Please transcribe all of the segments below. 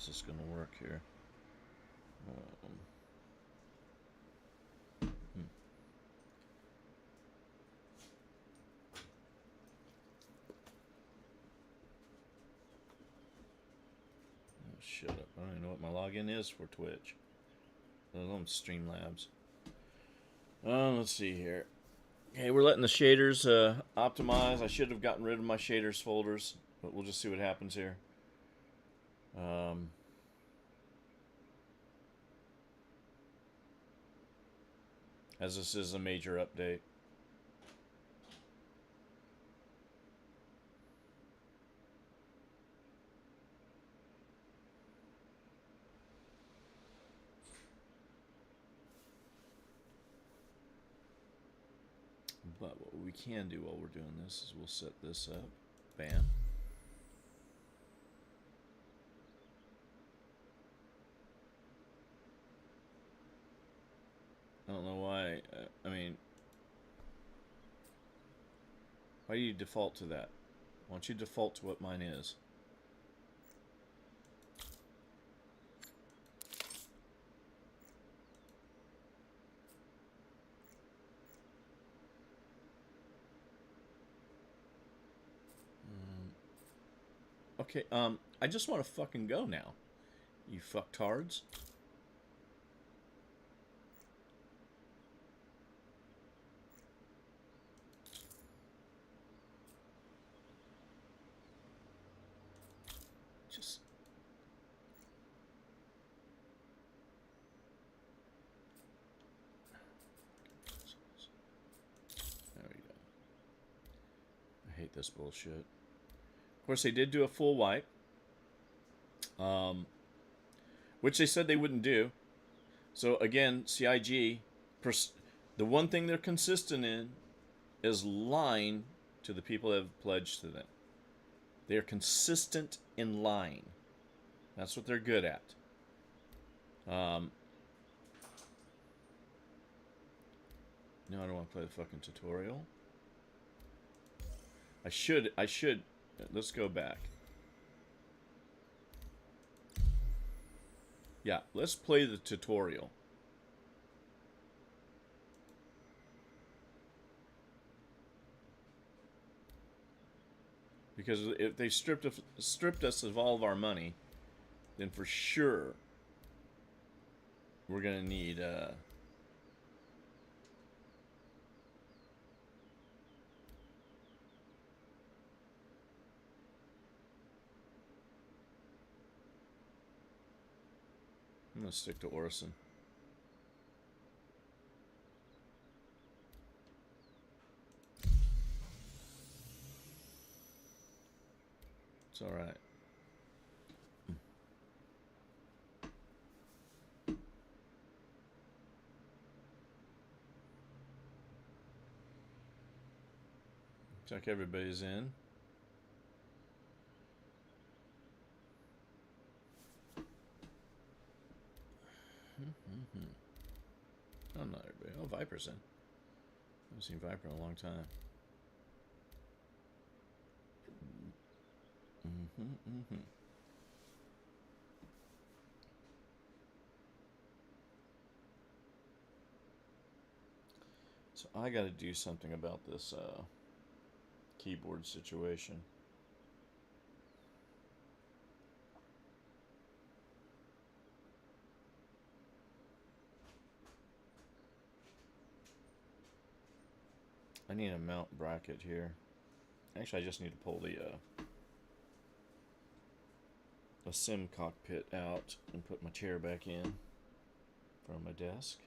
this is going to work here. Shut up. I don't even know what my login is for Twitch. I'm Streamlabs. Let's see here. Okay, we're letting the shaders optimize. I should have gotten rid of my shaders folders, but we'll just see what happens here. As this is a major update. But what we can do while we're doing this is we'll set this up. Bam. I don't know why. I mean, why do you default to that? Why don't you default to what mine is? Okay, I just want to fucking go now. You fucktards. Just... There we go. I hate this bullshit. Of course, they did do a full wipe. Which they said they wouldn't do. So again, CIG, the one thing they're consistent in is lying to the people that have pledged to them. They're consistent in lying. That's what they're good at. No, I don't want to play the fucking tutorial. I should. Let's go back. Yeah, let's play the tutorial. Because if they stripped us of all of our money, then for sure we're gonna need I'm gonna stick to Orison. It's all right. Check everybody's in. Oh, not everybody. Oh, Viper's in. I haven't seen Viper in a long time. So I got to do something about this keyboard situation. I need a mount bracket here. Actually, I just need to pull the sim cockpit out and put my chair back in from my desk.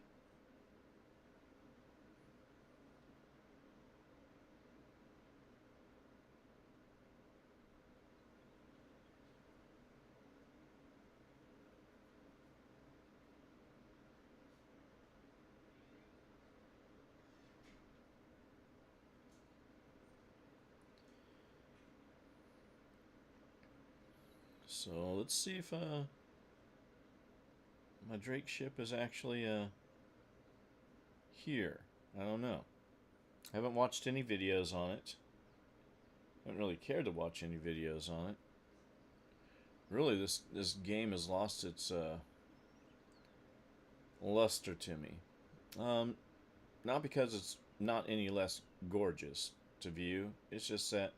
So let's see if my Drake ship is actually here. I don't know. I haven't watched any videos on it. I haven't really cared to watch any videos on it. really, this game has lost its luster to me. Um, Not because it's not any less gorgeous to view. It's just that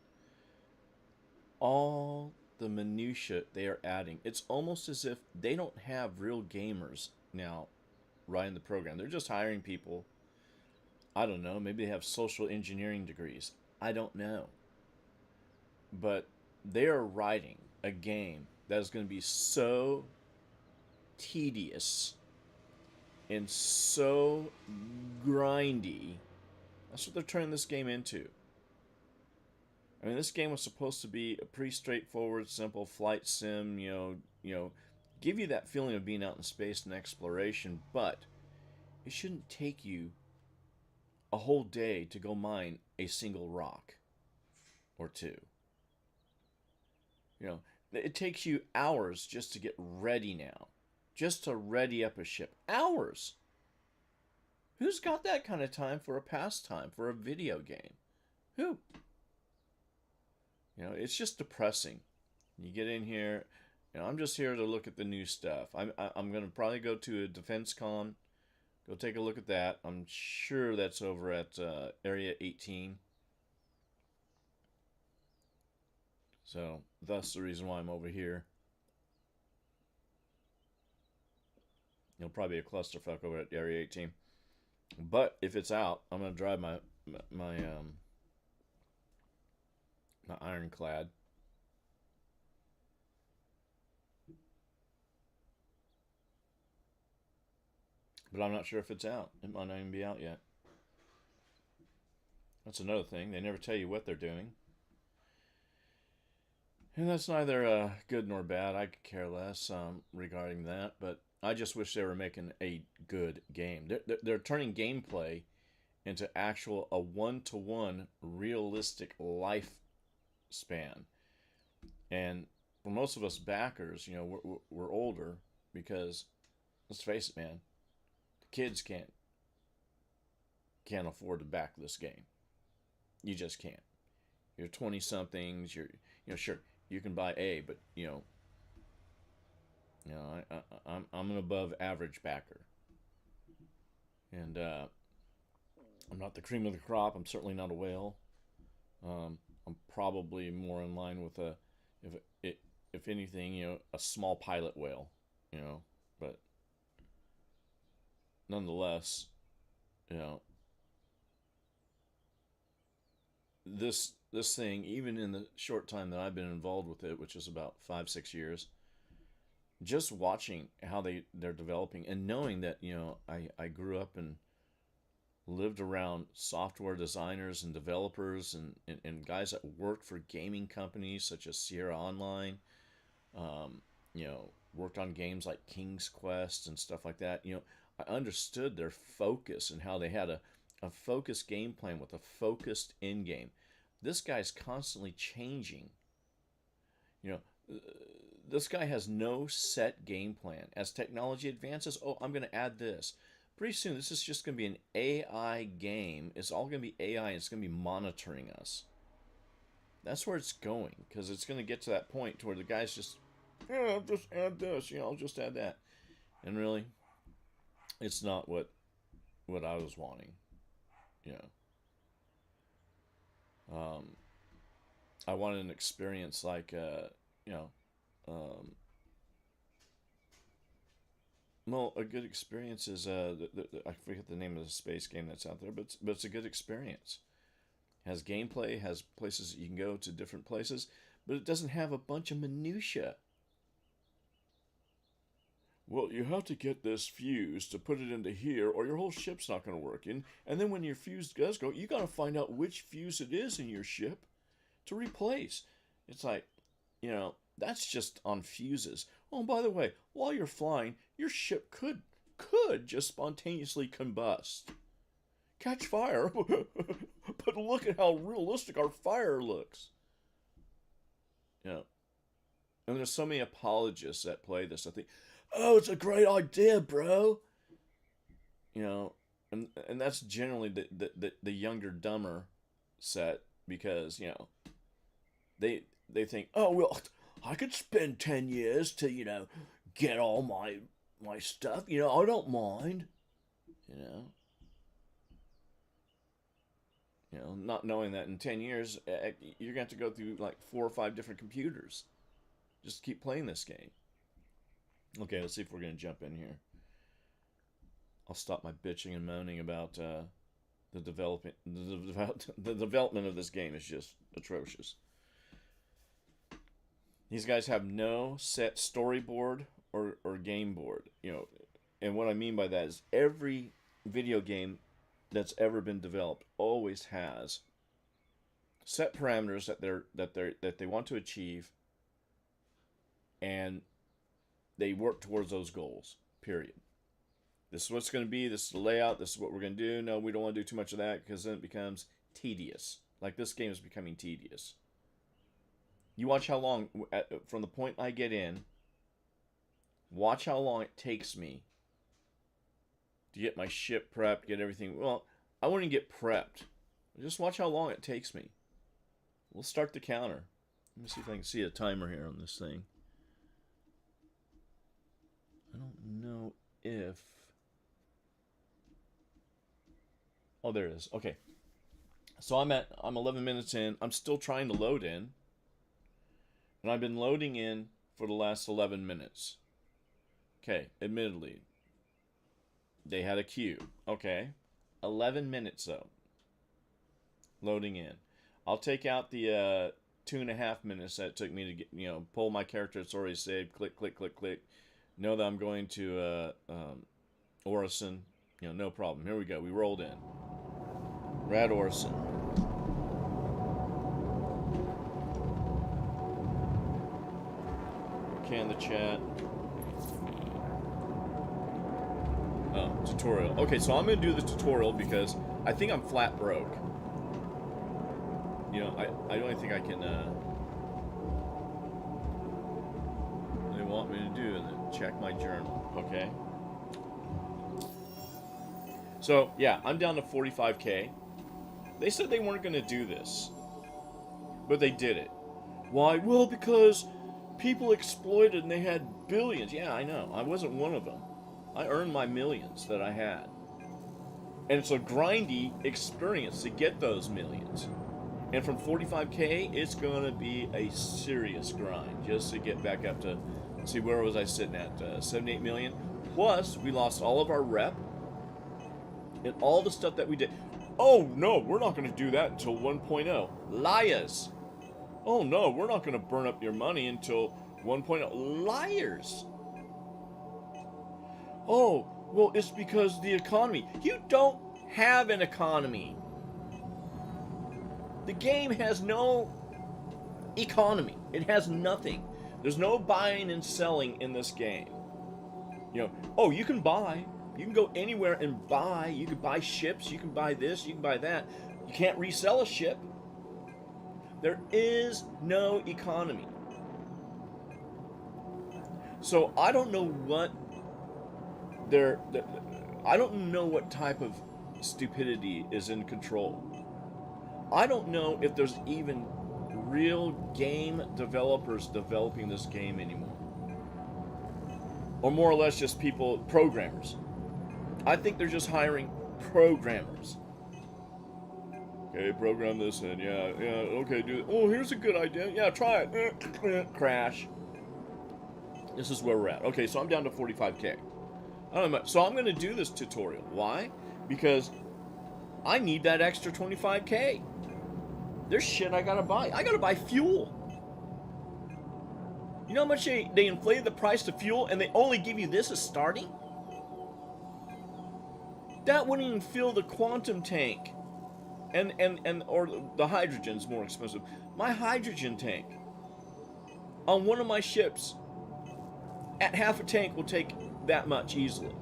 all the minutia they are adding. It's almost as if they don't have real gamers now running the program. They're just hiring people. I don't know. Maybe they have social engineering degrees. I don't know. But they are writing a game that is going to be so tedious and so grindy. That's what they're turning this game into. I mean, this game was supposed to be a pretty straightforward, simple flight sim. Give you that feeling of being out in space and exploration, but it shouldn't take you a whole day to go mine a single rock or two. You know, it takes you hours just to get ready now, just to ready up a ship. Hours. Who's got that kind of time for a pastime, for a video game? Who? It's just depressing. You get in here, I'm just here to look at the new stuff. I'm gonna probably go to a defense con, go take a look at that. I'm sure that's over at Area 18. So that's the reason why I'm over here. It'll probably be a clusterfuck over at Area 18. But if it's out, I'm gonna drive my ironclad. But I'm not sure if it's out. It might not even be out yet. That's another thing. They never tell you what they're doing. And that's neither good nor bad. I could care less regarding that. But I just wish they were making a good game. They're turning gameplay into actual a one-to-one realistic lifespan. And for most of us backers, we're older because, let's face it, man, the kids can't afford to back this game. You just can't. You're 20 somethings. Sure, you can buy A, but I'm an above average backer, and I'm not the cream of the crop. I'm certainly not a whale. I'm probably more in line with if anything, a small pilot whale, but nonetheless, you know, this thing, even in the short time that I've been involved with it, which is about 5-6 years, just watching how they're developing and knowing that I grew up and lived around software designers and developers and guys that worked for gaming companies such as Sierra Online, um, worked on games like King's Quest and stuff like that. I understood their focus and how they had a focused game plan with a focused end game. This guy's constantly changing. You know, this guy has no set game plan. As technology advances, oh, I'm going to add this. Pretty soon, this is just going to be an AI game. It's all going to be AI, and it's going to be monitoring us. That's where it's going, because it's going to get to that point to where the guy's just, yeah, I'll just add this, I'll just add that. And really, it's not what I was wanting. You um, I wanted an experience like, um, well, a good experience is I forget the name of the space game that's out there, but it's a good experience. Has gameplay, has places that you can go to different places, but it doesn't have a bunch of minutia. Well, you have to get this fuse to put it into here, or your whole ship's not going to work. And then when your fuse does go, you got to find out which fuse it is in your ship to replace. It's like, that's just on fuses. Oh, and by the way, while you're flying, your ship could just spontaneously combust, catch fire. But look at how realistic our fire looks. And there's so many apologists that play this. I think, oh, it's a great idea, bro. And that's generally the younger, dumber set because they think, oh well, I could spend 10 years to, you know, get all my stuff. You know, I don't mind. You know, not knowing that in 10 years you're going to have to go through like 4 or 5 different computers just to keep playing this game. Okay, let's see if we're going to jump in here. I'll stop my bitching and moaning about the development. The development of this game is just atrocious. These guys have no set storyboard or game board. You know, and what I mean by that is every video game that's ever been developed always has set parameters that they want to achieve, and they work towards those goals. Period. This is what's going to be. This is the layout. This is what we're going to do. No, we don't want to do too much of that because then it becomes tedious. Like this game is becoming tedious. You watch how long, from the point I get in, watch how long it takes me to get my ship prepped, get everything. Well, I wouldn't get prepped. Just watch how long it takes me. We'll start the counter. Let me see if I can see a timer here on this thing. I don't know if... Oh, there it is. Okay. So I'm 11 minutes in. I'm still trying to load in. And I've been loading in for the last 11 minutes. Okay, admittedly. They had a queue. Okay. 11 minutes though. Loading in. I'll take out the 2.5 minutes that it took me to get, pull my character that's already saved. Click, click, click, click. Know that I'm going to Orison. No problem. Here we go. We rolled in. Rad Orison. Can the chat. Oh, tutorial. Okay, so I'm going to do the tutorial because I think I'm flat broke. I don't think I can, they want me to do and then check my journal, okay? So, yeah, I'm down to 45K. They said they weren't going to do this, but they did it. Why? Well, because people exploited and they had billions. Yeah, I know. I wasn't one of them. I earned my millions that I had. And it's a grindy experience to get those millions. And from 45K, it's going to be a serious grind just to get back up to, see, where was I sitting at? 78 million. Plus, we lost all of our rep and all the stuff that we did. Oh, no, we're not going to do that until 1.0. Liars. Oh, no, we're not going to burn up your money until 1.0. Liars. Oh, well, it's because the economy. You don't have an economy. The game has no economy. It has nothing. There's no buying and selling in this game. Oh, you can buy. You can go anywhere and buy. You can buy ships. You can buy this. You can buy that. You can't resell a ship. There is no economy. So I don't know what I don't know what type of stupidity is in control. I don't know if there's even real game developers developing this game anymore. Or more or less just people, programmers. I think they're just hiring programmers. Okay, program this in. Yeah, okay, do it. Oh, here's a good idea. Yeah, try it. Crash. This is where we're at. Okay, so I'm down to 45K. I don't know. So I'm going to do this tutorial. Why? Because I need that extra 25K. There's shit I gotta buy. I gotta buy fuel. You know how much they inflated the price of fuel and they only give you this as starting? That wouldn't even fill the quantum tank. Or the hydrogen's more expensive. My hydrogen tank on one of my ships at half a tank will take that much easily.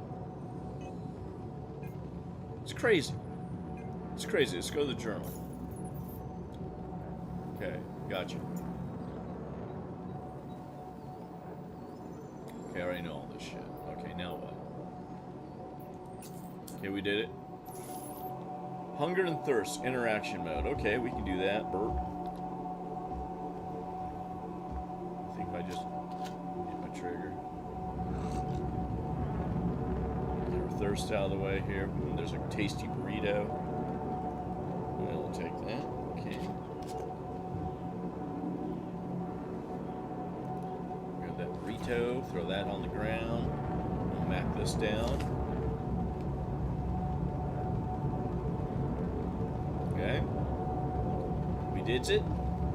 It's crazy. It's crazy. Let's go to the journal. Okay, gotcha. Okay, I already know all this shit. Okay, now what? Okay, we did it. Hunger and thirst, interaction mode. Okay, we can do that. Burp. I think thirst out of the way here. There's a tasty burrito. We'll take that. Okay. Grab that burrito, throw that on the ground. We'll map this down. Okay. We did it.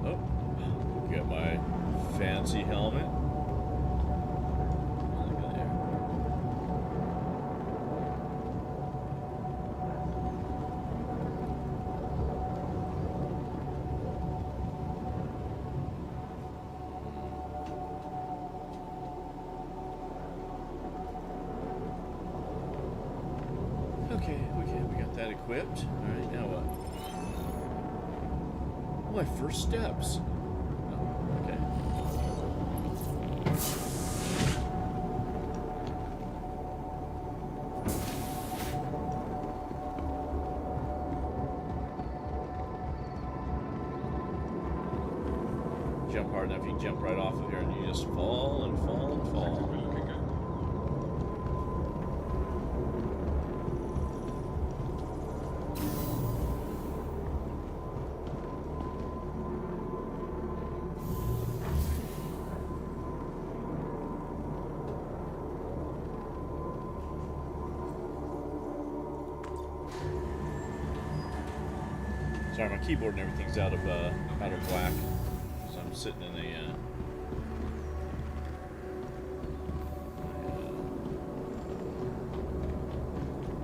Oh, got my fancy helmet. Look at there. Okay, we got that equipped. All right, now what? My first steps. Oh, okay. Jump hard enough, you can jump right off of here and you just fall and fall and fall. Sorry, my keyboard and everything's out of whack, so I'm sitting in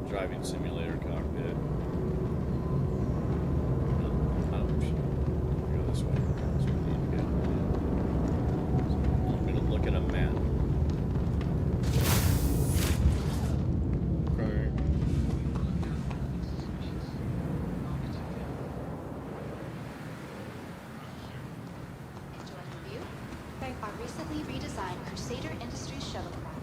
a driving simulator cockpit. Go this way. That's where we need to go. So I'm going to look at a map. Okay. Recently redesigned Crusader Industries shuttlecraft.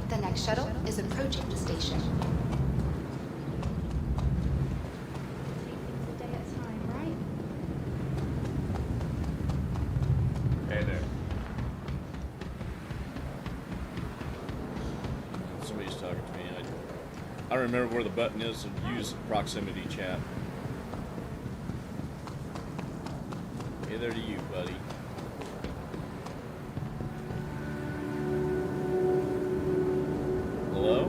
The next shuttle is approaching the station. I don't remember where the button is to use proximity chat. Hey there to you, buddy. Hello?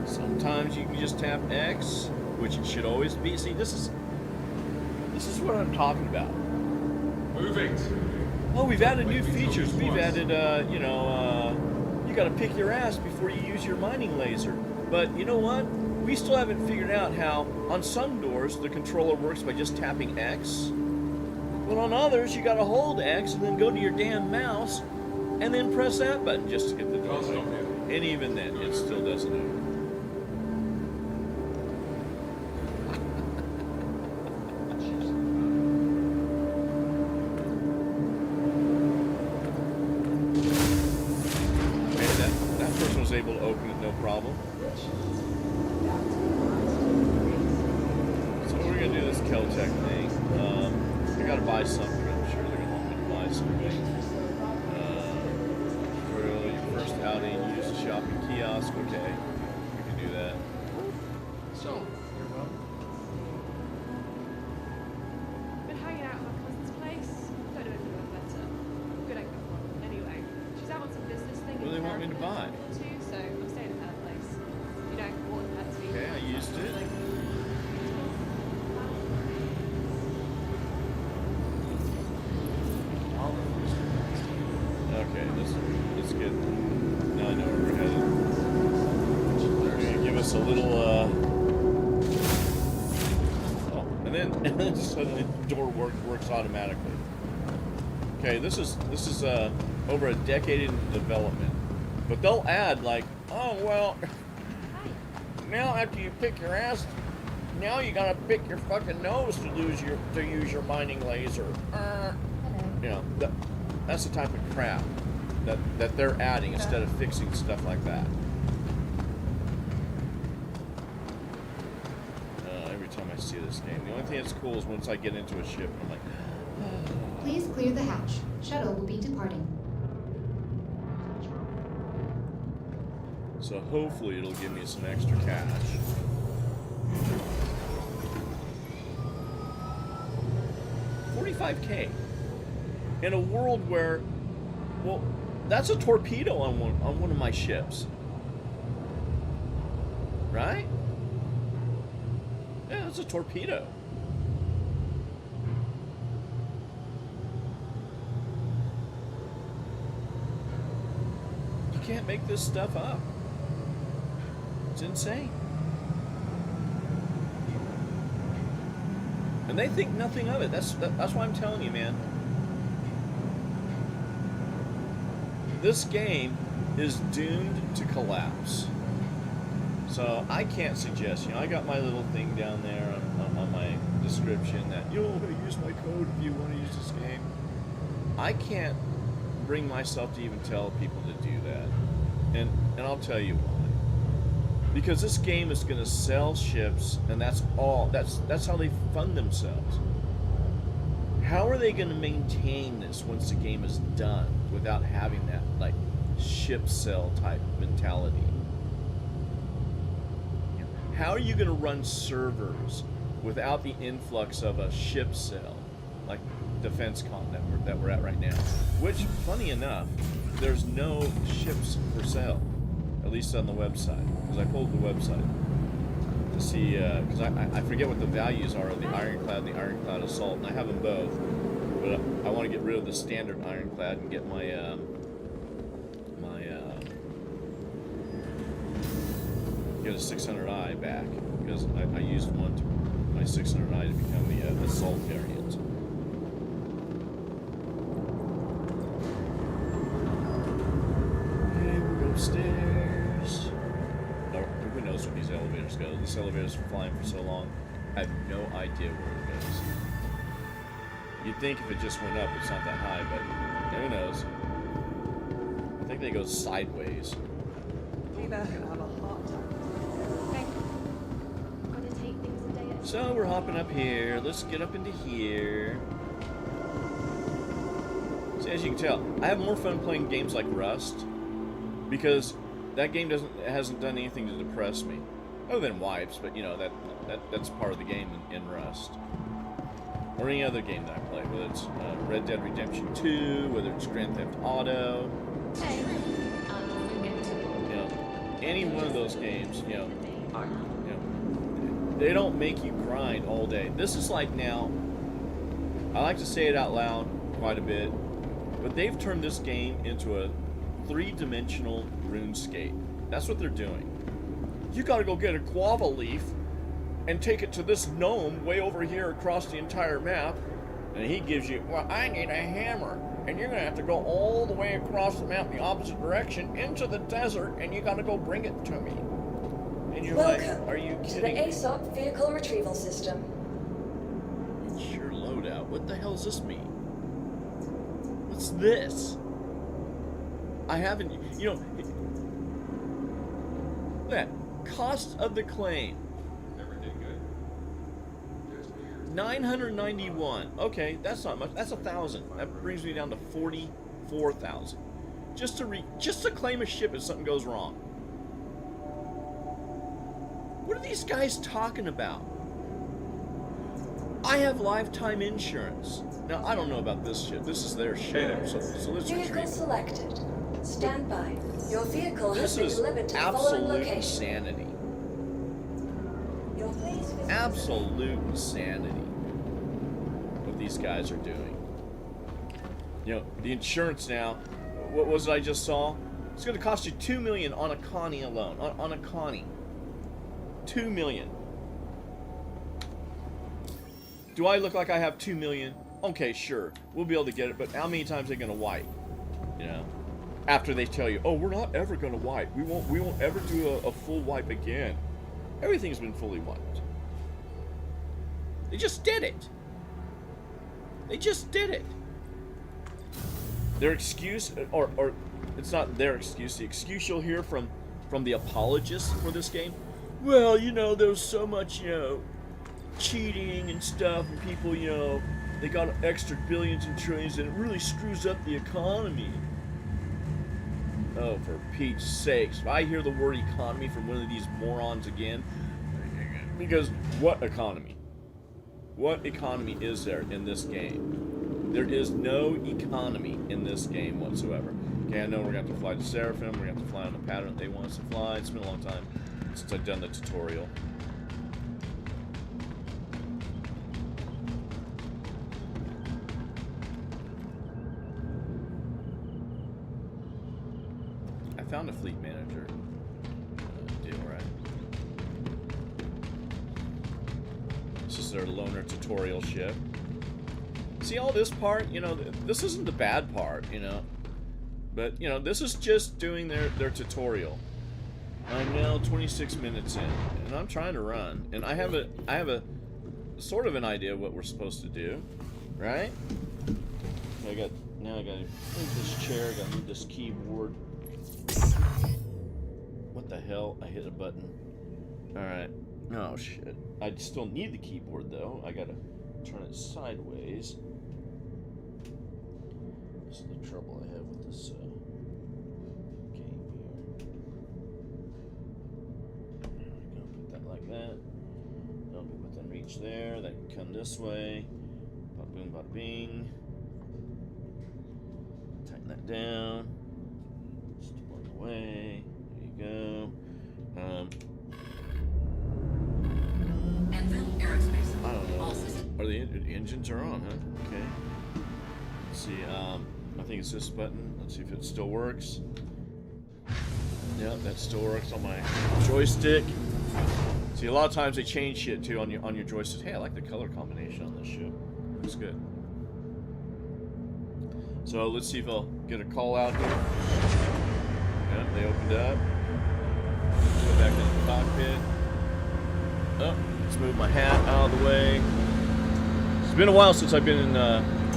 Sometimes you can just tap X, which it should always be. See, this is what I'm talking about. Moving. Oh, we've added new features. We've added, you gotta pick your ass before you use your mining laser. But you know what? We still haven't figured out how, on some doors, the controller works by just tapping X. But on others, you gotta hold X and then go to your damn mouse and then press that button just to get the door open. And even then, it still doesn't open. Able to open it no problem. So we're gonna do this Keltec thing. I gotta buy something. I'm sure they're gonna want me to buy something. For your first outing, use the shopping kiosk. Okay, we can do that. So, you're welcome. Been hanging out at my cousin's place. Don't know if you want better. Good egg one. Anyway, she's out on some business thing. What do they want me to buy? So I'm staying at her place. You know, water pet tea. Okay, I used it. Okay, let's get. Now I know where we're headed. They're gonna give us a little. Oh, and then suddenly the door works automatically. Okay, this is over a decade in development. But they'll add like, oh well, now after you pick your ass now you gotta pick your fucking nose to use your mining laser. Hello. You know, that's the type of crap that they're adding instead of fixing stuff like that. Every time I see this game, the only thing that's cool is once I get into a ship, I'm like, Please clear the hatch. Shuttle will be departing. so hopefully it'll give me some extra cash. $45K in a world where, well, that's a torpedo on one of my ships, right? Yeah, it's a torpedo. You can't make this stuff up. It's insane. And they think nothing of it. That's why I'm telling you, man. This game is doomed to collapse. So I can't suggest, I got my little thing down there on my description that you'll use my code if you want to use this game. I can't bring myself to even tell people to do that. And I'll tell you why. Because this game is going to sell ships, and that's all. That's how they fund themselves. How are they going to maintain this once the game is done without having that like ship sell type mentality? How are you going to run servers without the influx of a ship sell like DefenseCon that we're at right now? Which, funny enough, there's no ships for sale, at least on the website. Because I pulled the website to see, because I forget what the values are of the Ironclad and the Ironclad Assault, and I have them both. But I want to get rid of the standard Ironclad and get my get a 600i back, because I used my 600i to become the Assault variant. Okay, we're upstairs. Who knows where these elevators go? This elevator's flying for so long, I have no idea where it goes. You'd think if it just went up, it's not that high, but who knows? I think they go sideways. Either have a heart attack. Okay. Gotta take things a day at a So we're hopping up here. Let's get up into here. See, as you can tell, I have more fun playing games like Rust, because that game hasn't done anything to depress me, other than wipes. But that's part of the game in Rust, or any other game that I play, whether it's Red Dead Redemption 2, whether it's Grand Theft Auto. Hey. Any one of those games, they don't make you grind all day. This is like, now, I like to say it out loud quite a bit, but they've turned this game into a three-dimensional RuneScape. That's what they're doing. You gotta go get a guava leaf and take it to this gnome way over here across the entire map, and he gives you, well, I need a hammer. And you're going to have to go all the way across the map in the opposite direction into the desert, and you got to go bring it to me. And you're like, are you to kidding the me? ASOP vehicle retrieval system. It's your loadout. What the hell does this mean? What's this? I haven't, that cost of the claim. Never did good. $991. Okay, that's not much. That's 1,000. That brings me down to 44,000. Just to claim a ship if something goes wrong. What are these guys talking about? I have lifetime insurance. Now, I don't know about this ship. This is their ship, so let's Vehicle retrieve it. selected. Stand by. Your vehicle has This been is delivered to the following absolute location. insanity. Your please visit Absolute insanity. What these guys are doing. The insurance now. What was it I just saw? It's going to cost you $2 million on a Connie alone. On a Connie. $2 million. Do I look like I have $2 million? Okay, sure. We'll be able to get it, but how many times are they going to wipe? After they tell you, oh, we're not ever going to wipe. We won't ever do a full wipe again. Everything's been fully wiped. They just did it. They just did it. Their excuse, or it's not their excuse. The excuse you'll hear from the apologists for this game. Well, you know, there was so much, you know, cheating and stuff, and people, you know, they got extra billions and trillions, and it really screws up the economy. Oh, for Pete's sakes. If I hear the word economy from one of these morons again, because what economy? What economy is there in this game? There is no economy in this game whatsoever. Okay, I know we're going to have to fly to Seraphim, we're going to have to fly on the pattern that they want us to fly. It's been a long time since I've done the tutorial. I found a fleet manager deal, right? This is their loaner tutorial ship. See all this part? You know, this isn't the bad part, you know. But, you know, this is just doing their tutorial. I'm now 26 minutes in, and I'm trying to run. And I have a sort of an idea of what we're supposed to do, right? Now I gotta move this chair, gotta move this keyboard. What the hell? I hit a button. Alright. Oh shit. I still need the keyboard though. I gotta turn it sideways. This is the trouble I have with this game here. Gonna put that like that. Don't be within reach there. That can come this way. Bada boom, bada bing. Tighten that down. Store it away. There you go. I don't know. Are the engines are on, huh? Okay. Let's see. I think it's this button. Let's see if it still works. Yeah, that still works on my joystick. See, a lot of times they change shit too on your joystick. Hey, I like the color combination on this ship. Looks good. So let's see if I'll get a call out here. Yeah, they opened up. Let's go back into the cockpit. Oh, let's move my hat out of the way. It's been a while since I've been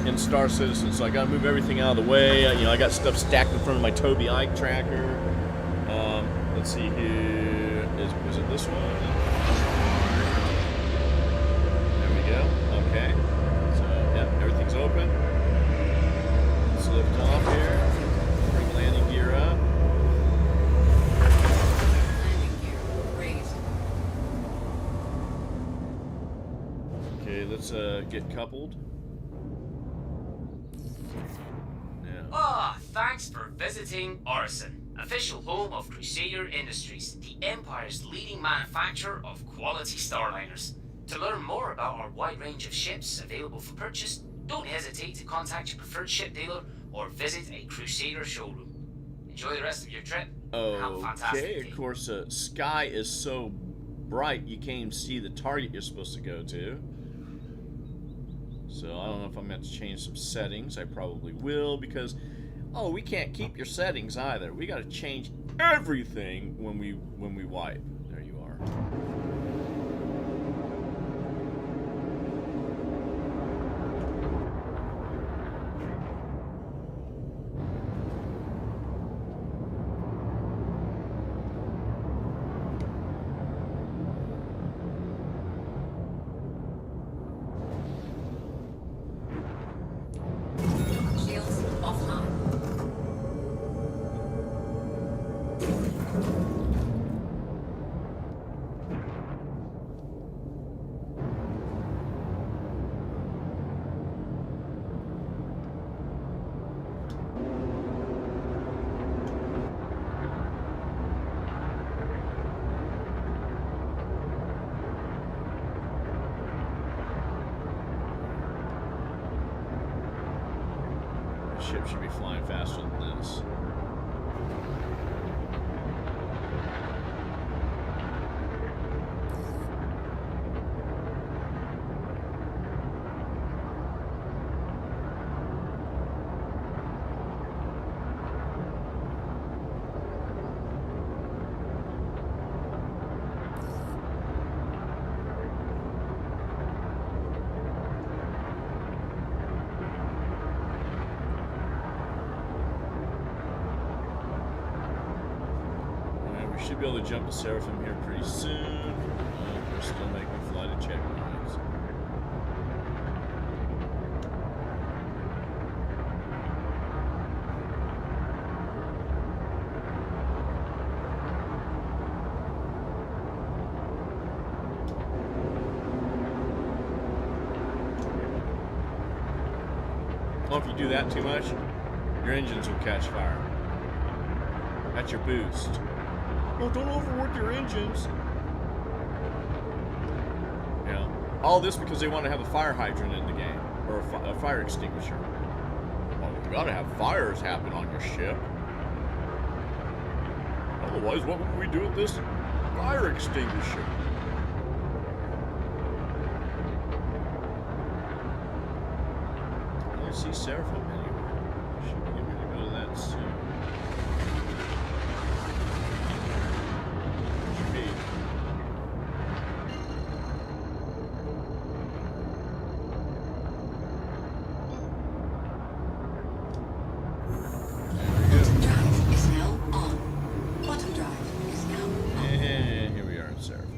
in Star Citizen, so I gotta move everything out of the way. You know, I got stuff stacked in front of my Toby Ike tracker. Let's see here. Is it this one? There we go. Okay. So, yeah, everything's open. Let's lift off here. Bring landing gear up. Okay, let's get coupled. Ah, thanks for visiting Orison, official home of Crusader Industries, the Empire's leading manufacturer of quality starliners. To learn more about our wide range of ships available for purchase, don't hesitate to contact your preferred ship dealer or visit a Crusader showroom. Enjoy the rest of your trip. And have a fantastic day. Okay, of course, sky is so bright you can't even see the target you're supposed to go to. So I don't know if I'm going to change some settings. I probably will because, oh, we can't keep your settings either. We got to change everything when we wipe. There you are. Ship should be flying faster than this. Should be able to jump to Seraphim here pretty soon. They're still making me fly to checkpoints. Well, if you do that too much, your engines will catch fire. That's your boost. Oh, don't overwork your engines. You know, all this because they want to have a fire hydrant in the game, or a fire extinguisher. Well, you gotta have fires happen on your ship. Otherwise, what would we do with this fire extinguisher? I don't see Seraphim anywhere. Should we get ready to go to that soon? Should be. Bottom drive is now on. Bottom drive is now on. And here we are in Seraphim.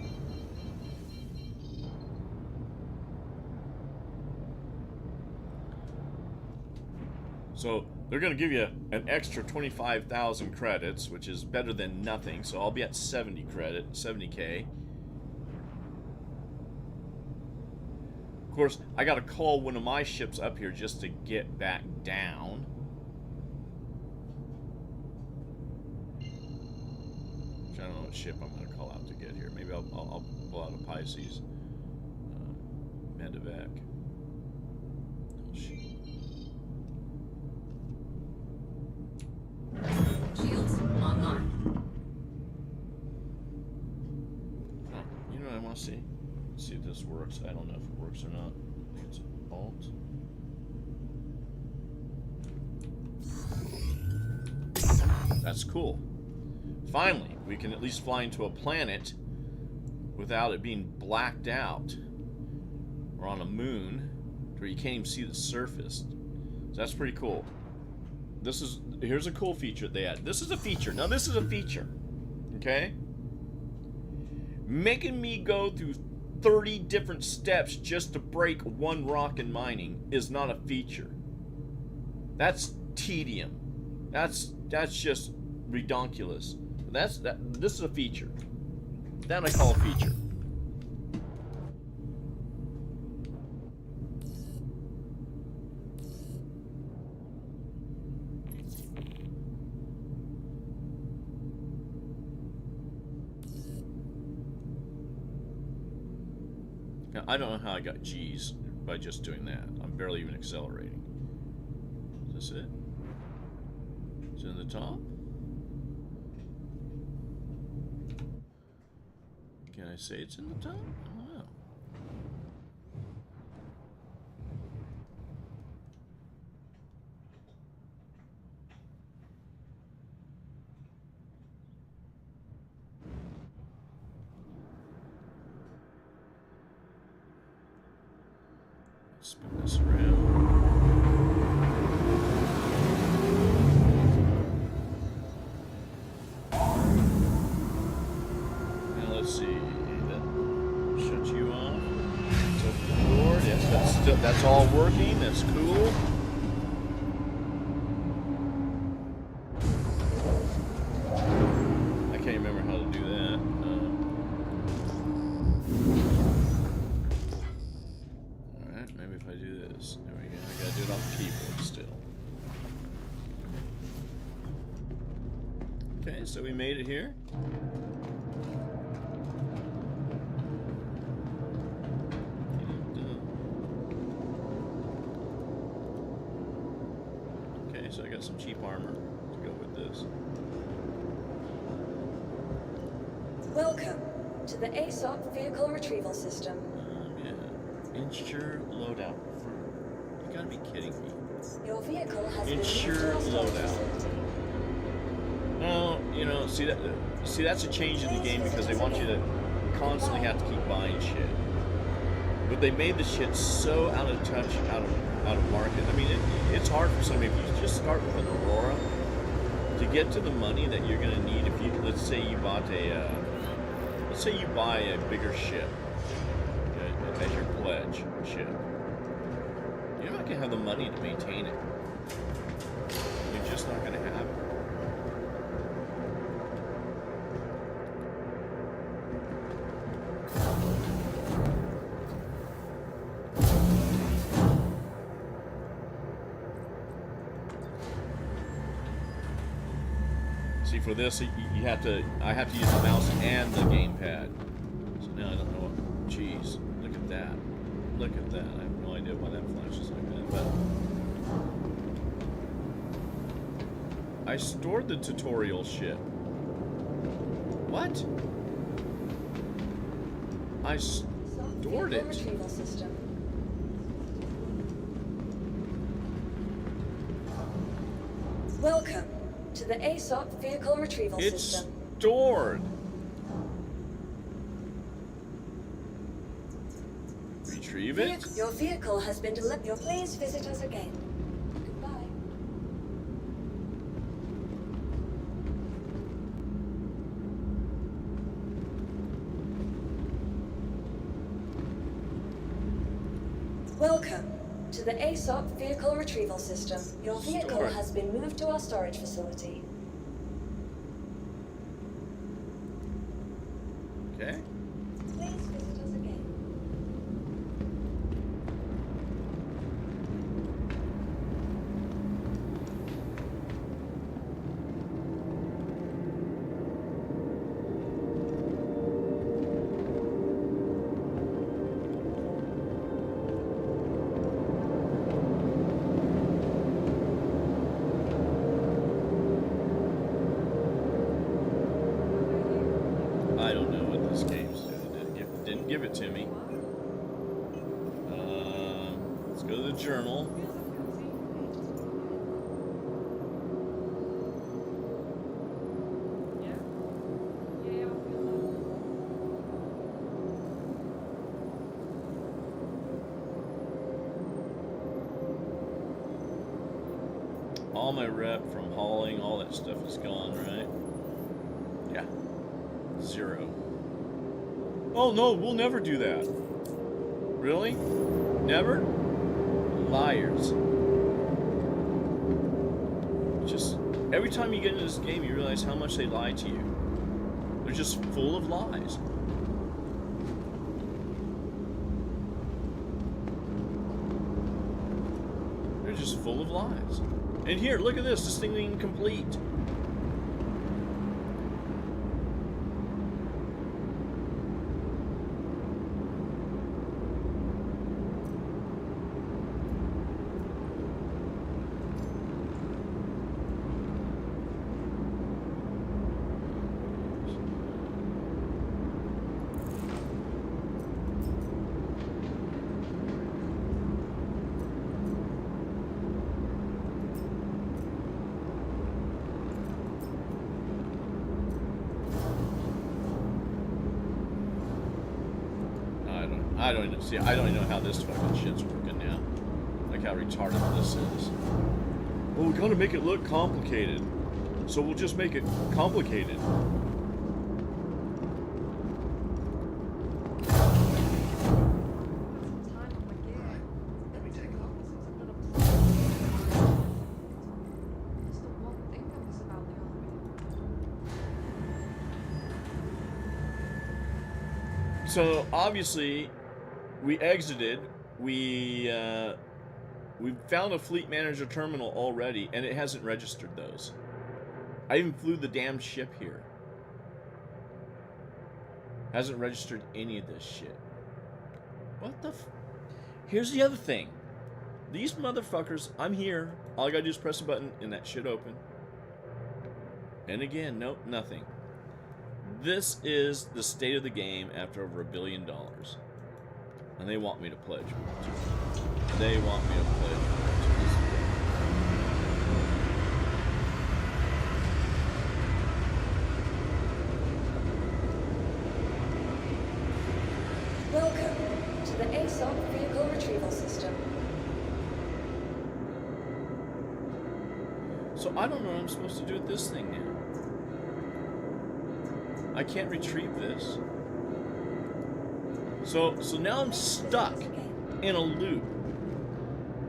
So they're going to give you an extra 25,000 credits, which is better than nothing. So I'll be at 70K. Of course, I got to call one of my ships up here just to get back down. Which I don't know what ship I'm going to call out to get here. Maybe I'll pull out a Pisces. Medevac. Oh, shit. Shields online. Oh, you know what I want to see? Let's see if this works. I don't know if it works or not. I think it's Alt. That's cool. Finally, we can at least fly into a planet without it being blacked out. Or on a moon where you can't even see the surface. So that's pretty cool. Here's a cool feature they add. This is a feature. Now this is a feature. Okay? Making me go through 30 different steps just to break one rock in mining is not a feature. That's tedium. That's just redonkulous. This is a feature. That I call a feature. Now, I don't know how I got G's by just doing that. I'm barely even accelerating. Is this it? Is it in the top? Can I say it's in the top? I don't know. Spin this around. Now let's see. That shut you off. Let's open the door. Yes, that's all working. That's cool. I can't remember how to do that. Alright, maybe if I do this. There we go. I gotta do it off the keyboard still. Okay, so we made it here. Okay, so I got some cheap armor to go with this. Welcome to the ASOP Vehicle Retrieval System. Yeah. Ensure loadout. You gotta be kidding me. Your vehicle has been Ensure moved to a storage loadout. facility. No, you know, see that's a change in the game because they want you to constantly have to keep buying shit. But they made the shit so out of touch, out of market. I mean, it's hard for somebody if you just start with an Aurora. to get to the money that you're gonna need if you, let's say you bought a, let's say you buy a bigger ship, okay, as your pledge ship. You're not gonna have the money to maintain it. You're just not gonna have it. See, for this, you have to. I have to use the mouse and the gamepad. So now I don't know what. Jeez, look at that. Look at that. I have no idea why that flashes like that. But I stored the tutorial ship. What? I stored it. Retrieval system. Welcome to the ASOP vehicle retrieval It's system. stored. Retrieve it. Your vehicle has been delivered. Please visit us again. Goodbye. Welcome to the ASOP vehicle retrieval system. Your vehicle Stored. has been moved to our storage facility. Okay. Please visit us again. I don't know what this game's doing. It didn't give it to me. Let's go to the journal. All my rep from hauling, all that stuff is gone, right? Yeah. 0. Oh no, we'll never do that. Really? Never? Liars. Just every time you get into this game, you realize how much they lie to you. They're just full of lies. They're just full of lies. And here, look at this. This thing ain't complete. I don't even see. I don't even know how this fucking shit's working now. Like how retarded this is. Well, we gotta make it look complicated, so we'll just make it complicated. Let me take a look. So obviously, we exited. We found a fleet manager terminal already, and it hasn't registered those. I even flew the damn ship here. Hasn't registered any of this shit. What the f... Here's the other thing. These motherfuckers, I'm here. All I gotta do is press a button and that shit open. And again, nope, nothing. This is the state of the game after over $1 billion. And they want me to pledge. They want me to pledge. Welcome to the ASOP vehicle retrieval system. So I don't know what I'm supposed to do with this thing now. I can't retrieve this. So now I'm stuck in a loop.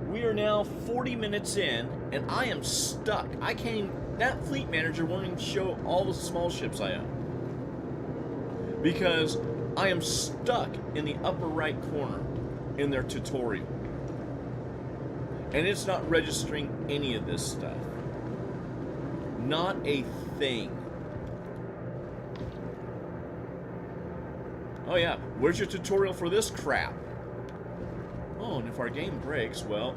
We are now 40 minutes in, and I am stuck. I can't even, that fleet manager won't even show all the small ships I own. Because I am stuck in the upper right corner in their tutorial. And it's not registering any of this stuff. Not a thing. Oh yeah, where's your tutorial for this crap? Oh, and if our game breaks, well,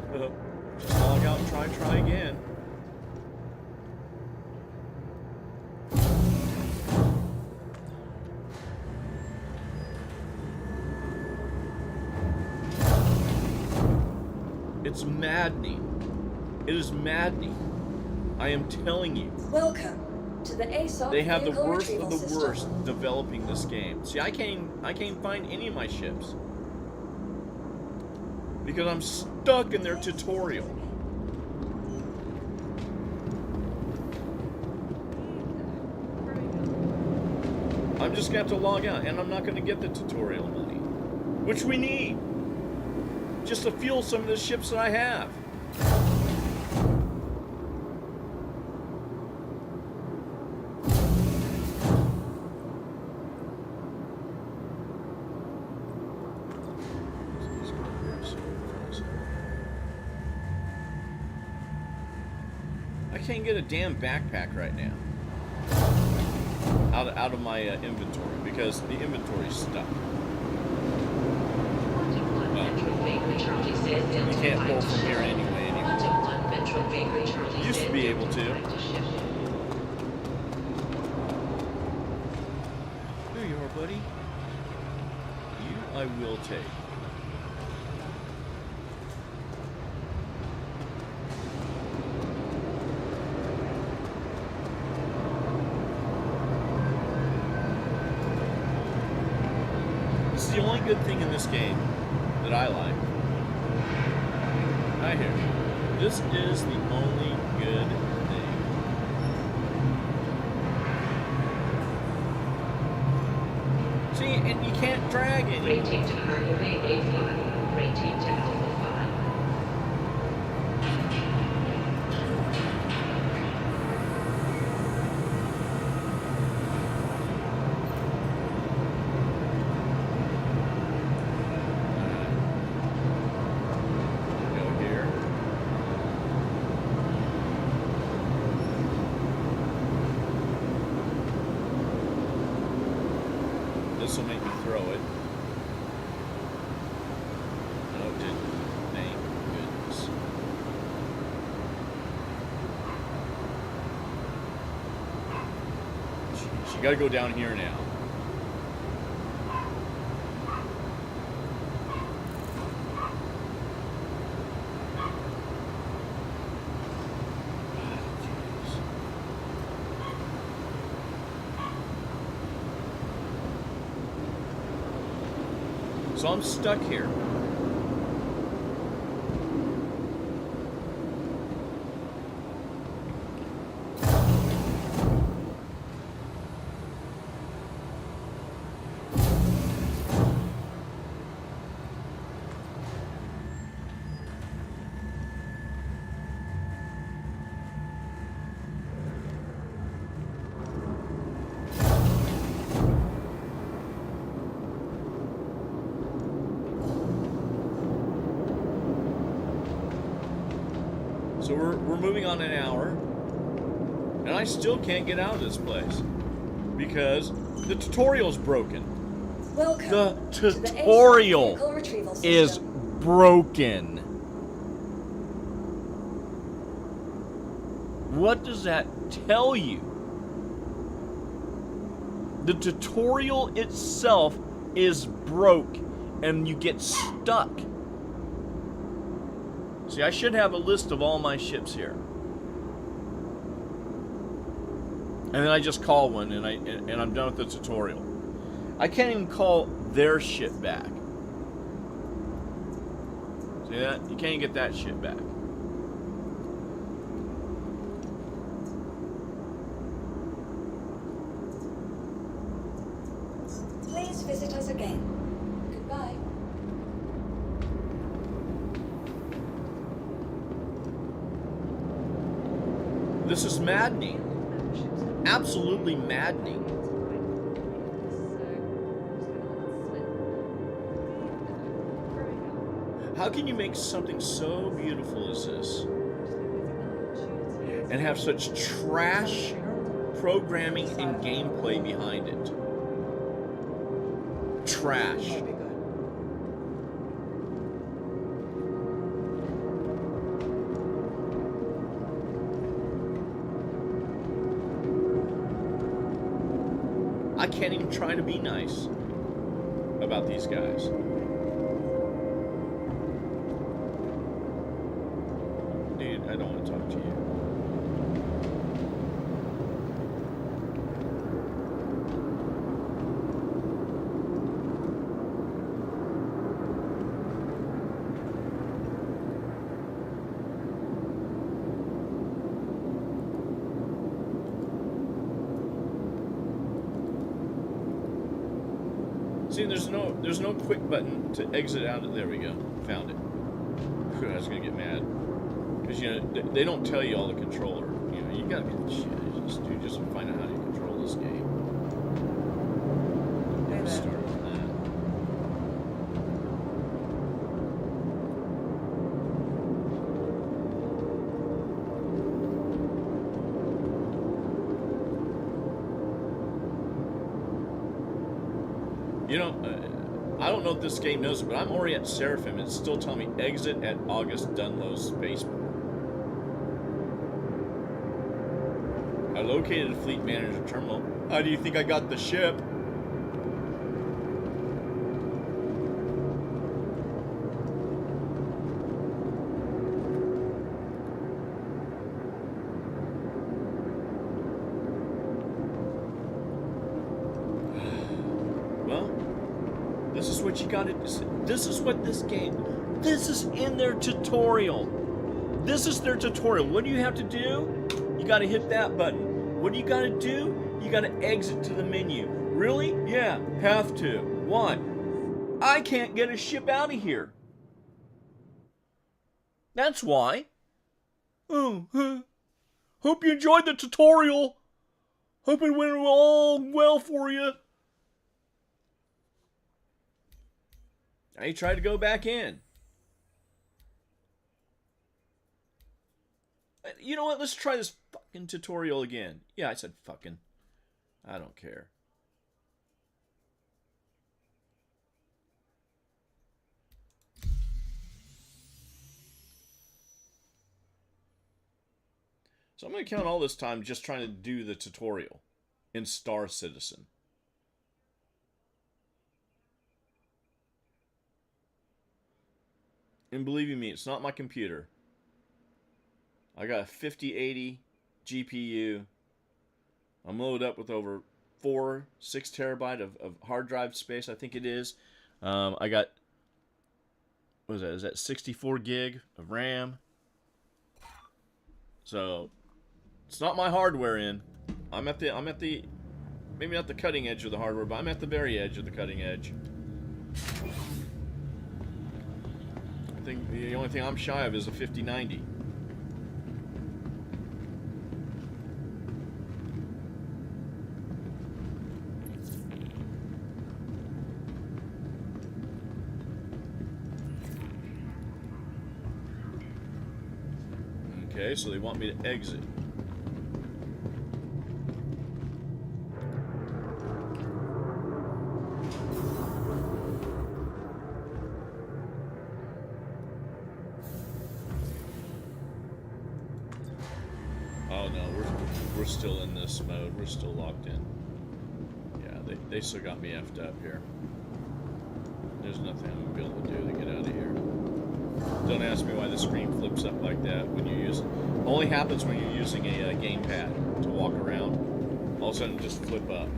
just log out and try again. It's maddening. It is maddening. I am telling you. Welcome to the ASOP They have the vehicle worst of retrieval the system. worst developing this game. See, I can't find any of my ships because I'm stuck in their tutorial. I'm just gonna have to log out, and I'm not gonna get the tutorial money, which we need just to fuel some of the ships that I have. I can't get a damn backpack right now out of my inventory because the inventory's stuck. You can't pull from here anyway anymore. Used to be able to. There you are, buddy. You I will take. This is the only good thing in this game that I like. I hear you. This is the only good thing. See, and you can't drag it. Rating to Mercury A5. Rating to Alpha 5. Go here. This will make me throw it. No, it didn't. Thank goodness. You gotta go down here now. So I'm stuck here. So we're moving on an hour, and I still can't get out of this place because the tutorial's broken. Welcome The to the tutorial ASOP vehicle retrieval system. is broken. What does that tell you? The tutorial itself is broke, and you get stuck. See, I should have a list of all my ships here. And then I just call one, and I'm done with the tutorial. I can't even call their ship back. See that? You can't even get that ship back. This is maddening. Absolutely maddening. How can you make something so beautiful as this and have such trash programming and gameplay behind it? Trash. I can't even try to be nice about these guys. Dude, I don't want to talk to you. See, there's no quick button to exit out of. There we go. Found it. Whew, I was gonna get mad because they don't tell you all the controller. You gotta get shit. Just find out how you control this game. Start with that. I don't know if this game knows it, but I'm already at Seraphim. It's still telling me exit at August Dunlow's spaceport. I located a fleet manager terminal. How do you think I got the ship? This is what you gotta do. This is what this game. This is in their tutorial. This is their tutorial. What do you have to do? You gotta hit that button. What do you gotta do? You gotta exit to the menu. Really? Yeah, have to. Why? I can't get a ship out of here. That's why. Oh, hope you enjoyed the tutorial. Hope it went all well for you. Now you try to go back in. You know what? Let's try this fucking tutorial again. Yeah, I said fucking. I don't care. So I'm going to count all this time just trying to do the tutorial in Star Citizen. And believe you me, it's not my computer. I got a 5080 GPU. I'm loaded up with over 6 terabyte of hard drive space, I think it is. I got, what is that? Is that 64 gig of RAM? So, it's not my hardware in. I'm at the, maybe not the cutting edge of the hardware, but I'm at the very edge of the cutting edge. I think the only thing I'm shy of is a 5090. Okay, so they want me to exit. Oh no, we're still in this mode. We're still locked in. Yeah, they still got me effed up here. There's nothing I'm gonna be able to do to get out of here. Don't ask me why the screen flips up like that when you use it. Only happens when you're using a gamepad to walk around. All of a sudden, it just flip up,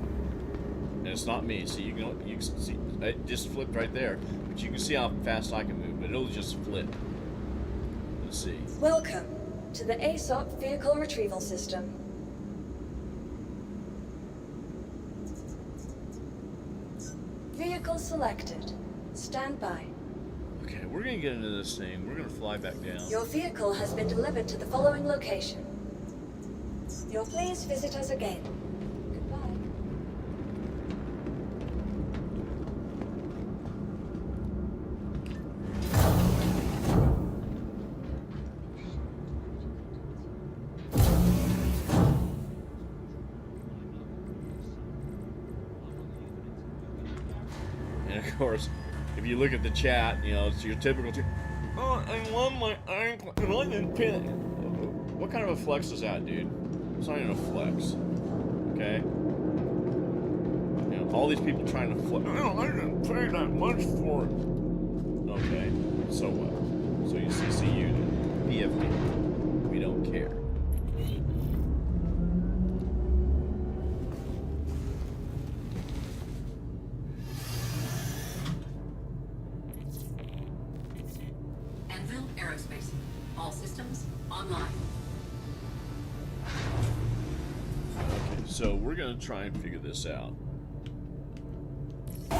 and it's not me. So you can see it just flipped right there, but you can see how fast I can move. But it'll just flip. Let's see. Welcome to the ASOP Vehicle Retrieval System. Vehicle selected. Stand by. Okay, we're gonna get into this thing. We're gonna fly back down. Your vehicle has been delivered to the following location. You'll please visit us again. Goodbye. And of course, if you look at the chat, you know, it's your typical. Oh, I love my ankle, and I didn't pin. What kind of a flex is that, dude? It's not even a flex. Okay. You know, all these people trying to flex. I didn't pay that much for it. Okay. So what? So you CCU, PFD. We don't care. Anvil Aerospace. All systems online. Okay, so we're gonna try and figure this out. My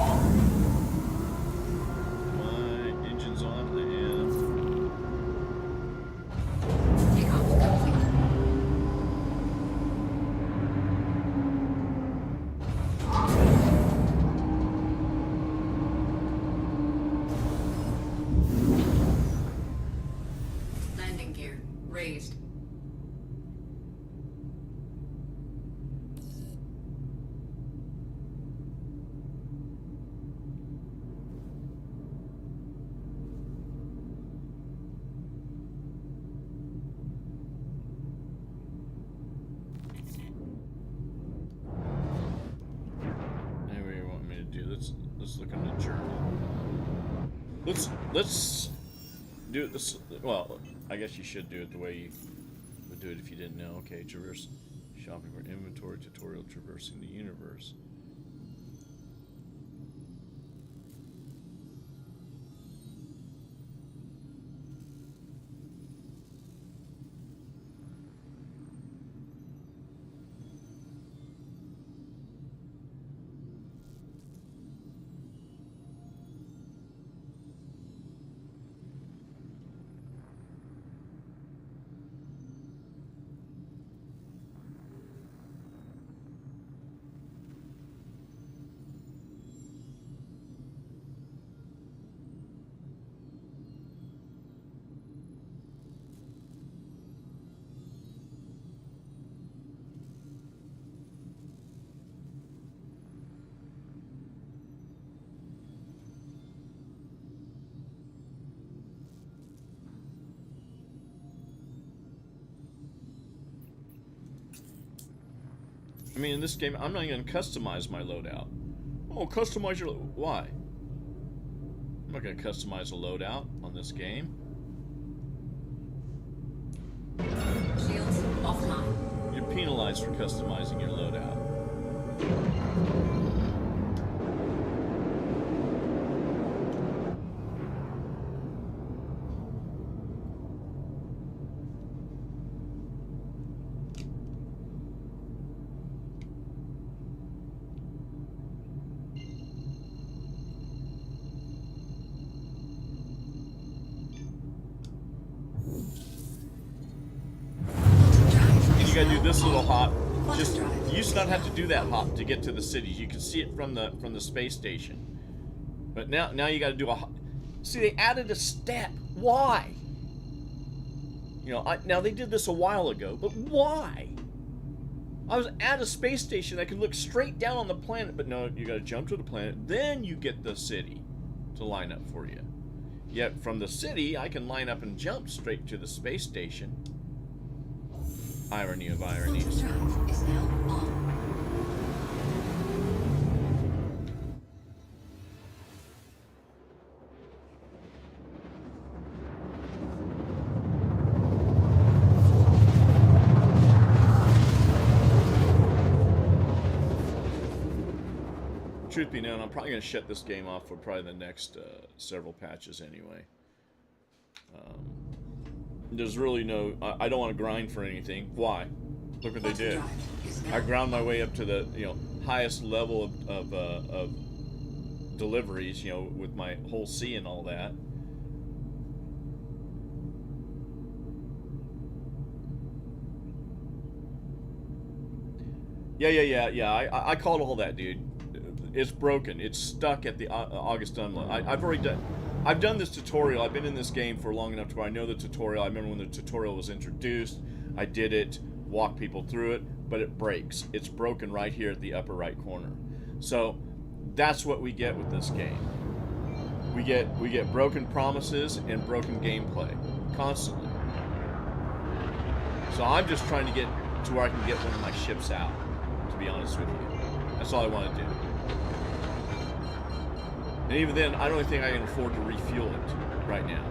engine's on. I am. Takeoff complete. Landing gear raised. Anyway, you want me to do? Let's look in the journal. Let's do it this. Well, I guess you should do it the way you would do it if you didn't know. Okay, traverse shopping for inventory tutorial traversing the universe. I mean, in this game, I'm not even gonna customize my loadout. Oh, customize your why? I'm not gonna customize a loadout on this game. Shields offline. You're penalized for customizing your loadout. You gotta do this little hop. Just you used to not have to do that hop to get to the cities. You can see it from the space station. But now you gotta do a hop. See, they added a step. Why? You know, now they did this a while ago, but why? I was at a space station. I could look straight down on the planet, but no, you gotta jump to the planet. Then you get the city to line up for you. Yet from the city, I can line up and jump straight to the space station. Irony of ironies. Drive is now on. Truth be known, I'm probably going to shut this game off for probably the next several patches anyway. There's really no... I don't want to grind for anything. Why? Look what they did. I ground my way up to the highest level of deliveries, with my whole C and all that. Yeah. I called all that, dude. It's broken. It's stuck at the August unload. I've done this tutorial. I've been in this game for long enough to where I know the tutorial. I remember when the tutorial was introduced. I did it, walked people through it, but it breaks. It's broken right here at the upper right corner. So that's what we get with this game. We get broken promises and broken gameplay constantly. So I'm just trying to get to where I can get one of my ships out, to be honest with you. That's all I want to do. And even then, I don't think I can afford to refuel it right now.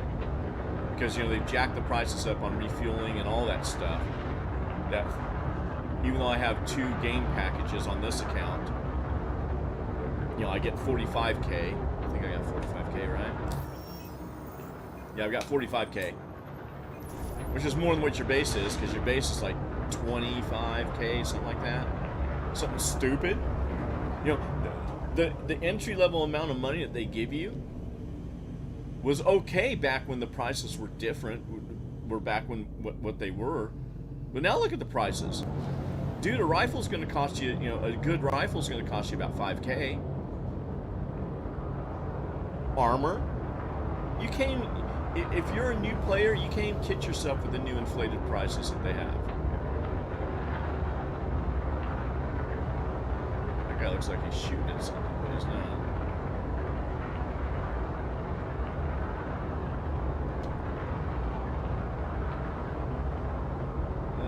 Because, you know, they've jacked the prices up on refueling and all that stuff. That, even though I have 2 game packages on this account, you know, I get 45K. I think I got 45K, right? Yeah, I've got 45K. Which is more than what your base is, because your base is like 25K, something like that. Something stupid. You know, the entry-level amount of money that they give you was okay back when the prices were different, were back when what they were. But now look at the prices. Dude, a rifle's going to cost you, you know, a good rifle's going to cost you about 5K. Armor. You can't, if you're a new player, you can't even kid yourself with the new inflated prices that they have. That guy looks like he's shooting at something, but he's not.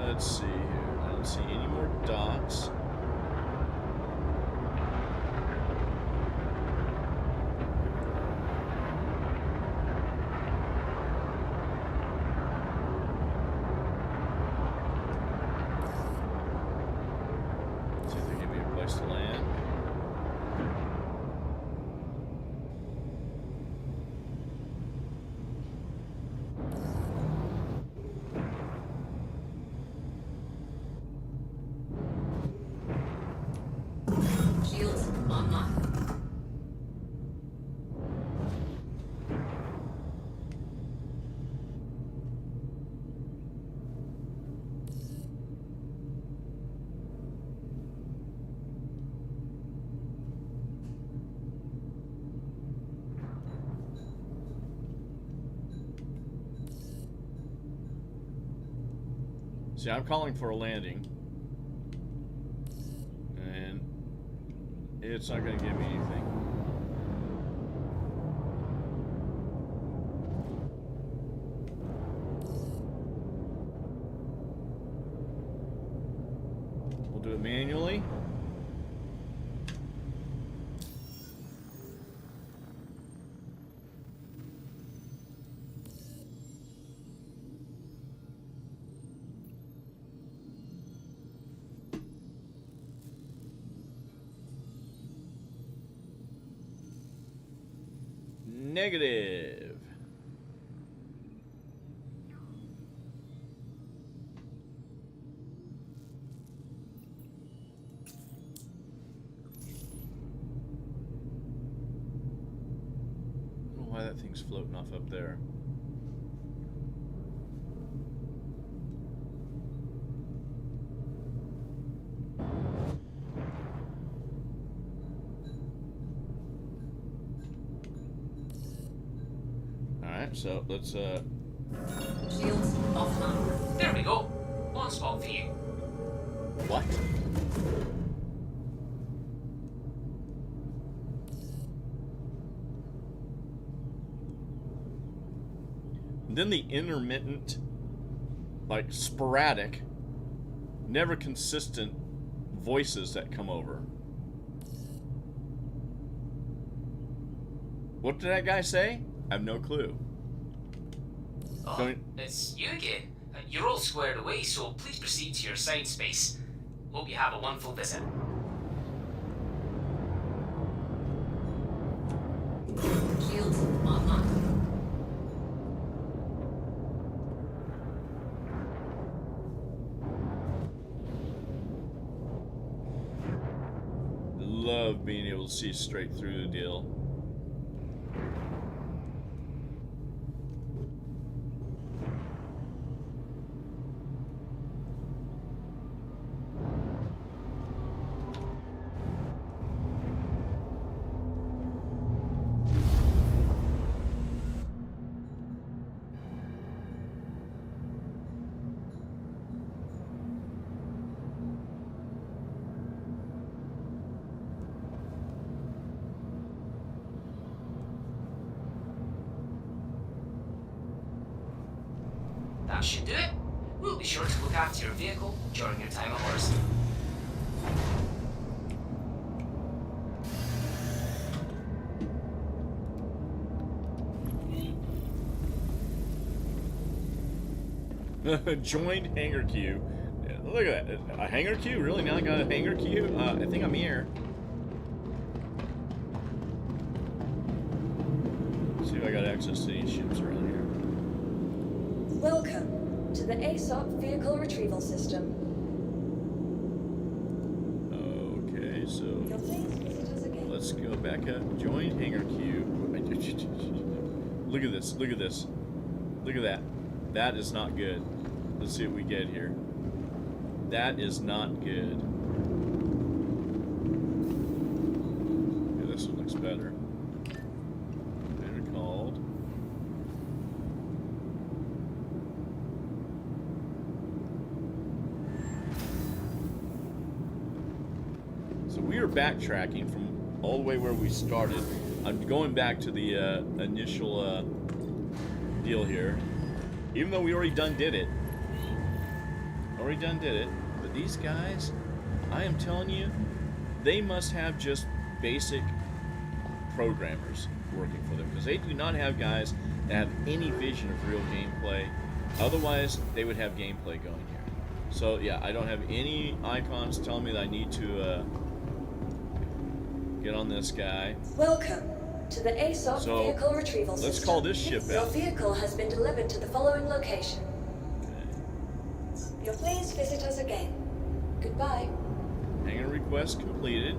Let's see here. I don't see any more dots. See if they give me a place to land. Shields online. See, I'm calling for a landing. And it's not going to give me anything. We'll do it manually. Negative. I don't know why that thing's floating off up there. So let's Shields offline. There we go. One spot for you. what? And then the intermittent, like sporadic, never consistent voices that come over. What did that guy say? I have no clue. Oh, it's you again. You're all squared away, so please proceed to your assigned space. Hope you have a wonderful visit. Shields online. Love being able to see straight through the deal. That should do it. We'll be sure to look after your vehicle during your time at Orson. Joined hangar queue. Yeah, look at that. A hangar queue? Really? Now I got a hangar queue? I think I'm here. See if I got access to any ships around here. Welcome to the ASOP Vehicle Retrieval System. Okay, so Your please visit us again. let's go back up. Join hangar queue. Look at this. Look at this. Look at that. That is not good. Let's see what we get here. That is not good. Okay, this one looks better. Better called. So we are backtracking from all the way where we started. I'm going back to the initial deal here. Even though we already did it. But these guys, I am telling you, they must have just basic programmers working for them. Because they do not have guys that have any vision of real gameplay. Otherwise, they would have gameplay going here. So, yeah, I don't have any icons telling me that I need to get on this guy. Welcome to the ASOP So, Vehicle Retrieval System. let's call this ship Your out. vehicle has been delivered to the following location. Okay. You'll please visit us again. Goodbye. Hangar request completed.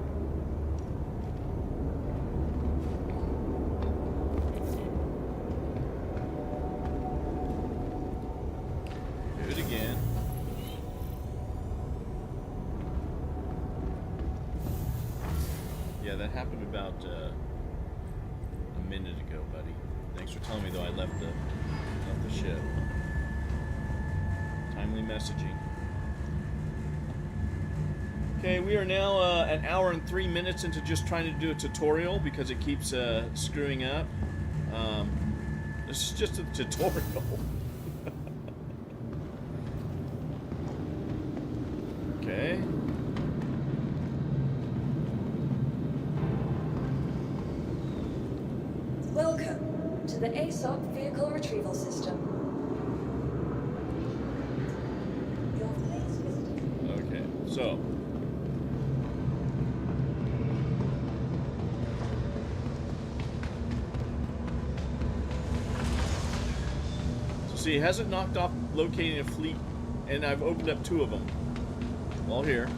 Do it again. Yeah, that happened about a minute ago, buddy. Thanks for telling me, though. I left the ship. Timely messaging. Okay, we are now an hour and 3 minutes into just trying to do a tutorial because it keeps screwing up. This is just a tutorial. Okay. Welcome to the ASOP Vehicle Retrieval System. Your please visit. Okay, so. See, it hasn't knocked off locating a fleet, and I've opened up 2 of them. All here.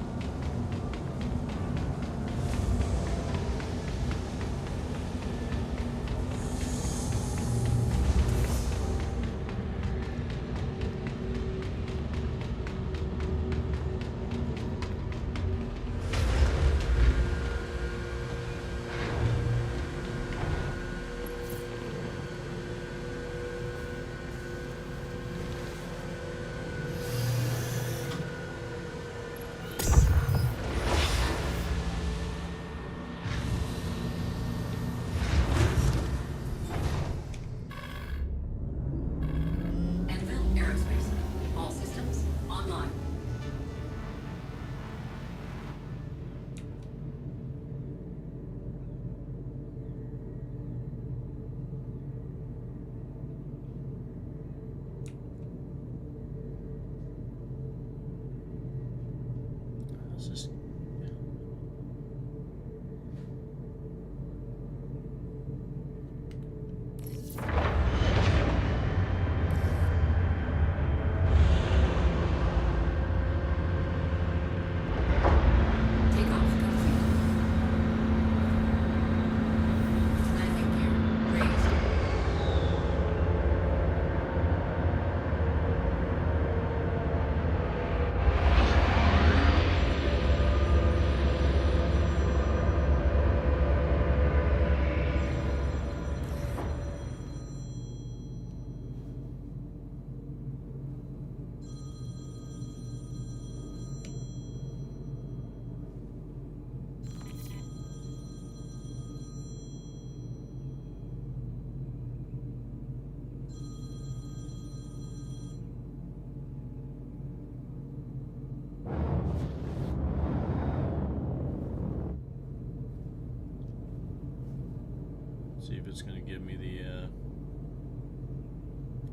give me the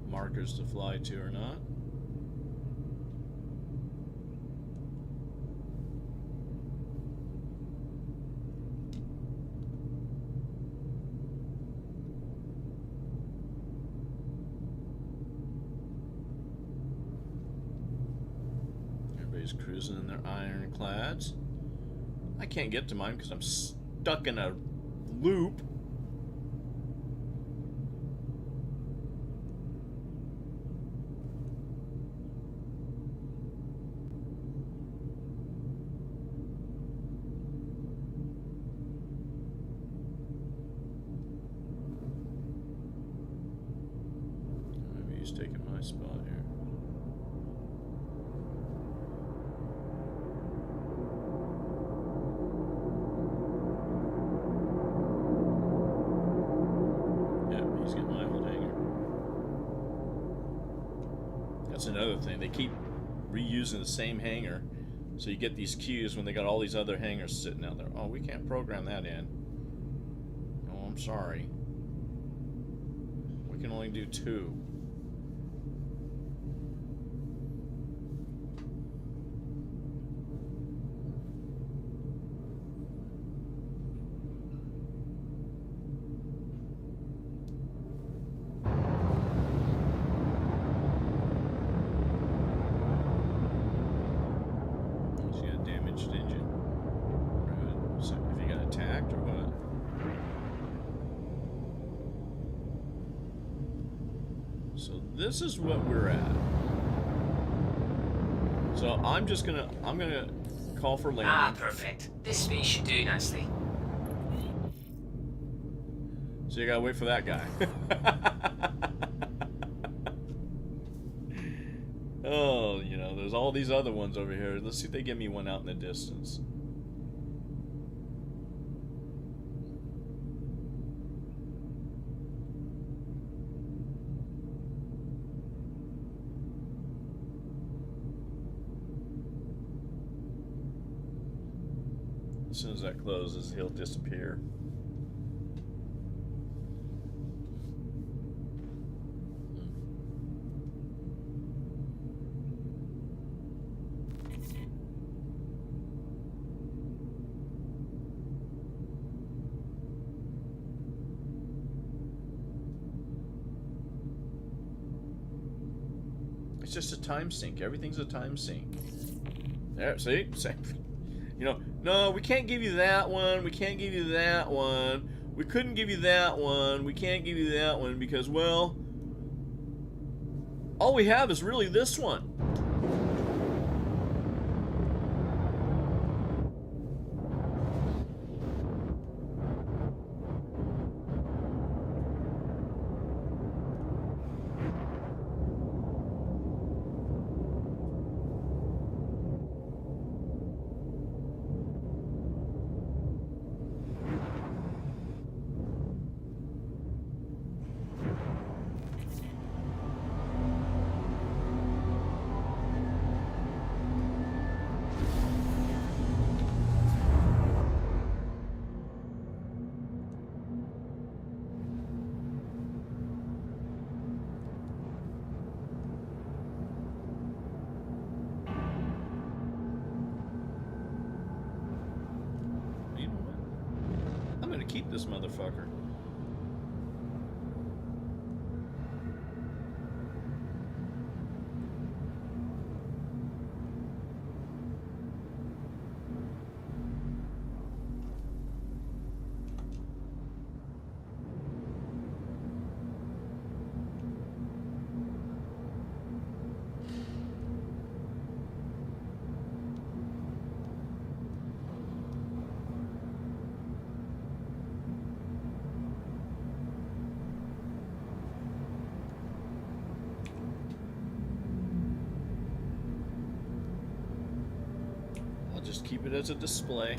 markers to fly to or not. Everybody's cruising in their ironclads. I can't get to mine because I'm stuck in a loop. Maybe he's taking my spot here. He's getting my old hangar. That's another thing. They keep reusing the same hangar, so you get these queues when they got all these other hangars sitting out there. Oh, we can't program that in. Oh, I'm sorry. We can only do 2. This is what we're at. So I'm gonna call for landing. Ah, perfect. This space should do nicely. So you gotta wait for that guy. Oh, you know, there's all these other ones over here. Let's see if they give me one out in the distance. As soon as that closes, he'll disappear. It's just a time sink. Everything's a time sink. There, see? You know, no, we can't give you that one. We can't give you that one. We couldn't give you that one. We can't give you that one because, well, all we have is really this one. Keep this motherfucker. Just keep it as a display.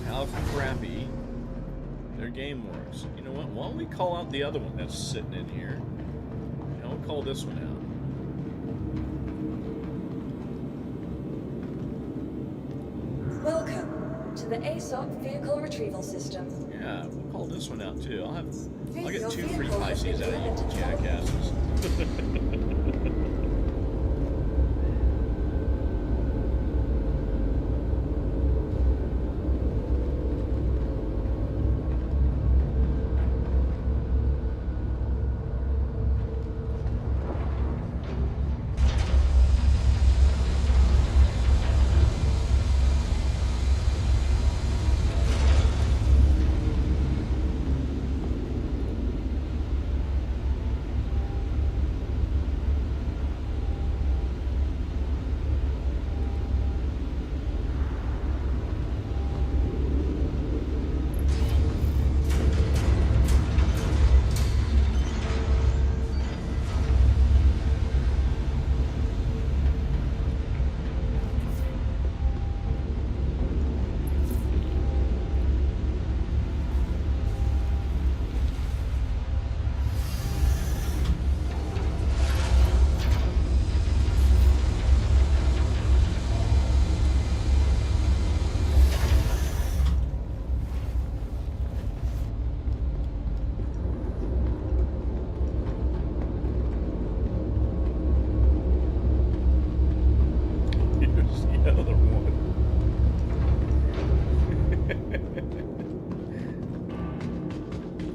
How crappy their game works. You know what? Why don't we call out the other one that's sitting in here? And we'll call this one out. to the ASOP vehicle retrieval system. Yeah, we'll call this one out too. I'll get Your 2 free vehicle has Pisces been out of driven to you the jackasses. Here's the other one.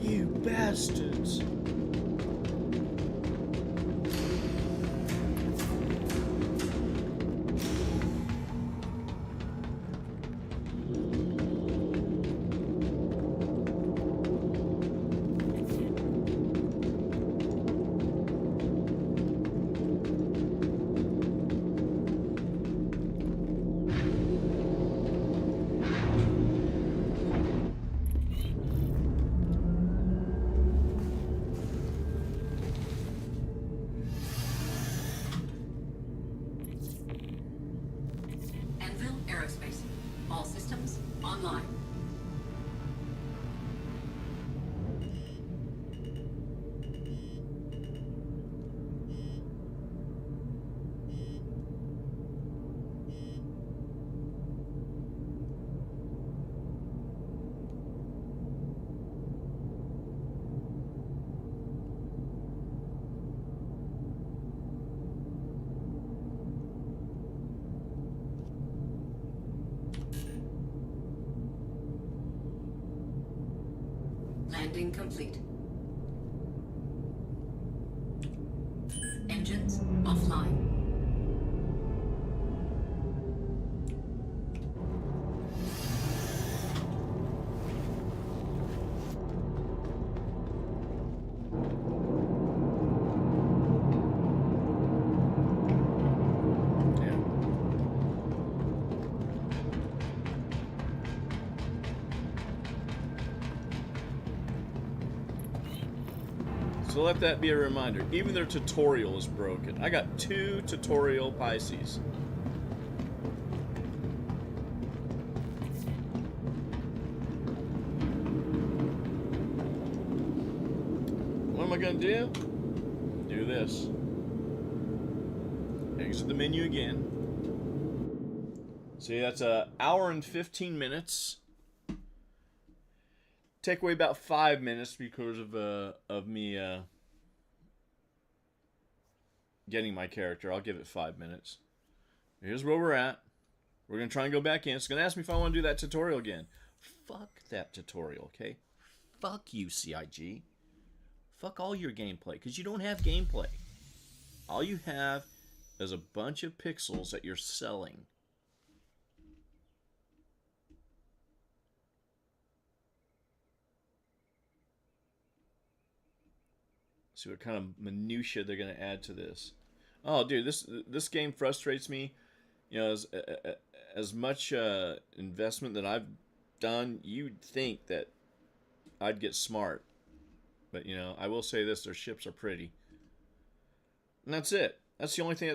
You bastards. Anvil Aerospace. All systems online. Landing complete. Engines offline. So let that be a reminder. Even their tutorial is broken. I got 2 tutorial Pisces. What am I gonna do? Do this. Exit the menu again. See, that's an hour and 15 minutes. Take away about 5 minutes because of me getting my character. I'll give it 5 minutes. Here's where we're at. We're gonna try and go back in. It's gonna ask me if I want to do that tutorial again. Fuck that tutorial, okay? Fuck you, CIG. Fuck all your gameplay, because you don't have gameplay. All you have is a bunch of pixels that you're selling. See what kind of minutia they're going to add to this. Oh, dude, this game frustrates me. You know, as much investment that I've done, you'd think that I'd get smart. But, you know, I will say this, their ships are pretty. And that's it. That's the only thing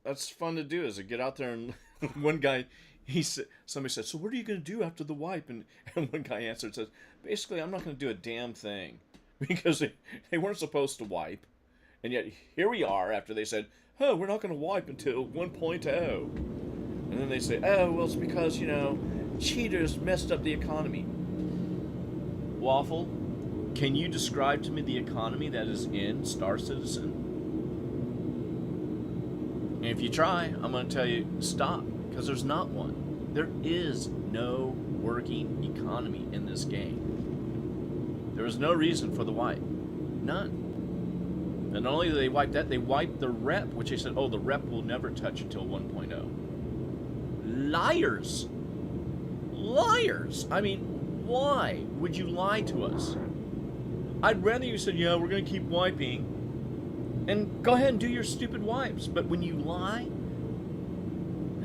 that's fun to do, is to get out there and one guy, somebody said, so what are you going to do after the wipe? And one guy answered, says, basically, I'm not going to do a damn thing. Because they weren't supposed to wipe. And yet, here we are after they said, we're not going to wipe until 1.0. And then they say, oh, well, it's because, you know, Cheaters messed up the economy. Waffle, can you describe to me the economy that is in Star Citizen? And if you try, I'm going to tell you, stop, because there's not one. There is no working economy in this game. There was no reason for the wipe. None. And not only did they wipe that, they wiped the rep, which they said, oh, the rep will never touch until 1.0. Liars! Liars! I mean, why would you lie to us? I'd rather you said, yeah, we're going to keep wiping. And go ahead and do your stupid wipes. But when you lie,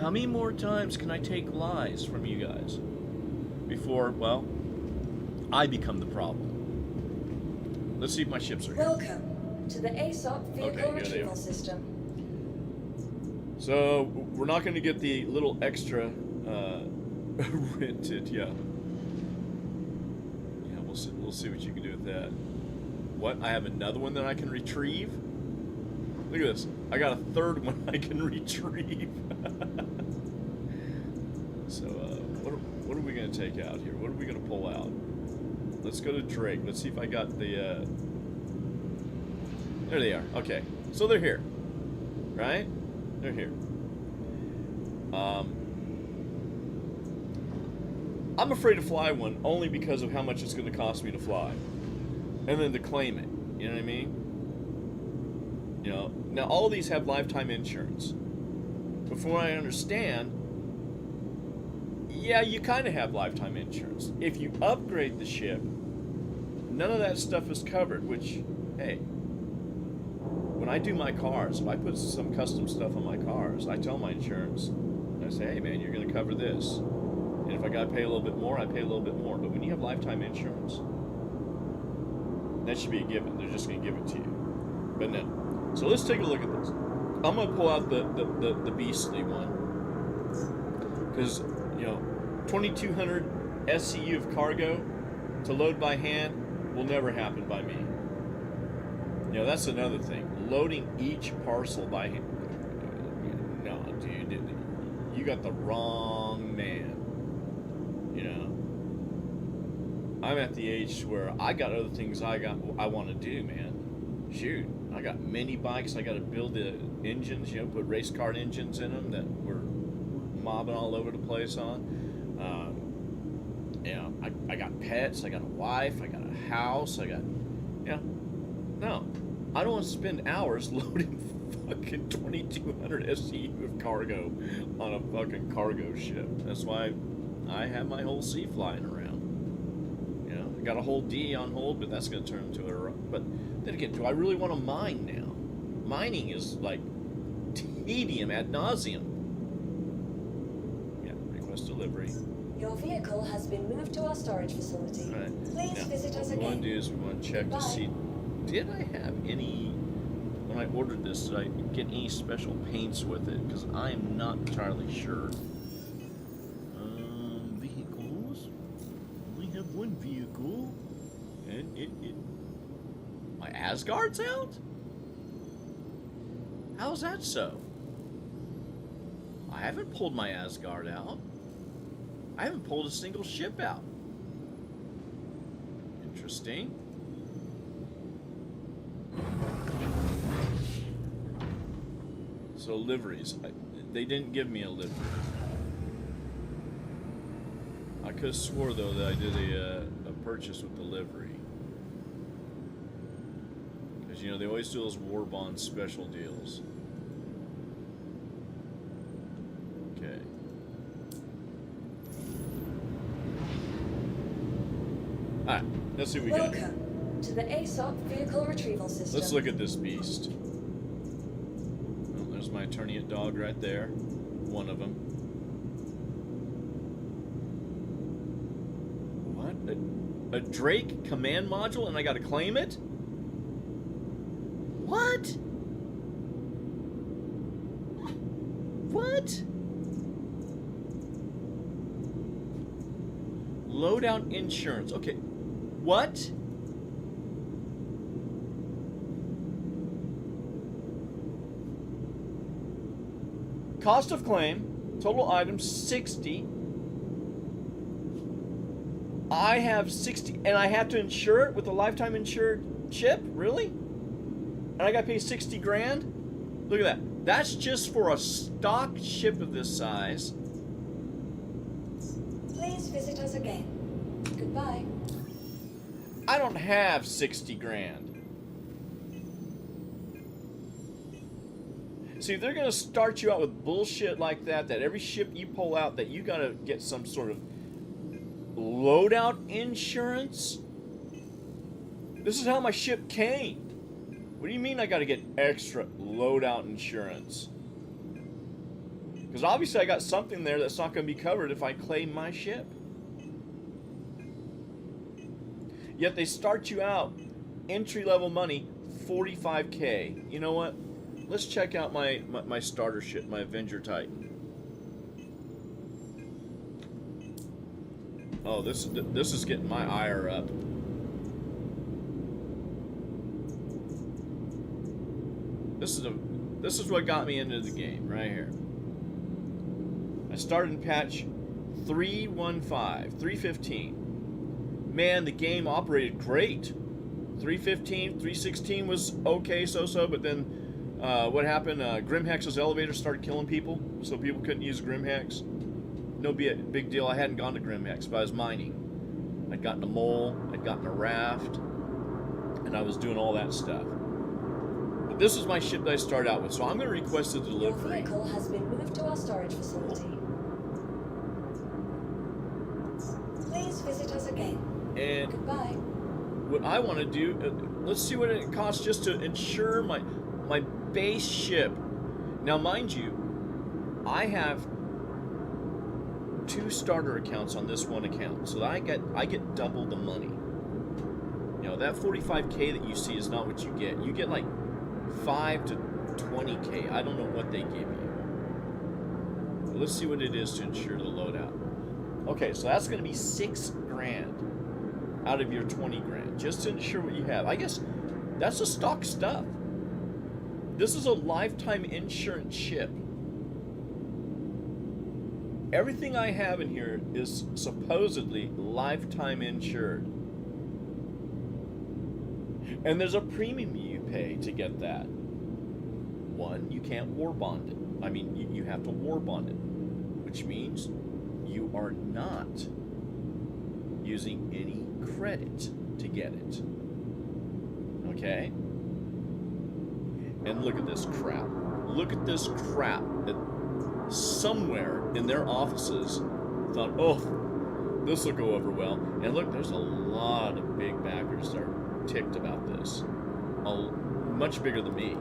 how many more times can I take lies from you guys before, well, I become the problem? Let's see if my ships are here. Welcome to the ASOP Vehicle Retrieval System. So, we're not going to get the little extra rented, yeah. Yeah, we'll see what you can do with that. What? I have another one that I can retrieve? Look at this. I got a third one I can retrieve. So, what are we going to take out here? What are we going to pull out? Let's go to Drake. Let's see if I got the... There they are. Okay. So they're here. Right? They're here. I'm afraid to fly one only because of how much it's going to cost me to fly. And then to claim it. You know what I mean? You know, now all of these have lifetime insurance. But from what I understand, yeah, you kind of have lifetime insurance. If you upgrade the ship, none of that stuff is covered, which, hey, when I do my cars, if I put some custom stuff on my cars, I tell my insurance, I say, hey man, you're going to cover this. And if I got to pay a little bit more, I pay a little bit more. But when you have lifetime insurance, that should be a given. They're just going to give it to you. But no. So let's take a look at this. I'm going to pull out the beastly one. Because, you know, 2,200 SCU of cargo to load by hand will never happen by me. You know, that's another thing. Loading each parcel by hand. No, dude. You got the wrong man. You know. I'm at the age where I got other things I want to do, man. Shoot. I got mini bikes. I got to build the engines, you know, put race car engines in them that we're mobbing all over the place on. You know, I got pets. I got a wife. I got a house. I got, you know, no. I don't want to spend hours loading fucking 2,200 SCU of cargo on a fucking cargo ship. That's why I have my whole C flying around. You know, I got a whole D on hold, but that's going to turn into a... But then again, do I really want to mine now? Mining is like tedium ad nauseum. Yeah, request delivery. Your vehicle has been moved to our storage facility. All right. Please now, visit us what we want again. to do is we want to check Goodbye. to see, did I have any, when I ordered this, did I get any special paints with it? Because I am not entirely sure. Vehicles. We have one vehicle. And my Asgard's out? How's that so? I haven't pulled my Asgard out. I haven't pulled a single ship out. Interesting. So liveries. They didn't give me a livery. I could have swore though that I did a purchase with the livery. Because you know they always do those war bond special deals. Okay. Alright, let's see what we got. Welcome to the ASOP Vehicle Retrieval System. Let's look at this beast. Well, there's my Eternian dog right there. One of them. What? A Drake command module and I gotta claim it? What? What? Loadout insurance. Okay. What? Cost of claim, total items 60. 1 I have 60, and I have to insure it with a lifetime insured ship? Really? And I got to pay 60 grand? Look at that. That's just for a stock ship of this size. Please visit us again. Goodbye. I don't have 60 grand. See, if they're going to start you out with bullshit like that, that every ship you pull out, that you got to get some sort of loadout insurance. This is how my ship came. What do you mean I got to get extra loadout insurance? Because obviously I got something there that's not going to be covered if I claim my ship. Yet they start you out, entry-level money, 45K. You know what? Let's check out my starter ship, my Avenger Titan. Oh, this is getting my ire up. This is what got me into the game right here. I started in patch 315. Man, the game operated great. 315, 316 was okay, so, but then what happened? Grimhex's elevator started killing people, so people couldn't use Grimhex. No big deal. I hadn't gone to Grimhex, but I was mining. I'd gotten a mole, I'd gotten a raft, and I was doing all that stuff. But this is my ship that I started out with, so I'm going to request a Your delivery. vehicle has been moved to our storage facility. Please visit us again. And Goodbye. what I want to do, let's see what it costs just to insure my base ship. Now, mind you, I have 2 starter accounts on this one account, so that I get double the money. You know, that 45K that you see is not what you get. You get like 5 to 20K. I don't know what they give you. But let's see what it is to insure the loadout. Okay, so that's going to be 6 grand out of your 20 grand just to insure what you have. I guess that's the stock stuff. This is a lifetime insurance ship. Everything I have in here is supposedly lifetime insured. And there's a premium you pay to get that. One, you can't war bond it. I mean, you have to war bond it, which means you are not using any credit to get it. Okay? And look at this crap. Look at this crap that somewhere in their offices thought, oh, this will go over well. And look, there's a lot of big backers that are ticked about this. Much bigger than me.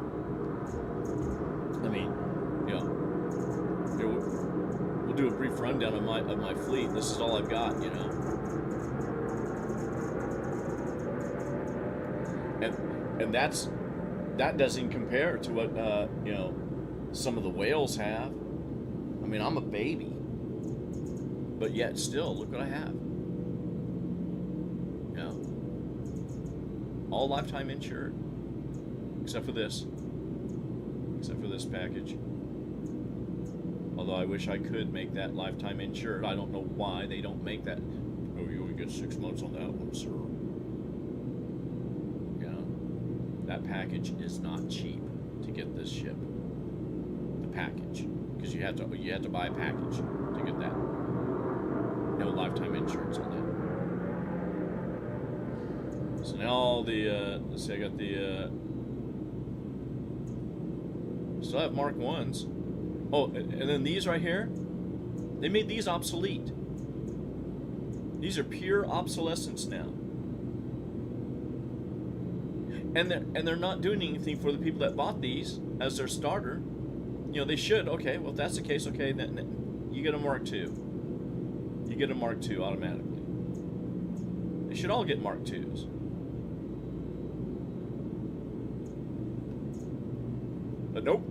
I mean, you know, we'll do a brief rundown of my fleet. This is all I've got, you know. And that doesn't compare to what you know, some of the whales have. I mean, I'm a baby, but yet still, look what I have. You know, all lifetime insured, except for this package. Although I wish I could make that lifetime insured. I don't know why they don't make that. Oh, you only get 6 months on that one, sir. That package is not cheap to get this ship. The package, because you have to buy a package to get that. No lifetime insurance on that. So now all the let's see, I got the still have Mark 1s. Oh, and then these right here, they made these obsolete. These are pure obsolescence now. And they're not doing anything for the people that bought these as their starter. You know, they should. Okay, well, if that's the case, okay, then you get a Mark II. You get a Mark II automatically. They should all get Mark IIs. But nope.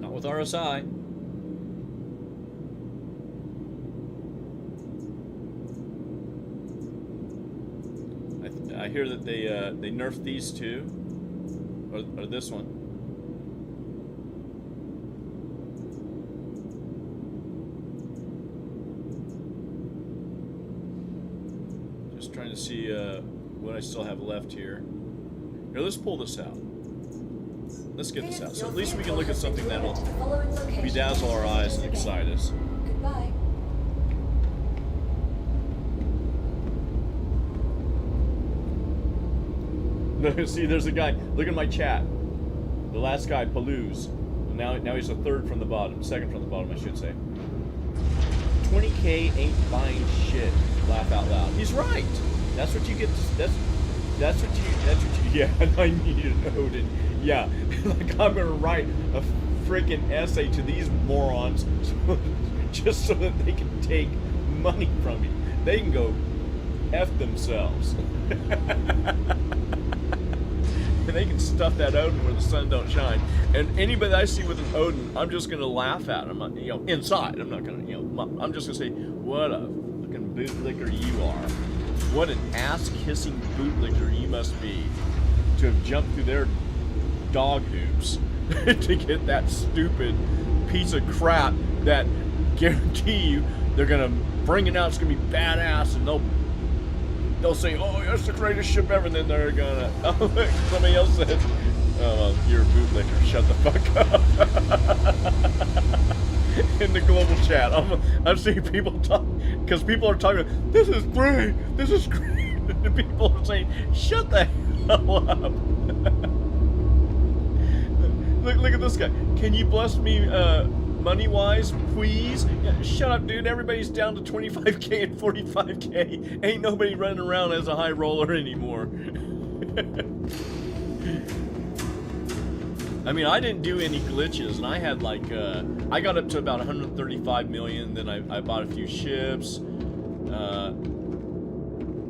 Not with RSI. I hear that they nerfed these two, or this one. Just trying to see what I still have left here. Here, let's pull this out. Let's get this out. So at least we can look at something that'll bedazzle our eyes and excite us. Goodbye. No, see, there's a guy. Look at my chat. The last guy, Palouse. Now he's a third from the bottom. Second from the bottom, I should say. 20K ain't buying shit. Laugh out loud. He's right. That's what you get. That's what you. Yeah, I need an Odin. Yeah, like I'm gonna write a freaking essay to these morons, just so that they can take money from me. They can go F themselves. And they can stuff that Odin where the sun don't shine. And anybody I see with an Odin, I'm just gonna laugh at them. You know, inside. I'm not gonna. You know, I'm just gonna say, "What a fucking bootlicker you are! What an ass-kissing bootlicker you must be to have jumped through their dog hoops to get that stupid piece of crap that guarantee you they're gonna bring it out. It's gonna be badass, and they'll say, "Oh, that's the greatest ship ever." And then they're gonna. Oh, look, somebody else said, "Oh, well, you're a bootlicker. Shut the fuck up." In the global chat, I'm seeing people talk because people are talking. This is great. This is great. And people are saying, "Shut the hell up." Look at this guy. Can you bless me money-wise, please? Yeah, shut up, dude. Everybody's down to 25K and 45K. Ain't nobody running around as a high roller anymore. I mean, I didn't do any glitches, and I had like, I got up to about 135 million, then I bought a few ships.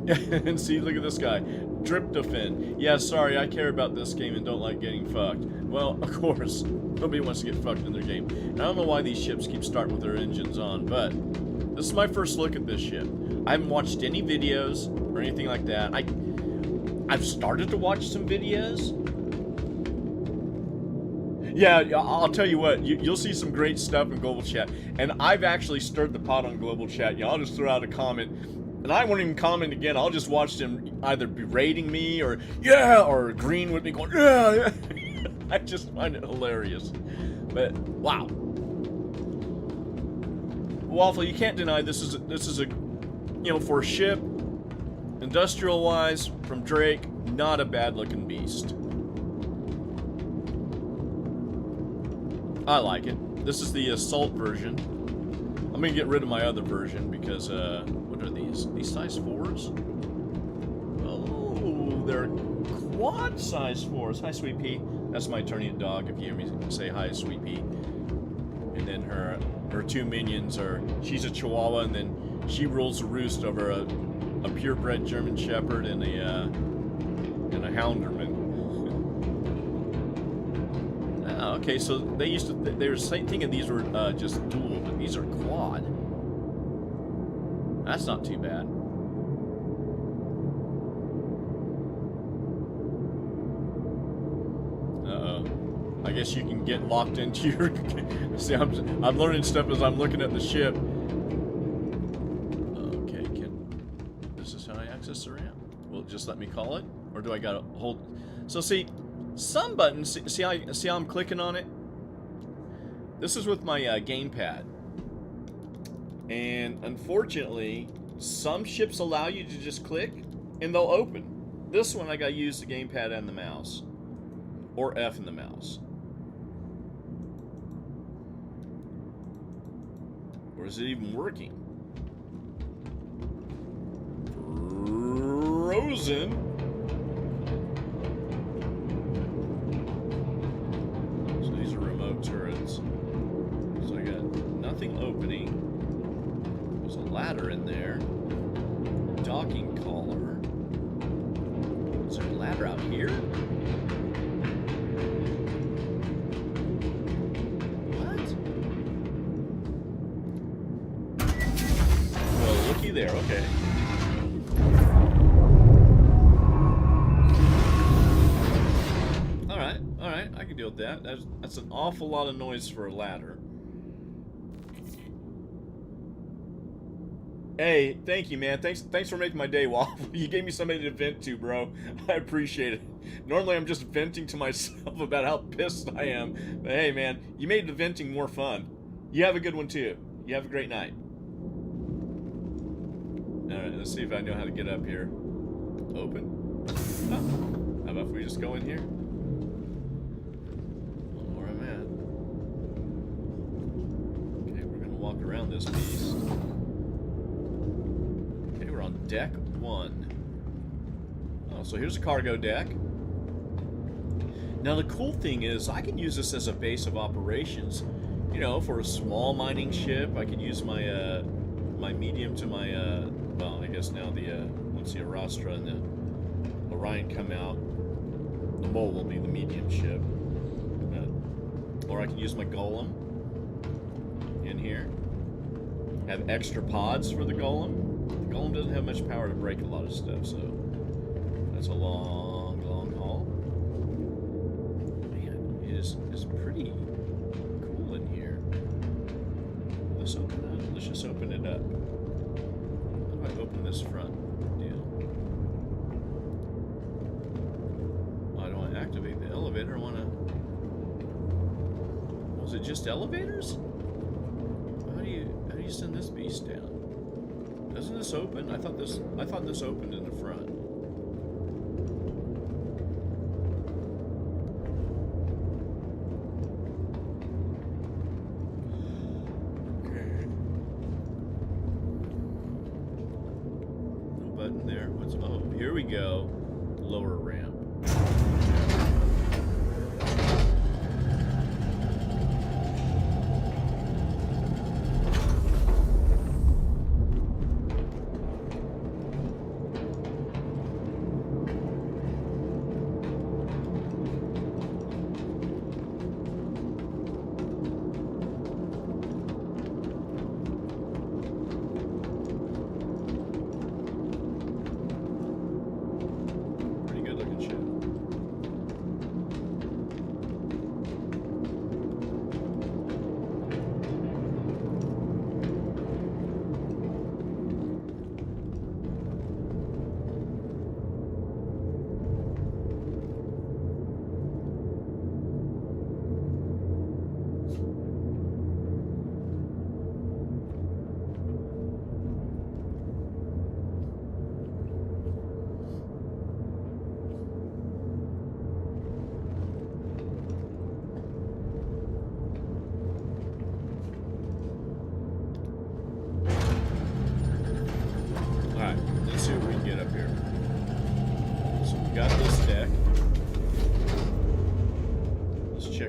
And see, look at this guy. Tryptophan. Yeah, sorry, I care about this game and don't like getting fucked. Well, of course, nobody wants to get fucked in their game. And I don't know why these ships keep starting with their engines on, but this is my first look at this ship. I haven't watched any videos or anything like that. I've started to watch some videos. Yeah, I'll tell you what, you'll see some great stuff in Global Chat. And I've actually stirred the pot on Global Chat. You know, I'll just throw out a comment. And I won't even comment again. I'll just watch them either berating me or, yeah, or agreeing with me going, yeah. I just find it hilarious. But, wow. Waffle, you can't deny this is a, you know, for a ship, industrial-wise, from Drake, not a bad-looking beast. I like it. This is the Assault version. I'm gonna get rid of my other version because, what are these? These size 4s? Oh, they're quad size 4s. Hi, Sweet Pea. That's my Eternian dog, if you hear me say hi, Sweet Pea. And then her two minions are, she's a Chihuahua, and then she rules the roost over a purebred German Shepherd and a Hounderman. Okay, so they were thinking these were just dual, but these are quad. That's not too bad. Uh-oh. I guess you can get locked into your... See, I'm learning stuff as I'm looking at the ship. Okay, this is how I access the ramp. Will it just let me call it? Or do I gotta hold... So see... Some buttons, see how I'm clicking on it? This is with my gamepad. And unfortunately, some ships allow you to just click and they'll open. This one I gotta use the gamepad and the mouse. Or F in the mouse. Or is it even working? Frozen. Turrets. So I got nothing opening. There's a ladder in there. Docking collar. Is there a ladder out here? What? Well, looky there. Okay. Alright, I can deal with that. That's an awful lot of noise for a ladder. Hey, thank you, man. Thanks for making my day, Waffle. You gave me somebody to vent to, bro. I appreciate it. Normally, I'm just venting to myself about how pissed I am. But hey, man, you made the venting more fun. You have a good one, too. You have a great night. Alright, let's see if I know how to get up here. Open? Oh. How about if we just go in here? I don't know where I'm at. Okay, we're gonna walk around this beast. Okay, we're on deck 1. Oh, so here's a cargo deck. Now the cool thing is I can use this as a base of operations. You know, for a small mining ship, I could use my my medium to my well, I guess now the once the Arastra and the Orion come out, the Mole will be the medium ship. Or I can use my Golem in here. Have extra pods for the Golem. The Golem doesn't have much power to break a lot of stuff, so that's a long, long haul. Man, it's pretty cool in here. Let's open that. Let's just open it up. How do I open this front deal? Well, I don't want to activate the elevator. I want to. Was it just elevators? How do you send this beast down? Doesn't this open? I thought this opened in the front. Okay. No button there. What's oh, here we go. Lower ramp.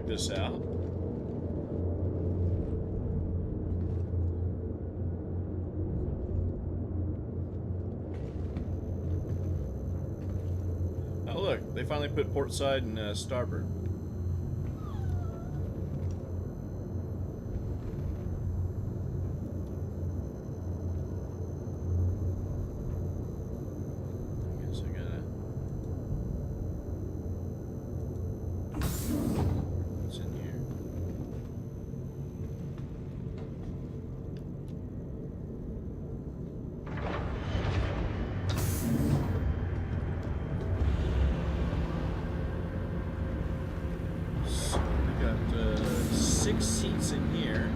This out. Oh look, they finally put port side and starboard. I guess I gotta. What's in here? So we got 6 seats in here.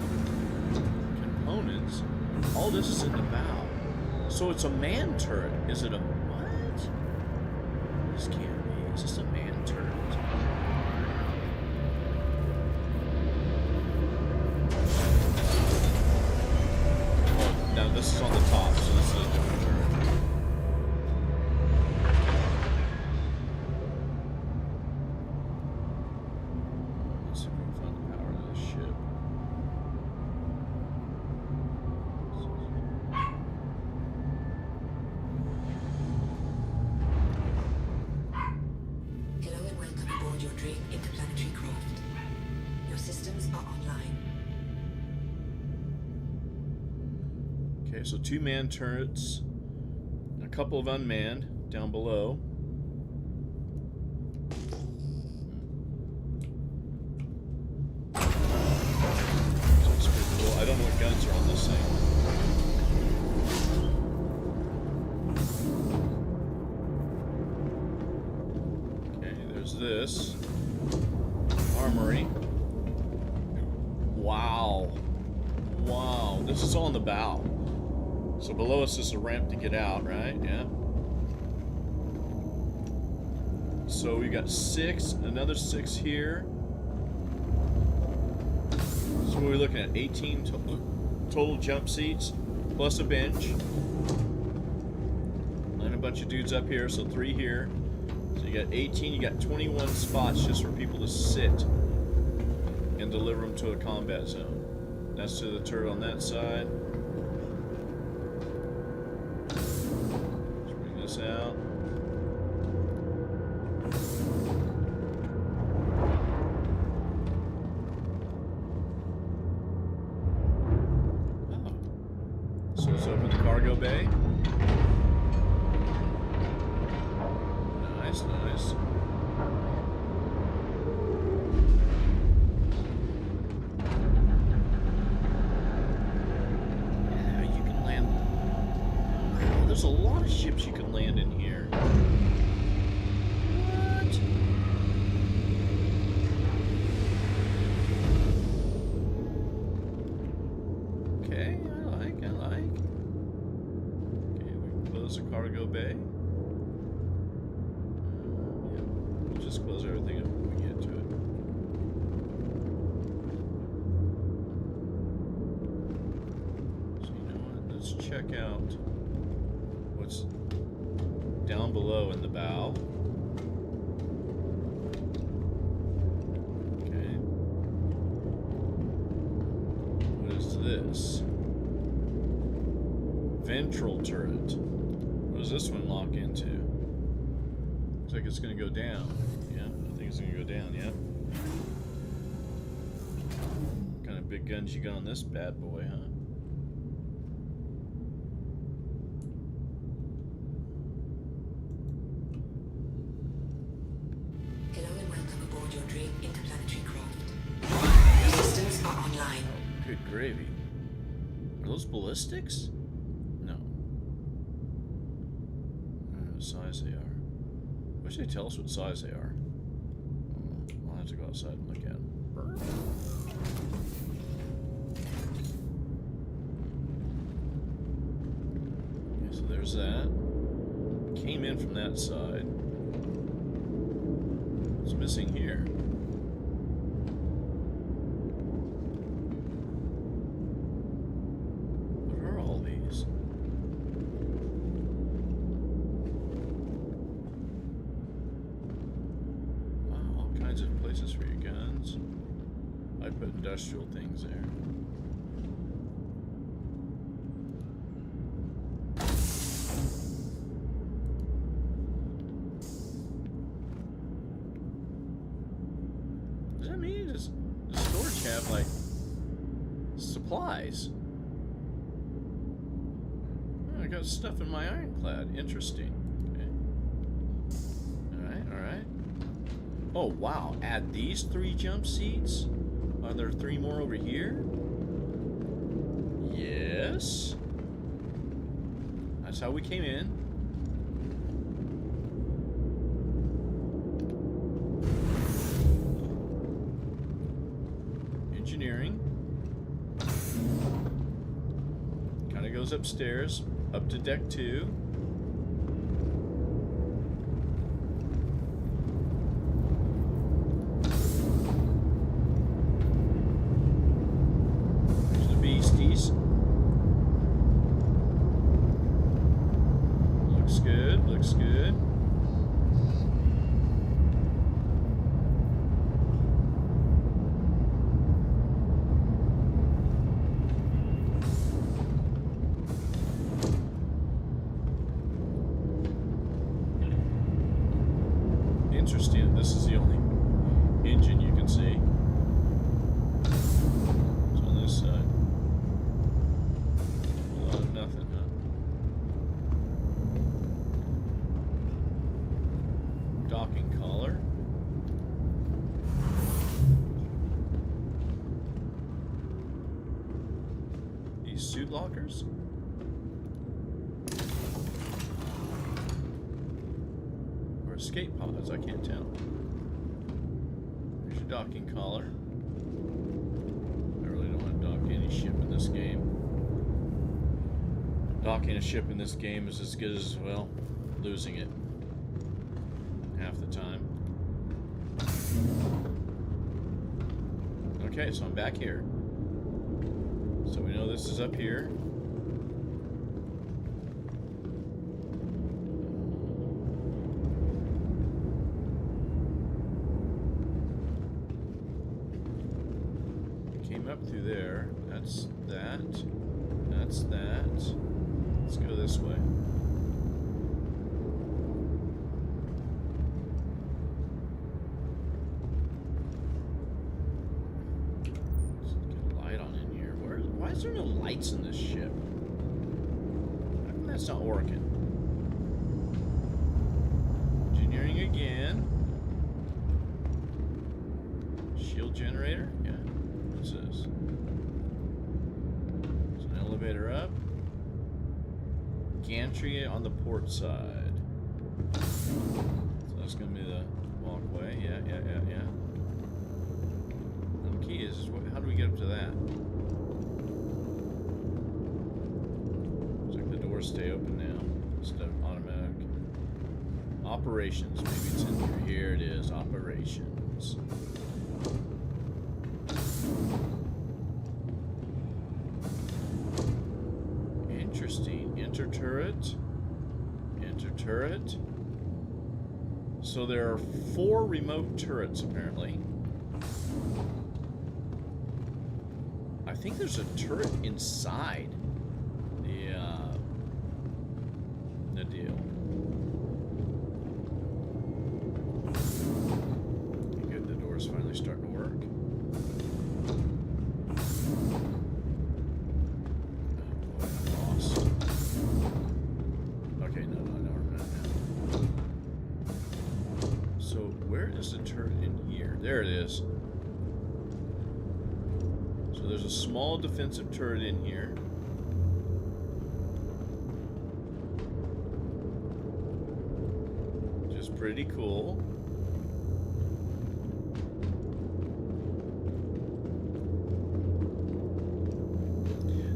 Components. All this is in the bow. So it's a man turret. Is it a what? This can't be. Is this a man turret? Now this is on the top, so this is a different turret. Let's see if we can find the power of this ship. Hello and welcome aboard your Drake interplanetary craft. Your systems are online. Okay, so 2 man turrets, a couple of unmanned down below. So it's pretty cool. I don't know what guns are on this thing. this? Armory. Wow. Wow. This is all in the bow. So below us is a ramp to get out, right? Yeah. So we got 6, another 6 here. So what are we looking at? 18 total jump seats, plus a bench. And a bunch of dudes up here, so 3 here. So you got 18, you got 21 spots just for people to sit and deliver them to a combat zone. That's to the turret on that side. Let's bring this out. Oh. So let's open the cargo bay. Nice, nice. Yeah, you can land. Wow, there's a lot of ships you can land in here. What? Okay, I like. Okay, we can close the cargo bay. We'll just close everything up when we get to it. So you know what? Let's check out what's down below in the bow. Okay. What is this? Ventral turret. What does this one lock into? Looks like it's going to go down. Yeah, I think it's going to go down, yeah. What kind of big guns you got on this bad boy, huh? Hello and welcome aboard your Drake interplanetary craft. Your systems are online. Oh, good gravy. Are those ballistics? No. I don't know what size they are. Wish they'd tell us what size they are. I'll have to go outside and look at them. Okay, so there's that. Came in from that side. What's missing here? What are all these? Of places for your guns. I put industrial things there. Does that mean does the storage have like supplies? Oh, I got stuff in my ironclad. Interesting. Okay. Alright. Oh, wow. Add these 3 jump seats? Are there 3 more over here? Yes. That's how we came in. Engineering. Kind of goes upstairs, up to deck 2. Looks good. Interesting. This is the only engine you can see. It's on this side. A lot of nothing, huh? Docking collar. These suit lockers. Or escape pods, I can't tell. docking collar. I really don't want to dock any ship in this game. Docking a ship in this game is as good as, well, losing it. Half the time. Okay, so I'm back here. So we know this is up here. Came up through there. That's that. That's that. Let's go this way. Why is there no lights in this ship? How come that's not working? Engineering again. Shield generator? Yeah. What's this? There's an elevator up. Gantry on the port side. So that's going to be the walkway. Yeah. The key is, how do we get up to that? Stay open now instead of automatic. Operations, maybe it's in here. Here it is, operations. Interesting. Enter turret. Enter turret. So there are 4 remote turrets apparently. I think there's a turret inside the deal. Okay, good, the door's finally starting to work. Oh boy, I'm lost. Okay, no, we're not now. So where is the turret in here? There it is. So there's a small defensive turret in here. Pretty cool.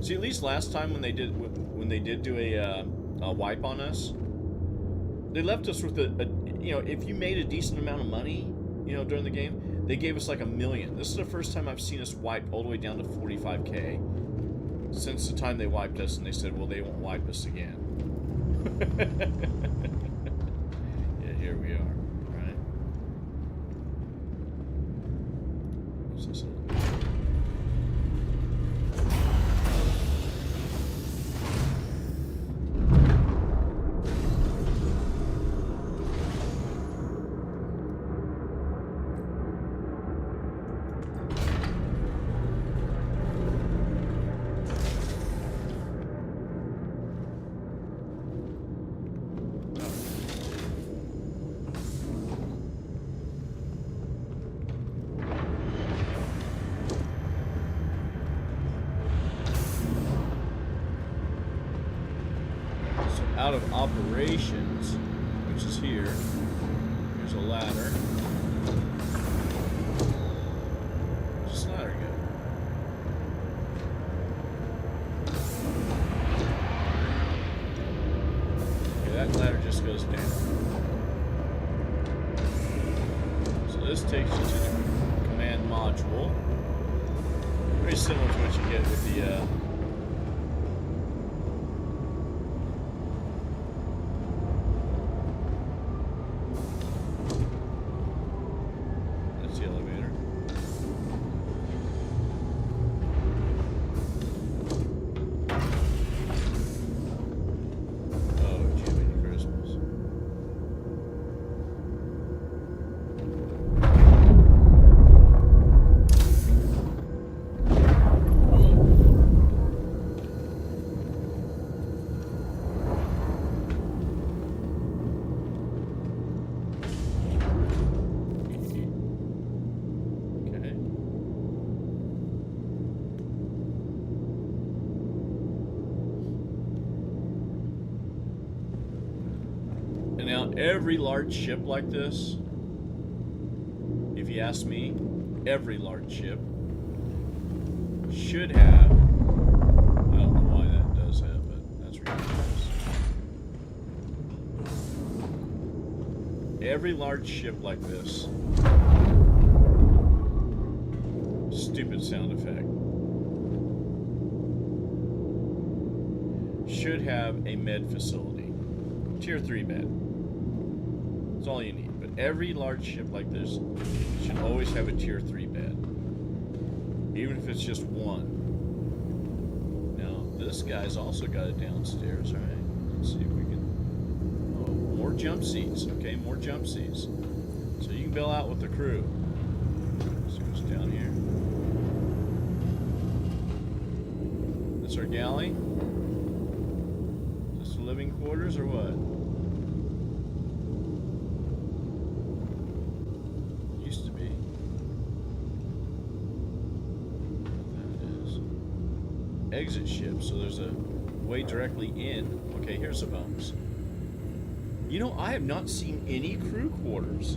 See, at least last time when they did do a wipe on us, they left us with a you know, if you made a decent amount of money, you know, during the game, they gave us like $1 million. This is the first time I've seen us wipe all the way down to 45K since the time they wiped us, and they said, well, they won't wipe us again. Here we are, right? What's this? Out of operations, which is here. Here's a ladder. Where's this ladder go? Okay, that ladder just goes down. So this takes you to the command module. Very similar to what you get with the every large ship like this, if you ask me, every large ship should have. I don't know why that does that, but that's ridiculous. Every large ship like this. Stupid sound effect. Should have a med facility. Tier 3 med. That's all you need. But every large ship like this should always have a tier 3 bed. Even if it's just one. Now, this guy's also got it downstairs, right? Let's see if we can... Oh, more jump seats. Okay, more jump seats. So you can bail out with the crew. See what's down here. That's our galley. Is this the living quarters or what? Used to be. That is. Exit ship, so there's a way directly in. Okay, here's the bunks. You know, I have not seen any crew quarters.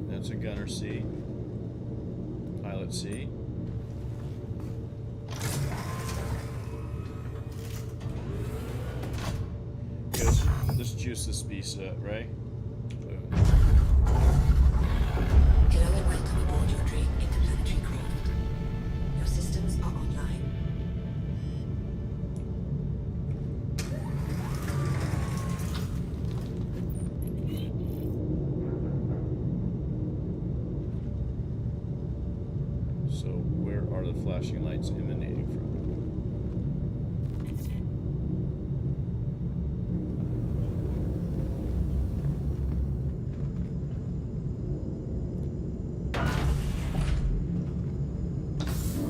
That's a gunner seat. Pilot seat. Let's juice this beast up, right? Hello and welcome aboard your Drake interplanetary craft. Your systems are online. So where are the flashing lights emanating from?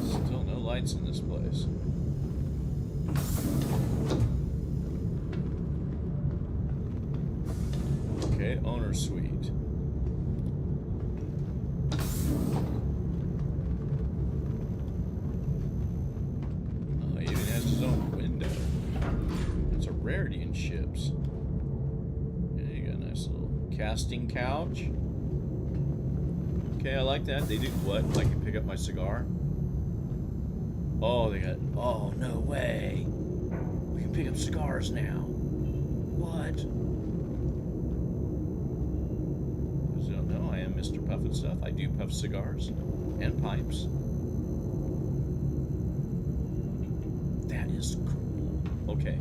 Still no lights in this place. Okay, owner suite. Rarity in ships. Yeah, you got a nice little casting couch. Okay, I like that. They do what? Like you pick up my cigar? Oh, they got. Oh, no way. We can pick up cigars now. What? Those who don't know, I am Mr. Puff and Stuff. I do puff cigars and pipes. That is cool. Okay.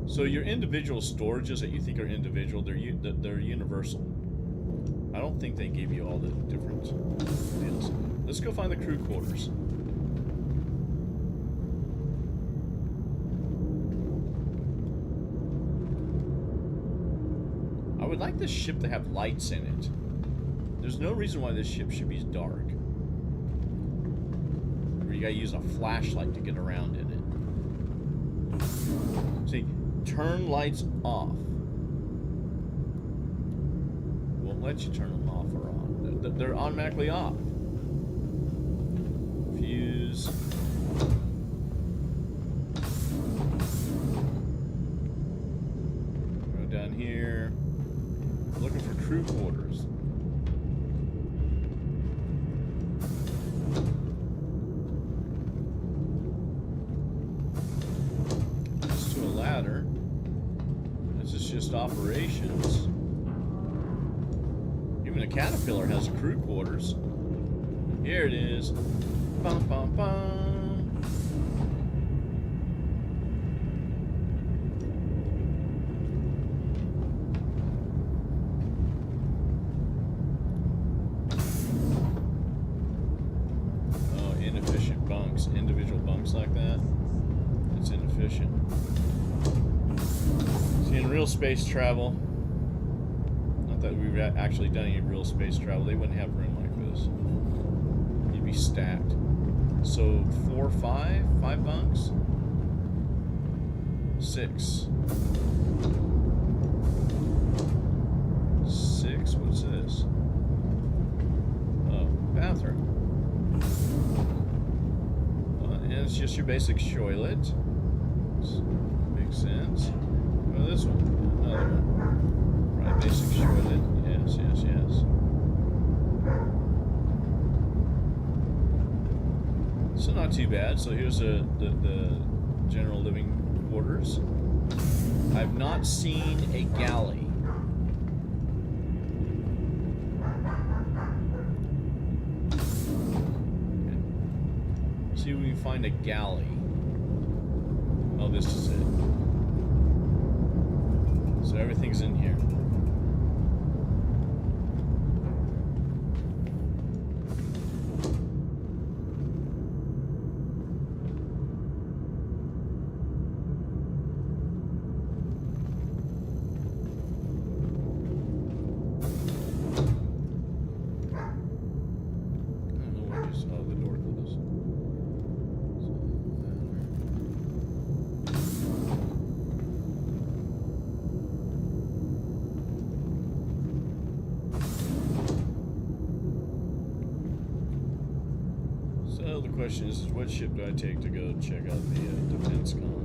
So your individual storages that you think are individual, they're universal. I don't think they give you all the different deals. Let's go find the crew quarters. I would like this ship to have lights in it. There's no reason why this ship should be dark. Or you gotta use a flashlight to get around in it. See, turn lights off. Won't let you turn them off or on. They're automatically off. Fuse. Go down here. Looking for crew quarters. This is just operations. Even a Caterpillar has a crew quarters. Here it is. Bum, bum, bum. Oh, inefficient bunks. Individual bunks like that. It's inefficient. See, in real space travel, not that we've actually done any real space travel, they wouldn't have room like this. You'd be stacked. So 4, 5 bunks? 6. 6? What's this? Oh, bathroom. And it's just your basic toilet. Makes sense. Oh, this one. Another one. Right, basic toilet. Yes, yes, yes. So not too bad. So here's the general living quarters. I've not seen a galley. Okay. See if we can find a galley. Oh, this is it. So everything's in here. The question is what ship do I take to go check out the defense con?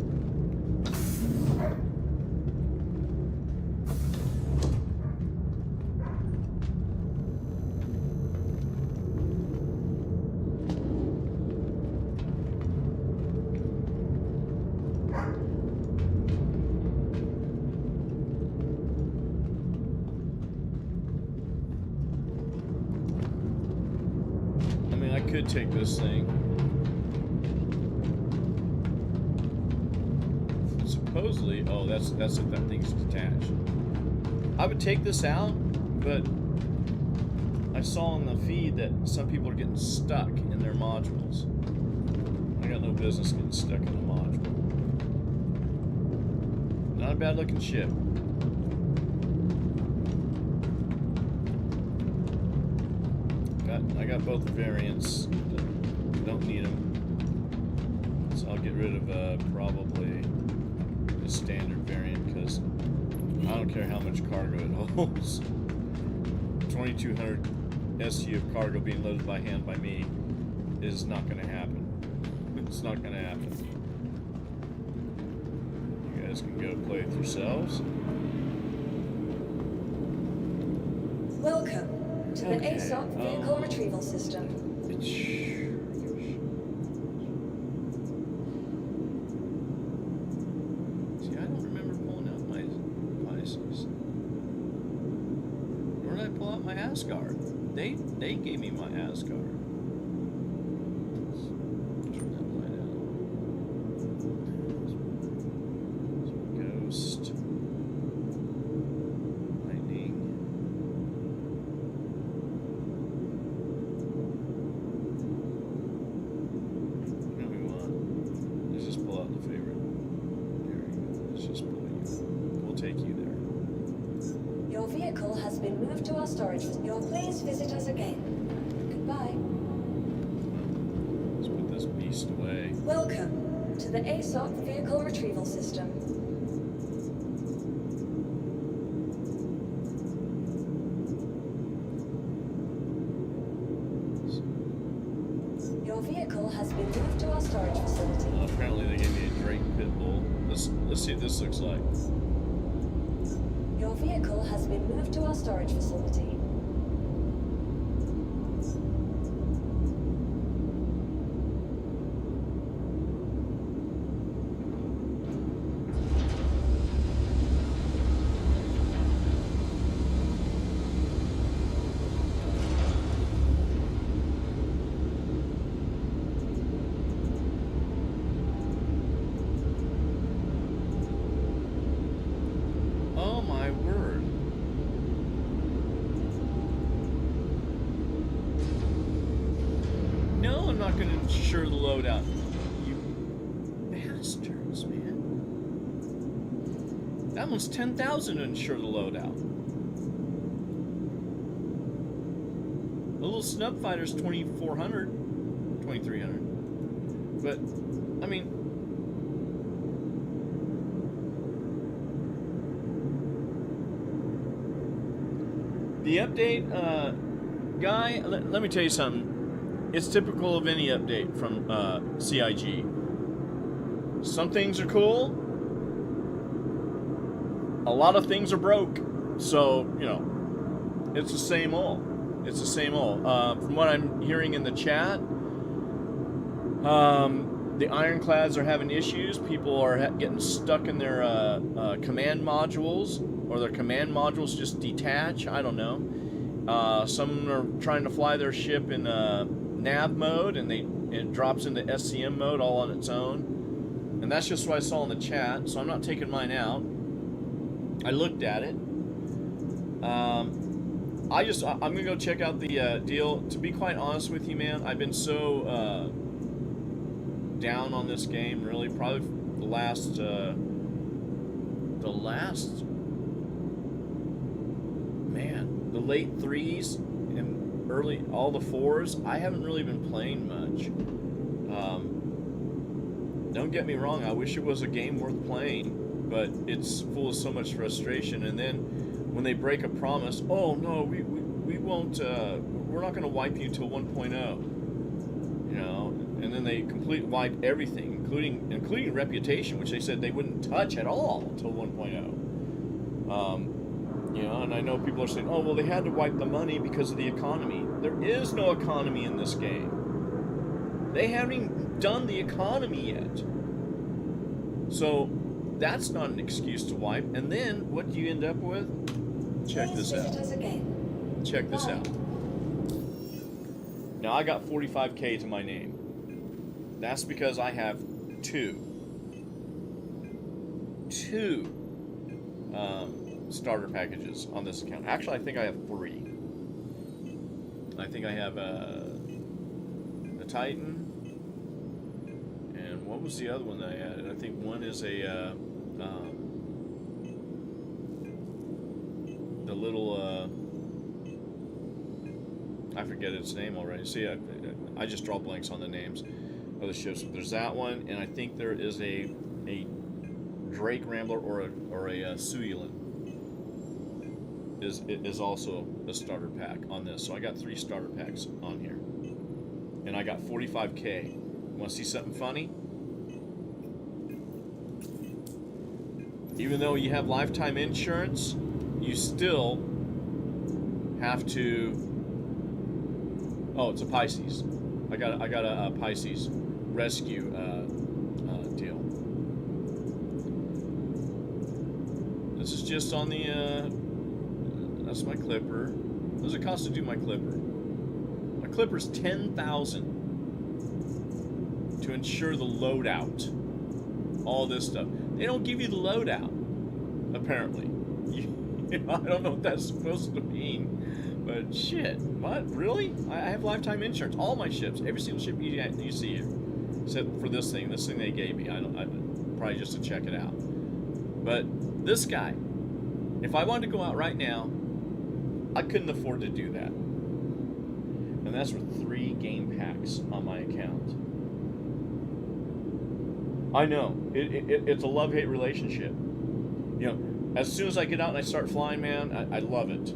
I mean, I could take this thing. Supposedly, oh, that's if that thing's detached. I would take this out, but I saw on the feed that some people are getting stuck in their modules. I got no business getting stuck in a module. Not a bad looking ship. I got both the variants. Don't need them. So I'll get rid of probably the standard variant because I don't care how much cargo it holds. 2,200 SU of cargo being loaded by hand by me is not going to happen. It's not going to happen. You guys can go play with yourselves. Welcome to the ASOP Vehicle Retrieval System. Asgard. They gave me my Asgard. Turn that light out. Ghost. Lightning. What do we want? Let's just pull out the favorite. There we go. Let's just pull you. We'll take you there. Your vehicle has been moved to our storage. Please visit us again. Goodbye. Let's put this beast away. Welcome to the ASOP Vehicle Retrieval System. Your vehicle has been moved to our storage facility. Well, apparently they gave me a Drake pit bull. Let's see what this looks like. Your vehicle has been moved to our storage facility. Oh my word. No, I'm not going to ensure the loadout. You bastards, man. That one's 10,000 to ensure the loadout. The little snub fighter's 2,400, 2,300. But, I mean, the update, Guy, let me tell you something. It's typical of any update from CIG. Some things are cool. A lot of things are broke. So, you know, it's the same old. It's the same old. From what I'm hearing in the chat, the ironclads are having issues. People are getting stuck in their command modules, or their command modules just detach. I don't know. Some are trying to fly their ship in nav mode, and it drops into SCM mode all on its own. And that's just what I saw in the chat, so I'm not taking mine out. I looked at it. I'm gonna go check out the deal. To be quite honest with you, man, I've been so down on this game, really. Probably the last man, the late 3s and early all the 4s. I haven't really been playing much. Don't get me wrong, I wish it was a game worth playing, but it's full of so much frustration. And then when they break a promise, oh no, we won't, we're not going to wipe you till 1.0, you know, and then they completely wipe everything, including reputation, which they said they wouldn't touch at all till 1.0. You know, and I know people are saying, oh well, they had to wipe the money because of the economy. There is no economy in this game. They haven't even done the economy yet. So that's not an excuse to wipe. And then what do you end up with? Check this out. Check this out. Now I got 45K to my name. That's because I have two starter packages on this account. Actually, I think I have 3. I think I have a Titan. And what was the other one that I added? I think one is a the little I forget its name already. See, I just draw blanks on the names of the ships. There's that one, and I think there is a Drake Rambler or a Suilan is also a starter pack on this. So I got 3 starter packs on here, and I got 45K. Want to see something funny? Even though you have lifetime insurance, you still have to. Oh, it's a Pisces. I got a Pisces rescue deal. This is just on the. That's my clipper. What does it cost to do my clipper? My clipper's $10,000 to ensure the loadout. All this stuff. They don't give you the loadout, apparently. You know, I don't know what that's supposed to mean, but shit, what? Really? I have lifetime insurance. All my ships, every single ship you see here, except for this thing they gave me. I probably just to check it out. But this guy, if I wanted to go out right now, I couldn't afford to do that. And that's for 3 game packs on my account. I know it's a love-hate relationship. You know, as soon as I get out and I start flying, man, I love it.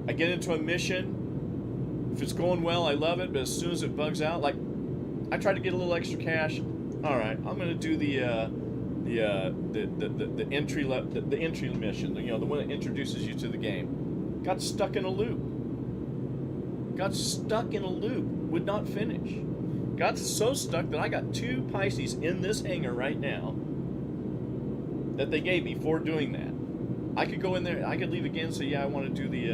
I get into a mission. If it's going well, I love it. But as soon as it bugs out, like I try to get a little extra cash. All right, I'm gonna do the entry mission. You know, the one that introduces you to the game. Got stuck in a loop. Would not finish. Got so stuck that I got 2 Pisces in this hangar right now that they gave me for doing that. I could go in there, I could leave again and say, yeah, I want to do the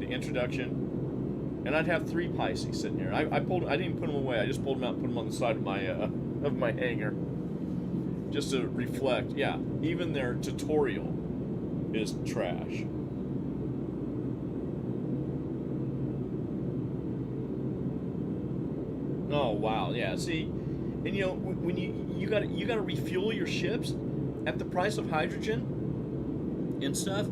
introduction, and I'd have 3 Pisces sitting here. I didn't even put them away. I just pulled them out and put them on the side of my hangar, just to reflect. Yeah, even their tutorial is trash. Oh wow, yeah. See, and you know when you got to refuel your ships at the price of hydrogen and stuff.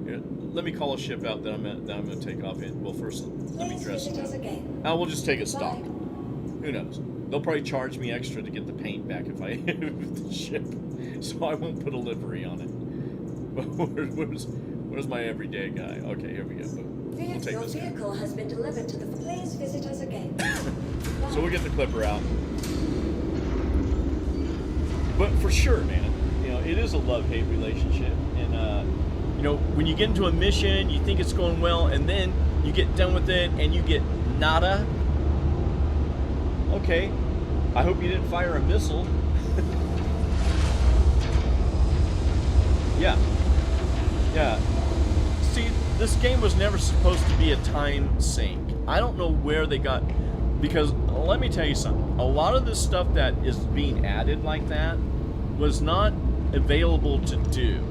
Here, let me call a ship out that I'm gonna take off in. Well, first let me dress it up. Oh, we'll just take it stock. Who knows? they'll probably charge me extra to get the paint back if I the ship, so I won't put a livery on it. But where's my everyday guy? Okay, here we go. We'll take Your this guy. vehicle has been delivered to the... Please visit us again. So we'll get the clipper out. But for sure, man, you know, it is a love-hate relationship. And, you know, when you get into a mission, you think it's going well, and then you get done with it, and you get nada. Okay, I hope you didn't fire a missile. Yeah. Yeah. See, this game was never supposed to be a time sink. I don't know where they got... Because, let me tell you something. A lot of this stuff that is being added like that was not available to do.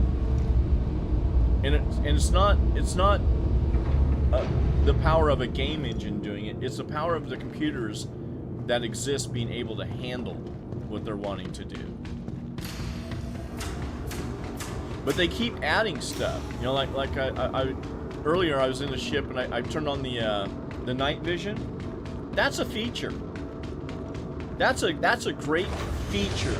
And it's not the power of a game engine doing it. It's the power of the computers that exist being able to handle what they're wanting to do. But they keep adding stuff. You know, like I earlier I was in the ship and I turned on the night vision. That's a feature. That's a great feature.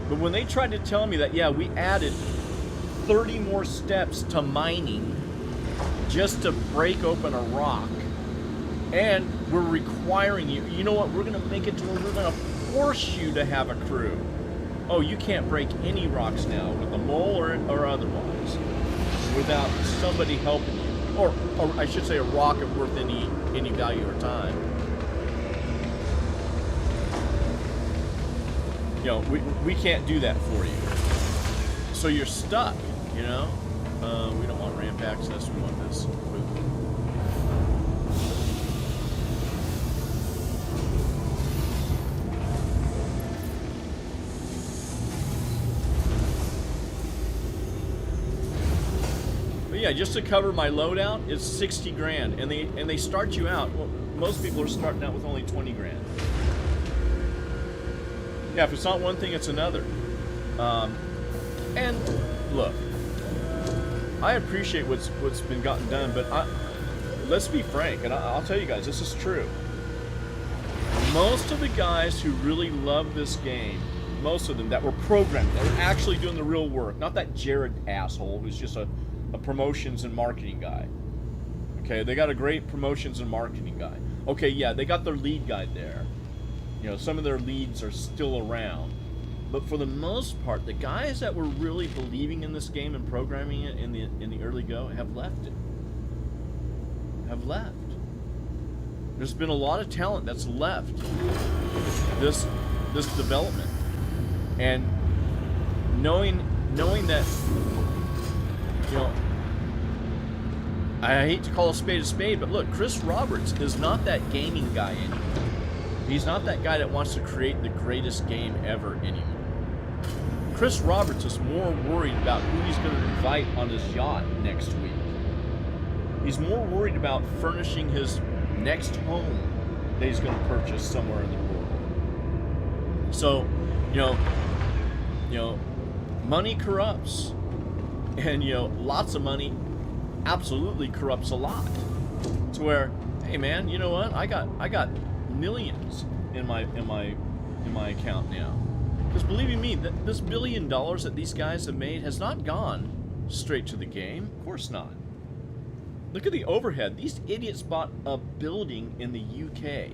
But when they tried to tell me that, yeah, we added 30 more steps to mining just to break open a rock, and we're requiring you, you know what, we're going to make it to where we're going to force you to have a crew. Oh, you can't break any rocks now with a mole or otherwise without somebody helping you. Or I should say a rock worth any value or time. You know, we can't do that for you. So you're stuck, you know? We don't want ramp access, we want this. Yeah, just to cover my loadout, it's 60 grand, and they start you out. Well, most people are starting out with only 20 grand. Yeah, if it's not one thing, it's another. And look, I appreciate what's been gotten done, but let's be frank, and I'll tell you guys, this is true. Most of the guys who really love this game, most of them that were programmed, that were actually doing the real work, not that Jared asshole who's just a promotions and marketing guy. Okay, they got a great promotions and marketing guy. Okay, yeah, they got their lead guy there. You know, some of their leads are still around. But for the most part, the guys that were really believing in this game and programming it in the early go have left it. Have left. There's been a lot of talent that's left this development. And knowing that, you know, I hate to call a spade, but look, Chris Roberts is not that gaming guy anymore. He's not that guy that wants to create the greatest game ever anymore. Chris Roberts is more worried about who he's going to invite on his yacht next week. He's more worried about furnishing his next home that he's going to purchase somewhere in the world. So, you know, money corrupts. And, you know, lots of money absolutely corrupts a lot. To where, hey man, you know what? I got millions in my account now. Because believe you me, this $1 billion that these guys have made has not gone straight to the game. Of course not. Look at the overhead. These idiots bought a building in the UK.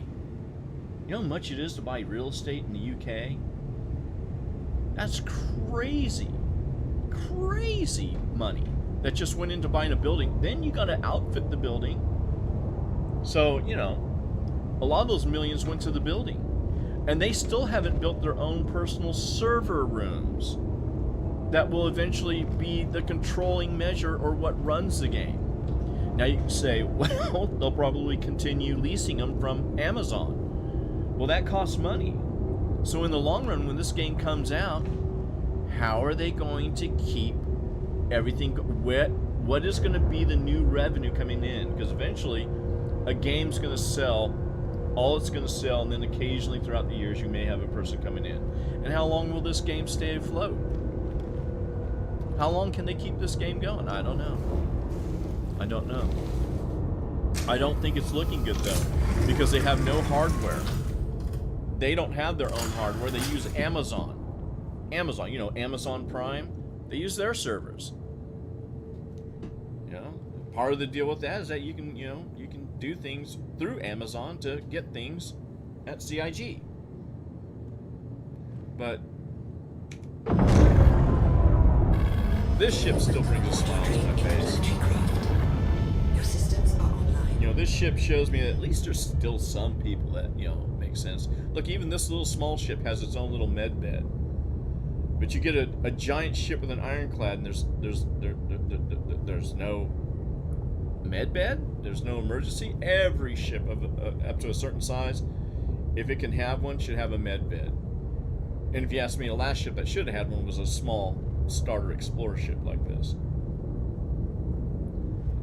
You know how much it is to buy real estate in the UK? That's crazy. Crazy money that just went into buying a building. Then you got to outfit the building. So, you know, a lot of those millions went to the building. And they still haven't built their own personal server rooms that will eventually be the controlling measure or what runs the game. Now you can say, well, they'll probably continue leasing them from Amazon. Well, that costs money. So in the long run, when this game comes out, how are they going to keep everything? What is going to be the new revenue coming in? Because eventually, a game's going to sell all it's going to sell, and then occasionally throughout the years, you may have a person coming in. And how long will this game stay afloat? How long can they keep this game going? I don't know. I don't know. I don't think it's looking good though, because they have no hardware. they don't have their own hardware. They use Amazon. Amazon, you know, Amazon Prime. They use their servers. You know, part of the deal with that is that you can, you know, you can do things through Amazon to get things at CIG. But this ship still brings a smile to my face. Your systems are online. You know, this ship shows me that at least there's still some people that, you know, make sense. Look, even this little small ship has its own little med bed. But you get a giant ship with an ironclad, and there's no med bed. There's no emergency. Every ship of up to a certain size, if it can have one, should have a med bed. And if you ask me, the last ship that should have had one was a small starter explorer ship like this.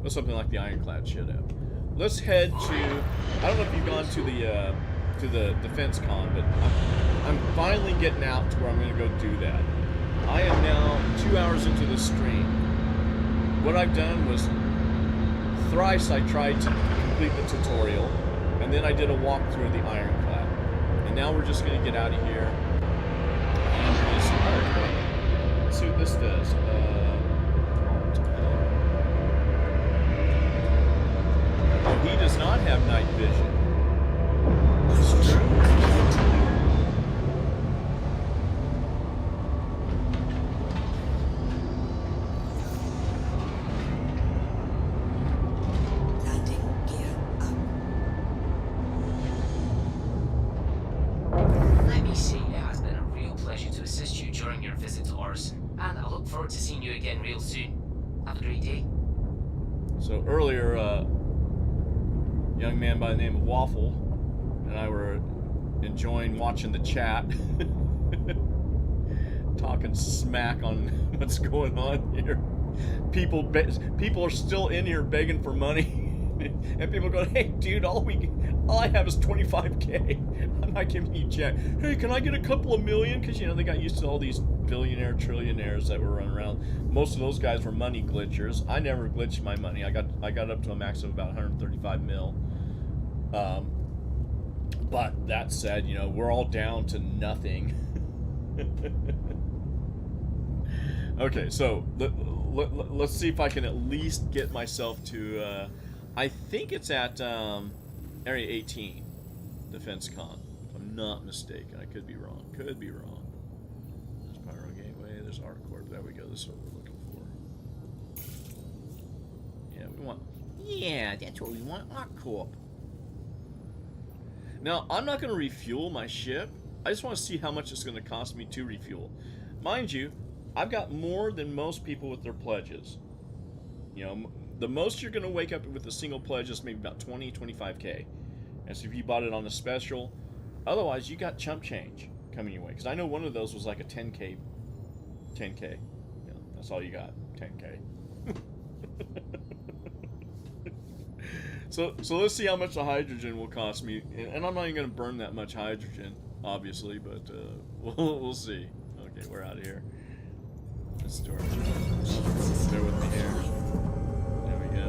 Or something like the ironclad should have. Let's head to. I don't know if you've gone to the defense con, but I'm finally getting out to where I'm going to go do that. I am now 2 hours into the stream. What I've done was thrice I tried to complete the tutorial, and then I did a walkthrough of the ironclad. And now we're just going to get out of here. And we're going to see, let's see what this does. Oh, he does not have night vision. That's true. Landing gear up. Let me say, it has been a real pleasure to assist you during your visit to Orison, and I look forward to seeing you again real soon. Have a great day. So earlier, a young man by the name of Waffle and I were enjoying watching the chat, talking smack on what's going on here. People are still in here begging for money, and people go, "Hey, dude, all I have is 25K. I'm not giving you jack. Hey, can I get a couple of million?" Because you know they got used to all these billionaire trillionaires that were running around. Most of those guys were money glitchers. I never glitched my money. I got up to a max of about 135 mil. But that said, you know, we're all down to nothing. Okay, so let's see if I can at least get myself to, I think it's at Area 18, Defense Con, if I'm not mistaken. I could be wrong. Could be wrong. There's Pyro Gateway, there's ArcCorp. There we go. This is what we're looking for. Yeah, that's what we want, ArcCorp. Now, I'm not going to refuel my ship. I just want to see how much it's going to cost me to refuel. Mind you, I've got more than most people with their pledges. You know, the most you're going to wake up with a single pledge is maybe about 20, 25K. And so if you bought it on a special, otherwise you got chump change coming your way. Because I know one of those was like a 10K. 10K. You know, that's all you got, 10K. So let's see how much the hydrogen will cost me, and I'm not even going to burn that much hydrogen, obviously, but we'll see. Okay, we're out of here. Let's storage. Bear with me here. There we go.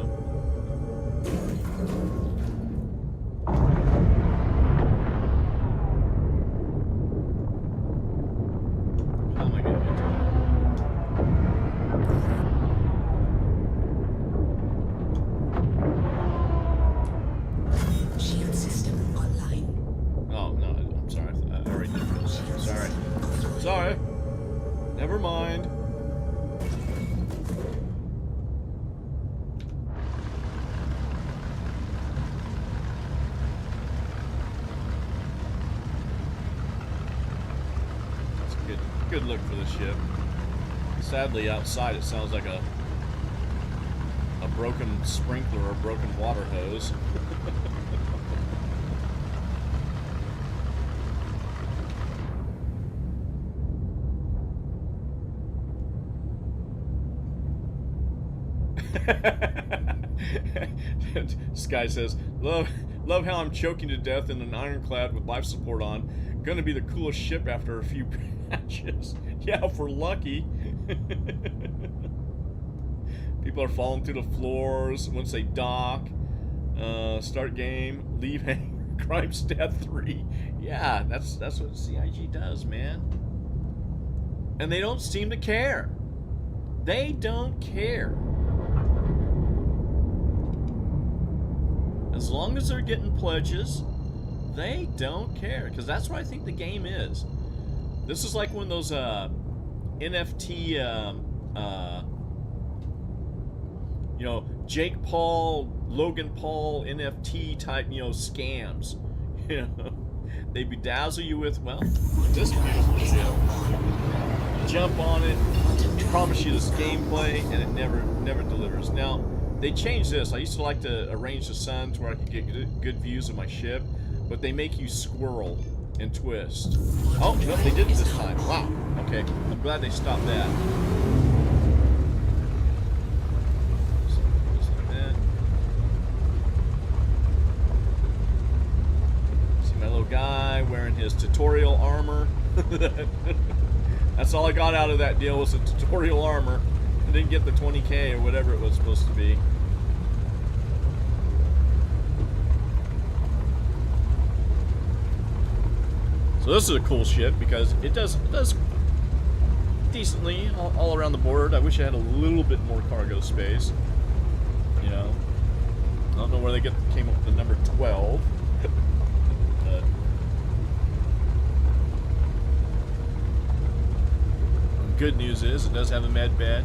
How am I going to get to that? Shield system online. Oh, no, I'm sorry. I already did this. Sorry. Sorry. Never mind. That's a good look for the ship. Sadly, outside it sounds like a broken sprinkler or a broken water hose. Sky says, love how I'm choking to death in an ironclad with life support on. Gonna be the coolest ship after a few patches. Yeah, if we're lucky. People are falling through the floors once they dock. Start game, leave hangar Crime Stat 3. Yeah, that's what CIG does, man. And they don't seem to care. They don't care. As long as they're getting pledges, they don't care. Because that's what I think the game is. This is like one of those NFT, you know, Jake Paul, Logan Paul NFT type, you know, scams. You know, they bedazzle you with, well, this beautiful shit. Jump on it, promise you this gameplay, and it never delivers. Now, they changed this. I used to like to arrange the sun to where I could get good views of my ship, but they make you squirrel and twist. Oh, no, they didn't this time. Wow. Okay, I'm glad they stopped that. See my little guy wearing his tutorial armor. That's all I got out of that deal was the tutorial armor. I didn't get the 20K or whatever it was supposed to be. So this is a cool ship because it does decently all around the board. I wish I had a little bit more cargo space. You know, I don't know where they came up with the number 12. But good news is it does have a med bed.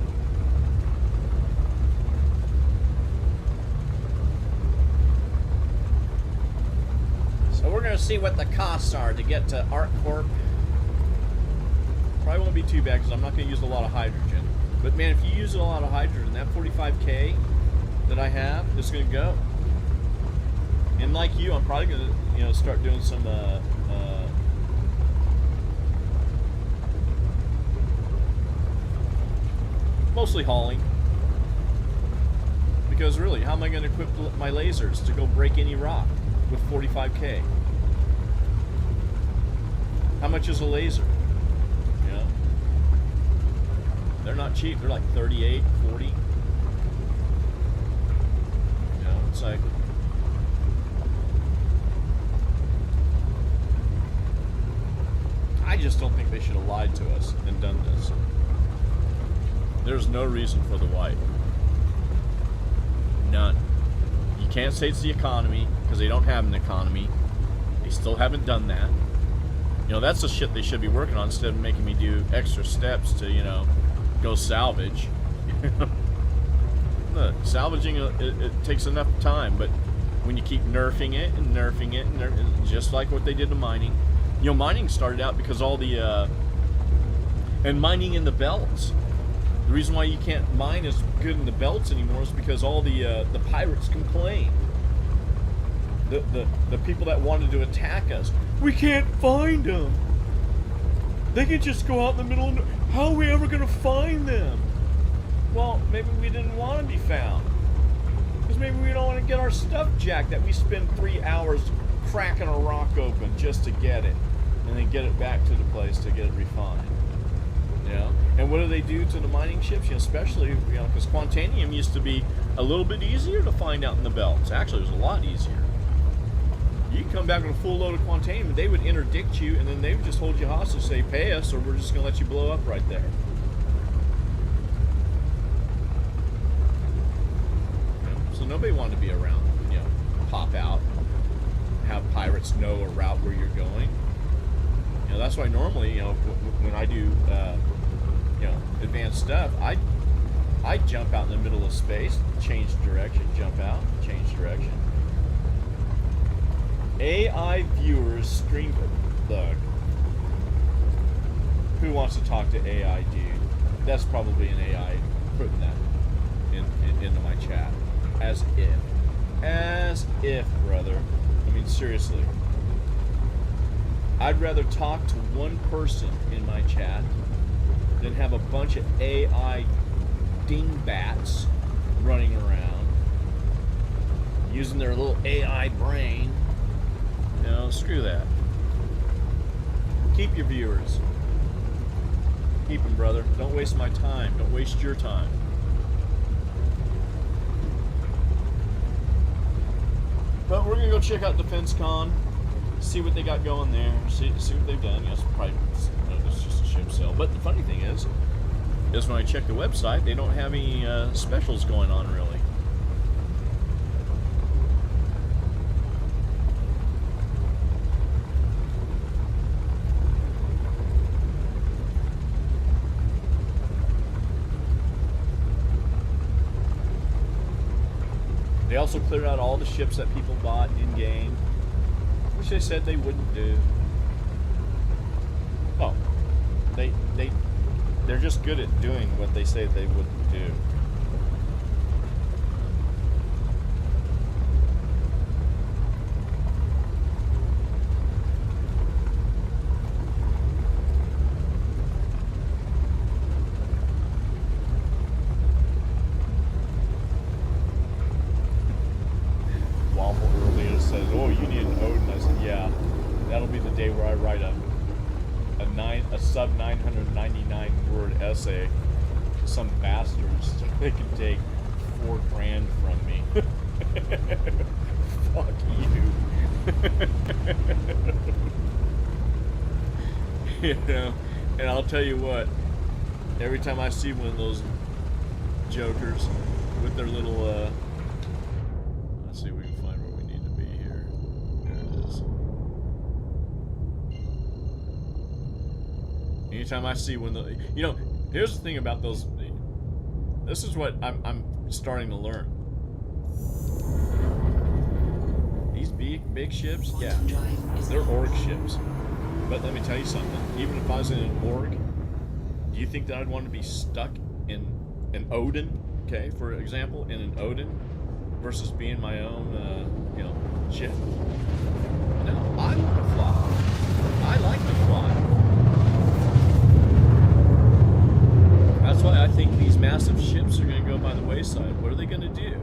So we're going to see what the costs are to get to ArcCorp. Probably won't be too bad because I'm not going to use a lot of hydrogen. But man, if you use a lot of hydrogen, that 45K that I have is going to go. And like you, I'm probably going to, you know, start doing some mostly hauling. Because really, how am I going to equip my lasers to go break any rock with 45K? How much is a laser? You know? They're not cheap. They're like 38, 40. You know, it's like... I just don't think they should have lied to us and done this. There's no reason for the wipe. None. You can't say it's the economy, because they don't have an economy. They still haven't done that. You know, that's the shit they should be working on instead of making me do extra steps to, you know, go salvage. Look, salvaging, it takes enough time, but when you keep nerfing it and nerfing it, and just like what they did to mining. You know, mining started out because all the, and mining in the belts. The reason why you can't mine as good in the belts anymore is because all the pirates complained. The people that wanted to attack us, we can't find them. They can just go out in the middle of how are we ever going to find them? Well, maybe we didn't want to be found. Because maybe we don't want to get our stuff jacked that we spend 3 hours cracking a rock open just to get it. And then get it back to the place to get it refined. You know? And what do they do to the mining ships? You know, especially, you know, because Quantanium used to be a little bit easier to find out in the belts. Actually, it was a lot easier. You can come back with a full load of Quantanium, and they would interdict you, and then they would just hold you hostage and say, pay us, or we're just going to let you blow up right there. You know? So nobody wanted to be around, you know, pop out, have pirates know a route where you're going. You know, that's why normally, you know, when I do, you know, advanced stuff, I jump out in the middle of space, change direction, jump out, change direction. AI viewers stream. Look, who wants to talk to AI, dude? That's probably an AI putting that into my chat. As if, brother. I mean, seriously. I'd rather talk to one person in my chat than have a bunch of AI dingbats running around using their little AI brain. You know, screw that. Keep your viewers. Keep them, brother. Don't waste my time. Don't waste your time. But we're going to go check out DefenseCon. see what they got going there. See what they've done. Yes, probably it's just a ship sale. But the funny thing is when I check the website, they don't have any specials going on really. They also cleared out all the ships that people bought in game, which they said they wouldn't do. Oh, they're just good at doing what they say they wouldn't do. Says, "Oh, you need an Odin." I said, "Yeah, that'll be the day where I write a sub 999 word essay to some bastards so they can take $4 grand from me." Fuck you. You know, and I'll tell you what. Every time I see one of those jokers with their little, let's see if we can find where we need to be here. There it is. Anytime I see one of the, you know, here's the thing about those. This is what I'm starting to learn. These big ships, yeah, they're org ships. But let me tell you something. Even if I was in an org, do you think that I'd want to be stuck in an Odin? Okay, for example, in an Odin versus being my own, you know, ship. No, I want to fly. I like to fly. That's why I think these massive ships are going to go by the wayside. What are they going to do?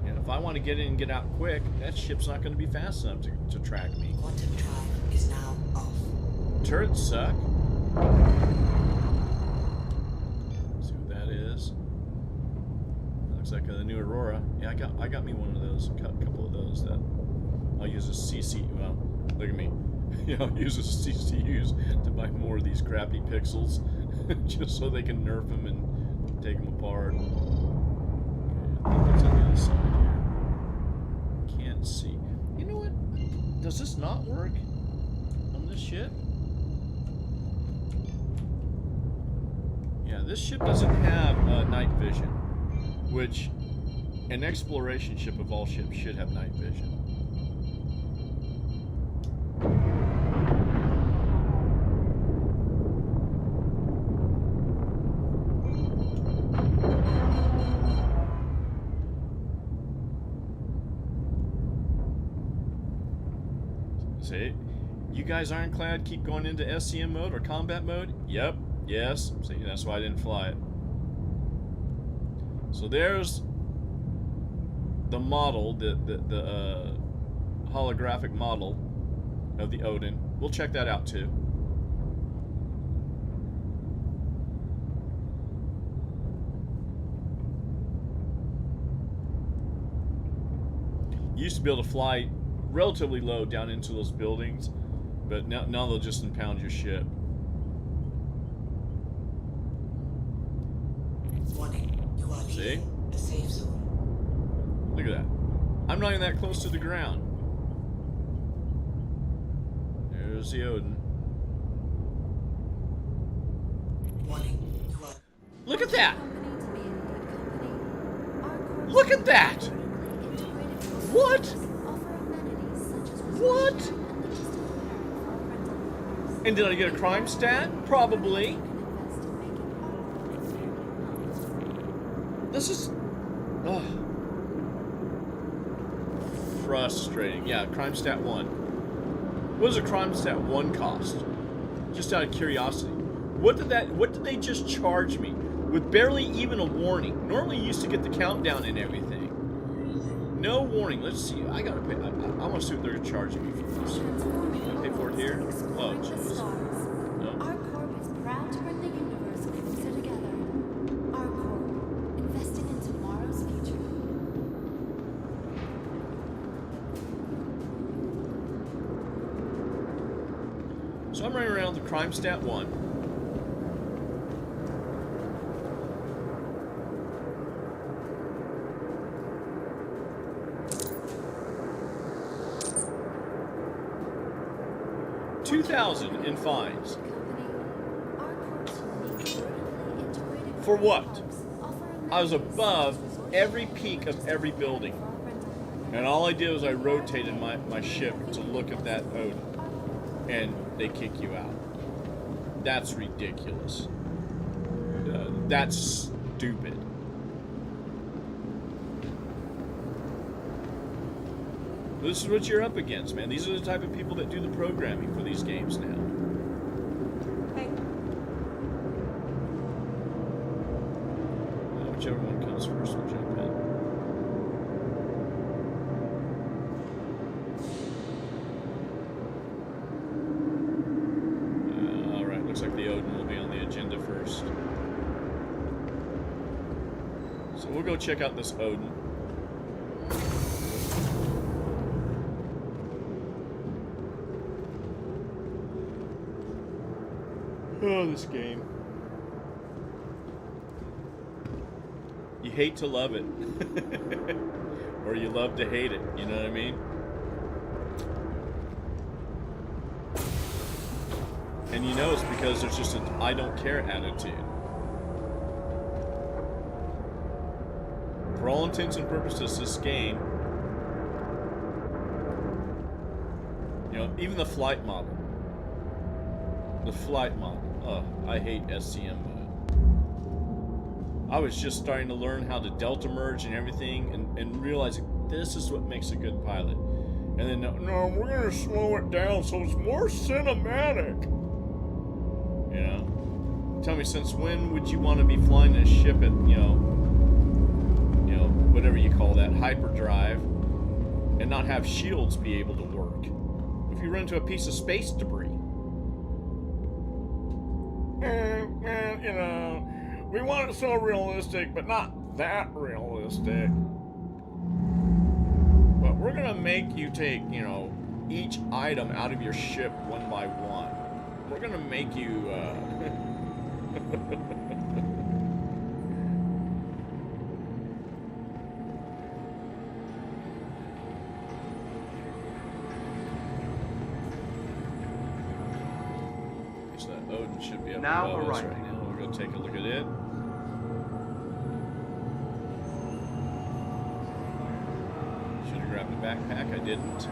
And if I want to get in and get out quick, that ship's not going to be fast enough to track me. Quantum drive is now off. Turrets suck. See what that is. Looks like the new Aurora. Yeah, I got me one of those. A couple of those that I'll use as CC. Well, look at me. Yeah, I'll use as CCUs to buy more of these crappy pixels, just so they can nerf them and take them apart. Okay, I think it's on the other side here. Can't see. You know what? Does this not work on this ship? Yeah, this ship doesn't have night vision, which an exploration ship of all ships should have night vision. See, you guys ironclad keep going into SCM mode or combat mode? Yep. Yes. See, that's why I didn't fly it. So there's the model, the holographic model of the Odin. We'll check that out too. You used to be able to fly relatively low down into those buildings, but now they'll just impound your ship. See? A safe zone. Look at that. I'm not even that close to the ground. There's the Odin. Warning. You are Look at that! Look at that! What? What? And did I get a crime stat? Probably. This is... ugh. Frustrating. Yeah, crime stat 1. What does a crime stat 1 cost? Just out of curiosity. What did they just charge me? With barely even a warning. Normally you used to get the countdown and everything. No warning. Let's see. I gotta pay. I want to see what they're charging me for this. Can I pay for it here? Oh, jeez. No. Our corp is proud to bring the universe closer together. Our corp, investing in tomorrow's future. I'm running around the crime stat 1. $2,000 in fines. For what? I was above every peak of every building. And all I did was I rotated my ship to look at that Odin. And they kick you out. That's ridiculous. That's stupid. This is what you're up against, man. These are the type of people that do the programming for these games now. Hey. Whichever one comes first will jump in. Alright, looks like the Odin will be on the agenda first. So we'll go check out this Odin. Oh, this game. You hate to love it. Or you love to hate it, you know what I mean? And you know it's because there's just an I don't care attitude. For all intents and purposes, this game, you know, even the flight model. The flight model. Oh, I hate SCM mode. I was just starting to learn how to delta merge and everything and realizing this is what makes a good pilot. And then, no, we're going to slow it down so it's more cinematic. You know? Tell me, since when would you want to be flying a ship at, you know, whatever you call that, hyperdrive, and not have shields be able to work? If you run into a piece of space debris. You know, we want it so realistic, but not that realistic. But we're gonna make you take, you know, each item out of your ship one by one. We're gonna make you, Odin should be up Now above us arriving. right now. We'll go take a look at it. Should have grabbed the backpack. I didn't.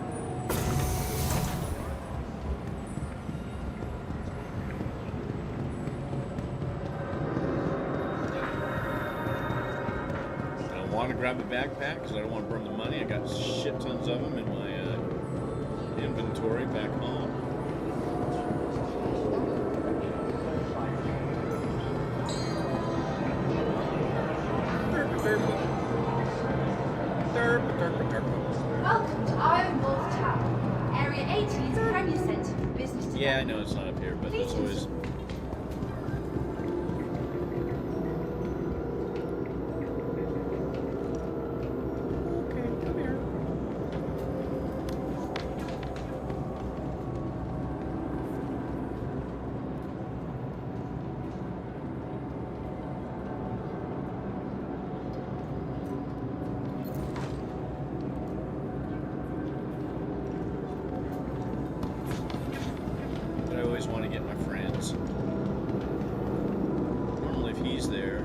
I don't want to grab the backpack because I don't want to burn the money. I got shit tons of them in my inventory back home. Welcome to Iron Wolf Tower. Area 80 is the premier center for business development. Yeah, I know it's not up here, but it's always... Okay, come here. I always want to get my friends. Normally if he's there,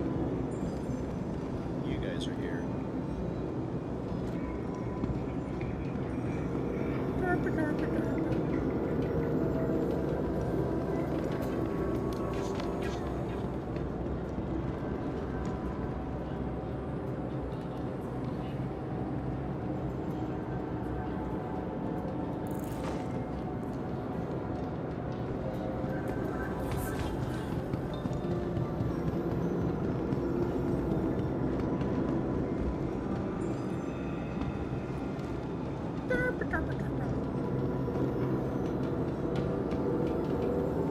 you guys are here.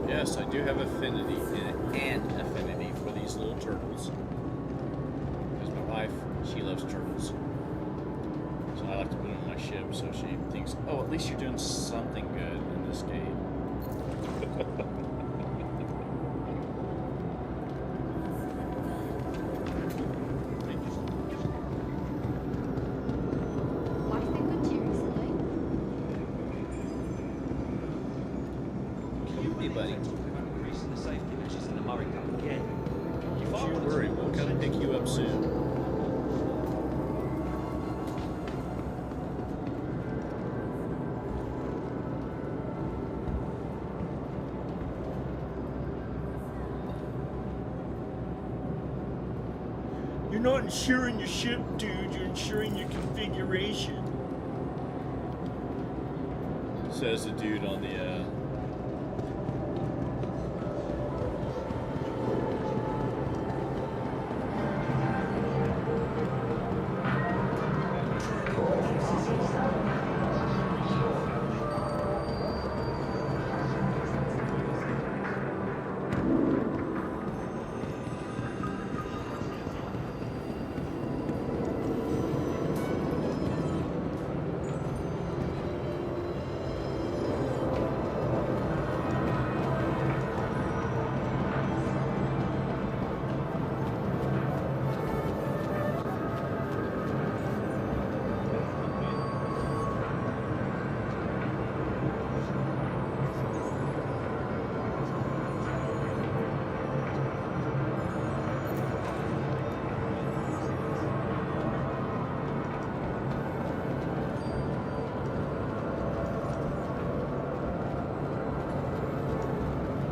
Yes, I do have affinity and affinity for these little turtles. Because my wife, she loves turtles. So I like to put them on my ship so she thinks, oh, at least you're doing something good in this game. Life's been good to you recently. Hey, buddy. Increasing the safety measures in America again. Don't you worry, we'll come pick you up soon. You're not insuring your ship, dude. You're insuring your configuration. Says the dude on the,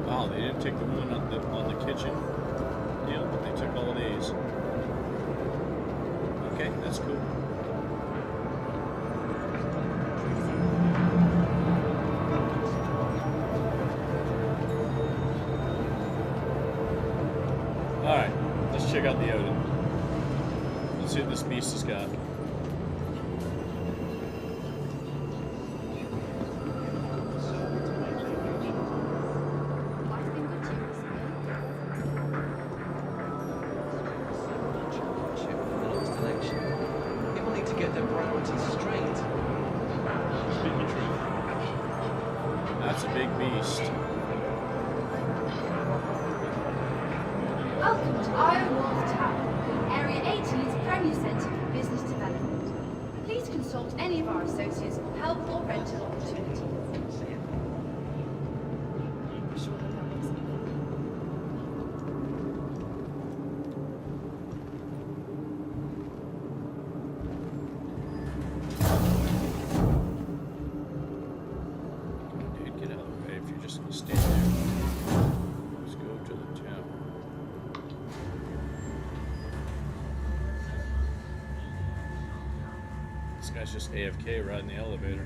wow, they didn't take the one on the kitchen deal, but they took all of these. Okay, that's cool. Alright, let's check out the Odin. Let's see what this beast has got. Life's been good to you recently. People need to get their priorities straight. Speak the truth. That's a big beast. Welcome to Iron Wolf Tower, Area 18's premier centre for business development. Please consult any of our associates for help or rental opportunities. Sure, that helps. Dude, get out of the way if you're just gonna stand there. Let's go to the tower. This guy's just AFK riding the elevator.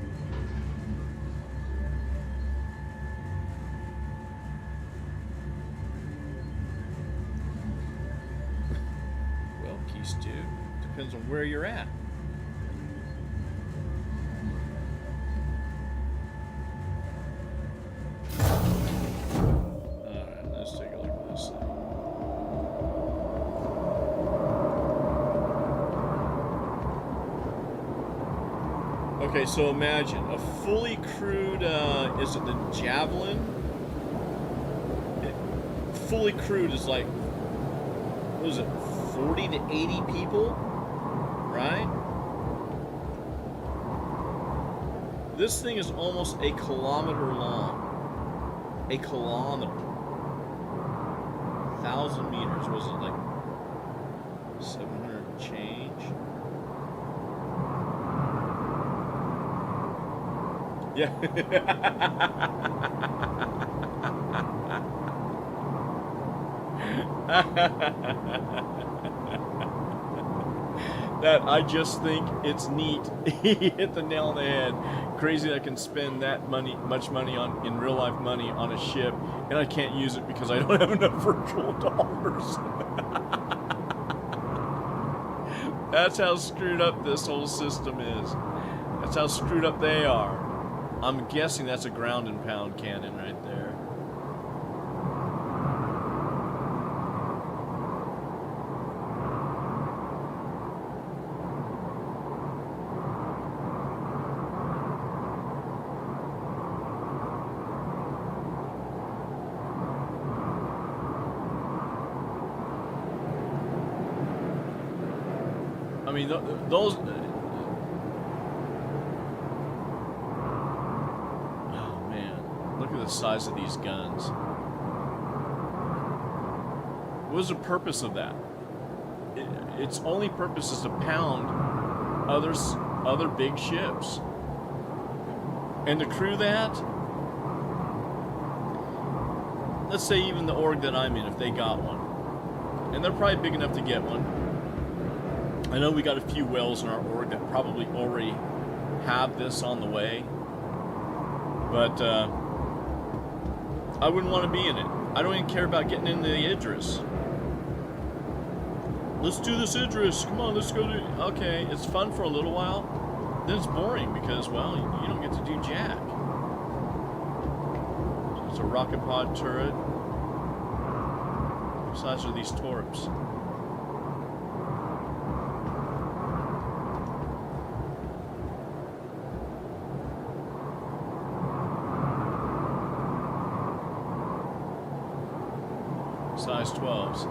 Well, Keys 2. Depends on where you're at. Alright, let's take a look at this thing. Okay, so imagine a fully crewed, is it the Javelin? Fully crewed is like, what is it, 40 to 80 people, right? This thing is almost a kilometer long. A kilometer. 1,000 meters, was it like 700 and change? Yeah. That, I just think it's neat. He hit the nail on the head. Crazy that I can spend that much money on, in real life money, on a ship, and I can't use it because I don't have enough virtual dollars. That's how screwed up this whole system is. That's how screwed up they are. I'm guessing that's a ground and pound cannon right there. mean, those. Oh man, look at the size of these guns. What was the purpose of that? Its only purpose is to pound other big ships. And to crew that, let's say even the org that I'm in, if they got one, and they're probably big enough to get one. I know we got a few whales in our org that probably already have this on the way, but I wouldn't want to be in it. I don't even care about getting into the Idris. Let's do this Idris. Come on, let's go do. Okay, it's fun for a little while. Then it's boring because, well, you don't get to do jack. So it's a rocket pod turret. What size are these torps? Size 12s.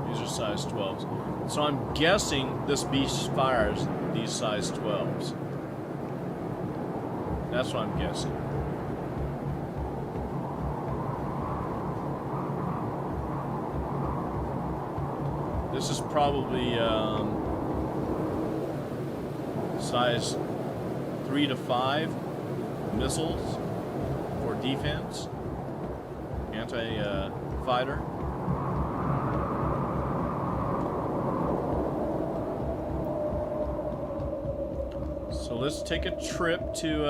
These are size 12s. So I'm guessing this beast fires these size 12s. That's what I'm guessing. This is probably size 3 to 5 missiles for defense, anti-fighter. So let's take a trip to,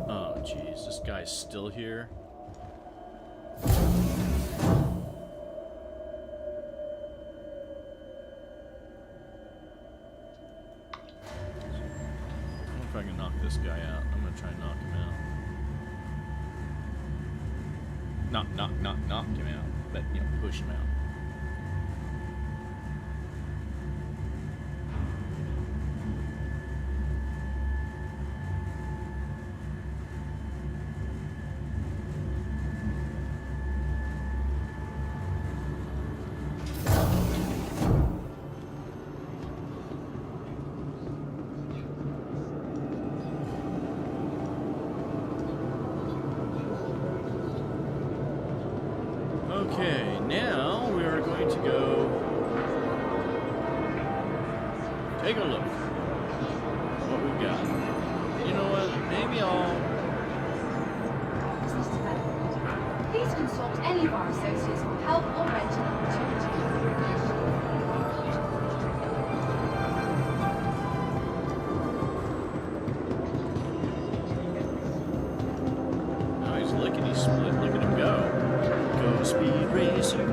oh geez, this guy's still here. I wonder if I can knock this guy out. I'm gonna try and knock him out. Knock him out. But, you know, push him out. Okay, now we are going to go take a look what we've got. You know what? Maybe I'll. Business development. Please consult any of our associates for help or rental opportunities. No, he's lickety split. Look at him go. Go speed racer.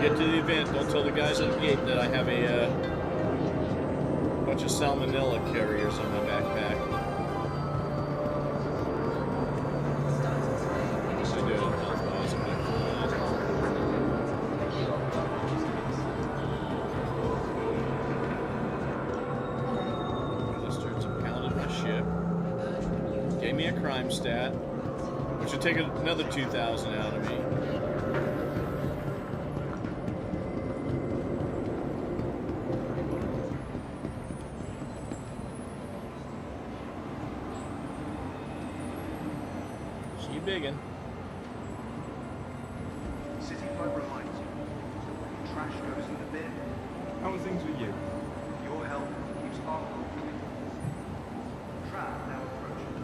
Get to the event. Don't tell the guys at the gate that I have a bunch of salmonella carriers on my backpack. Gave me a crime stat, which would take another 2,000 out of me. She biggin'. City Folk reminds you, when trash goes in the bin, How are things with you? your help keeps our world moving. Trap now approaching.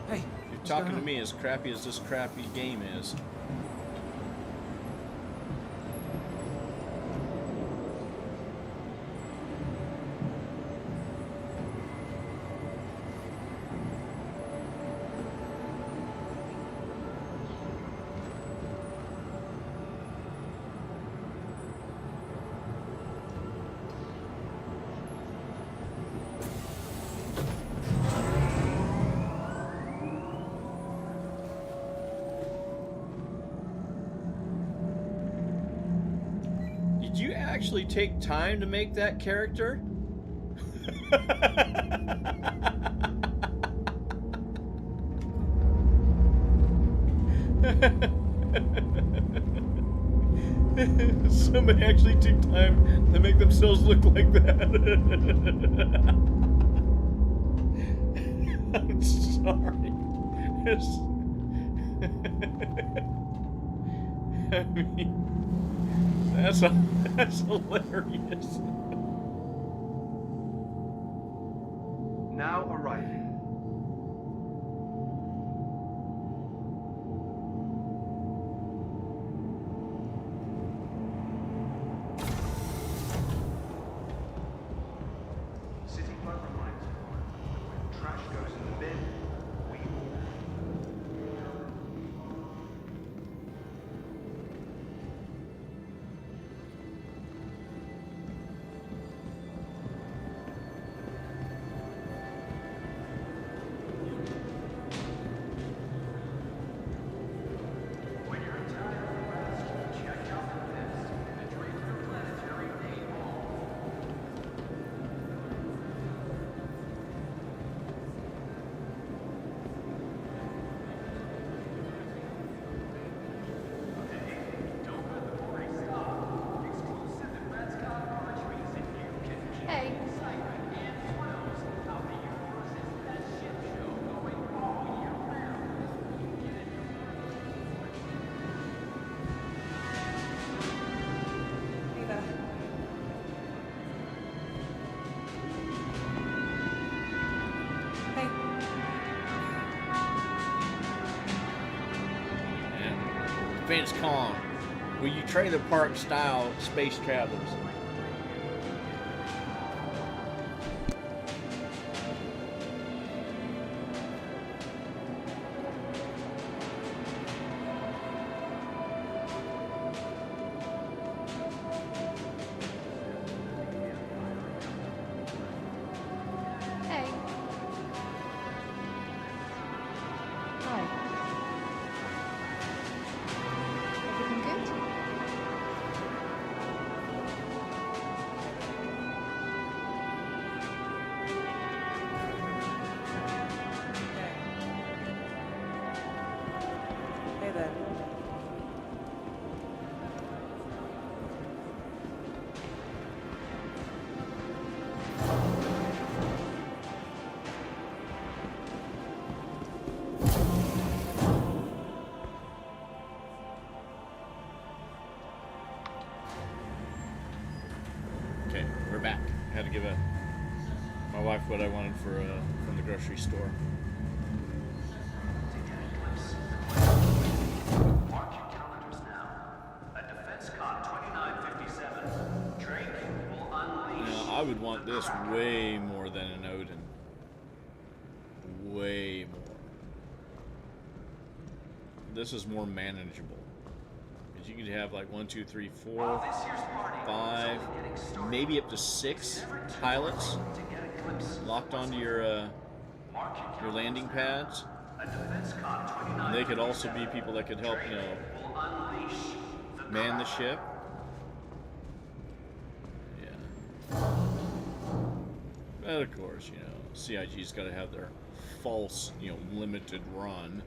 Hey, You're talking to me as crappy as this crappy game is. Did you actually take time to make that character? Somebody actually took time to make themselves look like that. I'm sorry. I mean, that's hilarious. Now arriving. City Folk reminds you that when trash goes in the bin, we all. When you're in town, check out the list in the Draper Planetary Day Hall. Don't let the party stop. Exclusive to Rustscape archeries and you can keep Hey. excitement and thrills of the universe's best ship show going all year round. Hey there. Hey. Yeah. Defense Con. Will you trailer park style space travelers? Hey. Hi. Everything good? Hey there. Okay, we're back. I had to give my wife what I wanted from the grocery store. Mark your calendars now. At DefenseCon 2957, Drake will unleash. Now, I would want this way more than an Odin. Way more. This is more manageable. Because you could have like 1, 2, 3, 4, While this year's party 5, is only getting started, maybe up to 6 pilots to get a glimpse locked onto your landing pads. at DefenseCon And they could also be people that could help, will unleash the man the crowd. ship. Yeah. And of course, you know, CIG's got to have their false, you know, limited run,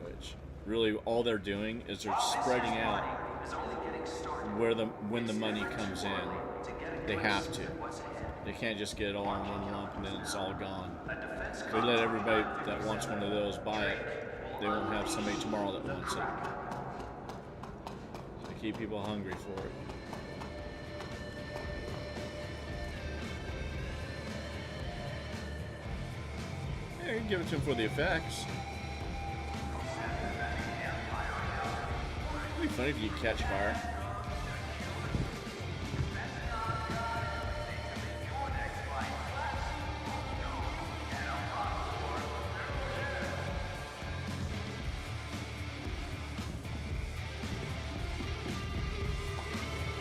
which really all they're doing is they're spreading out when the money comes in. They have to. They can't just get it all in one lump and then it's all gone. If they let everybody that wants one of those buy it, they won't have somebody tomorrow that wants it. They keep people hungry for it. Yeah, you can give it to them for the effects. It'd be funny if you catch fire.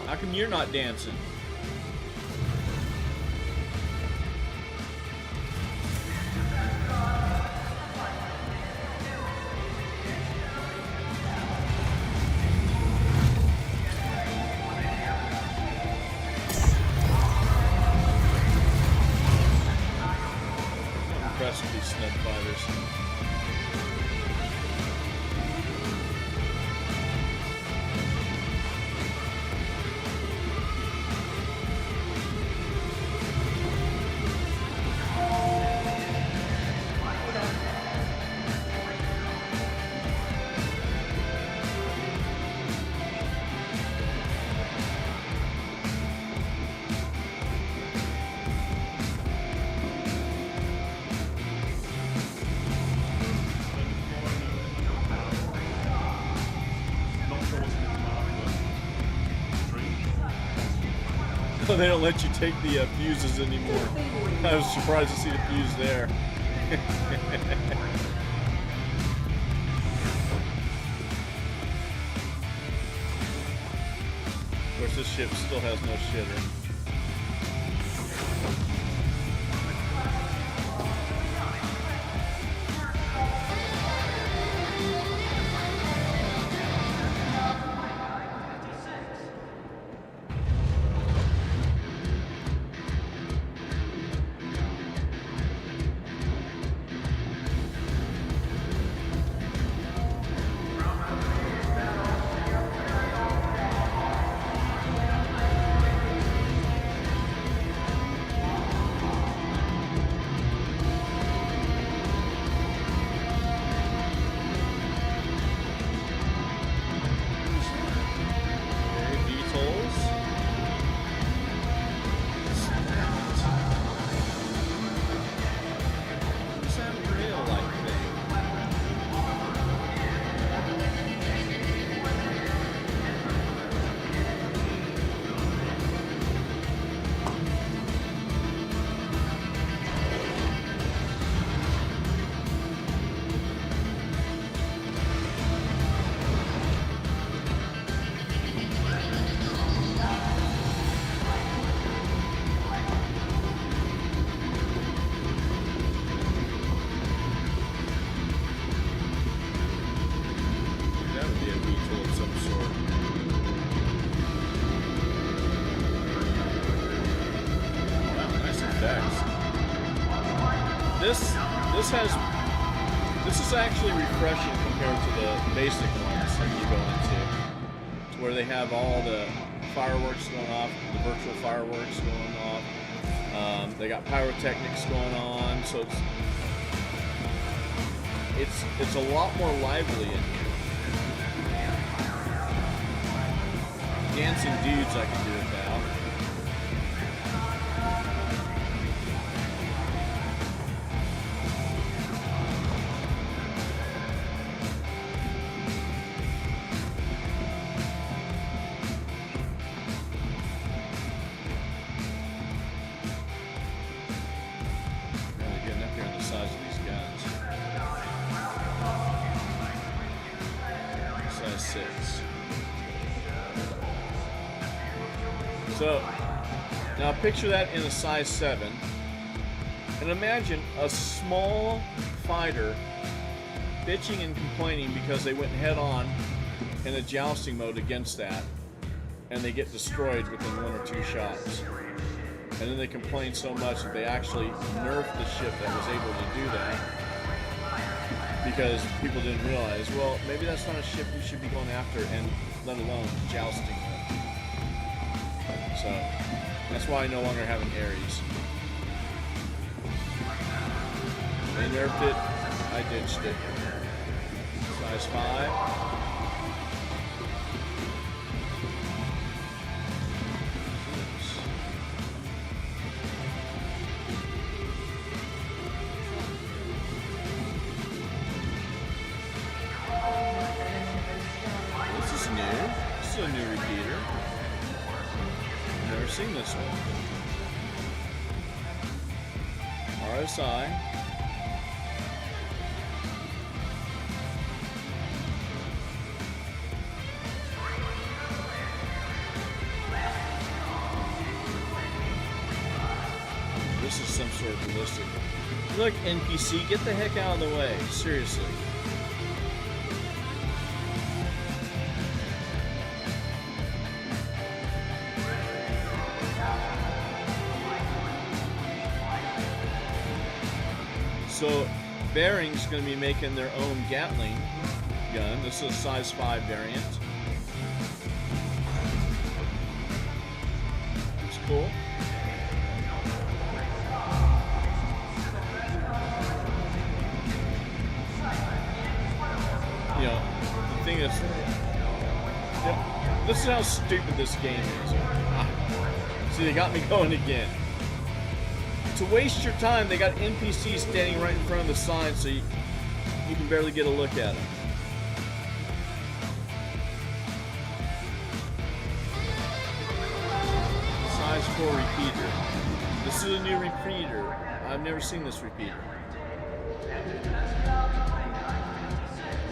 How come you're not dancing? I'm impressed with these snub fighters. They don't let you take the fuses anymore. I was surprised to see the fuse there. Of course, this ship still has no shitter. This is actually refreshing compared to the basic ones that you go into. It's where they have all the fireworks going off, the virtual fireworks going off. They got pyrotechnics going on, so it's a lot more lively in here. Dancing dudes I can do without. So, now picture that in a size 7, and imagine a small fighter bitching and complaining because they went head on in a jousting mode against that, and they get destroyed within 1 or 2 shots. And then they complained so much that they actually nerfed the ship that was able to do that. Because people didn't realize, well, maybe that's not a ship we should be going after, and let alone jousting with. So, that's why I no longer have an Ares. They nerfed it, I ditched it. Size 5. This is a new repeater. I've never seen this one. RSI. This is some sort of ballistic. Look, NPC, get the heck out of the way. Seriously. So, Bearing's going to be making their own Gatling gun. This is a size 5 variant. It's cool. You know, the thing is, this is how stupid this game is. See, they got me going again. To waste your time, they got NPCs standing right in front of the sign, so you can barely get a look at them. Size 4 repeater. This is a new repeater. I've never seen this repeater.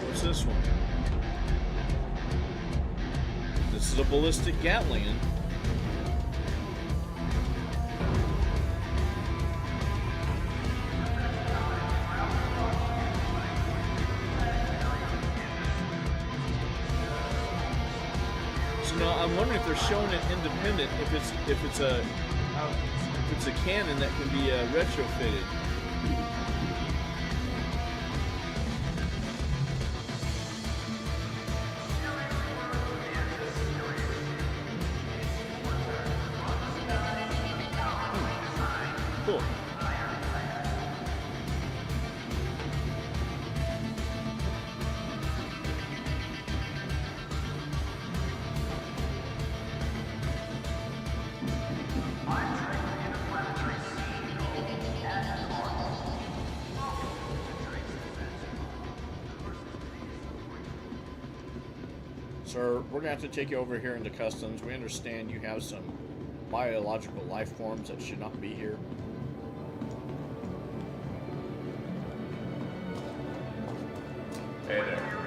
What's this one? This is a ballistic Gatling. I'm wondering if they're showing it independent, if it's a cannon that can be retrofitted. Cool. Sir, we're going to have to take you over here into customs. We understand you have some biological life forms that should not be here. Hey there.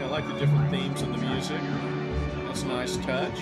I like the different themes in the music. That's a nice touch.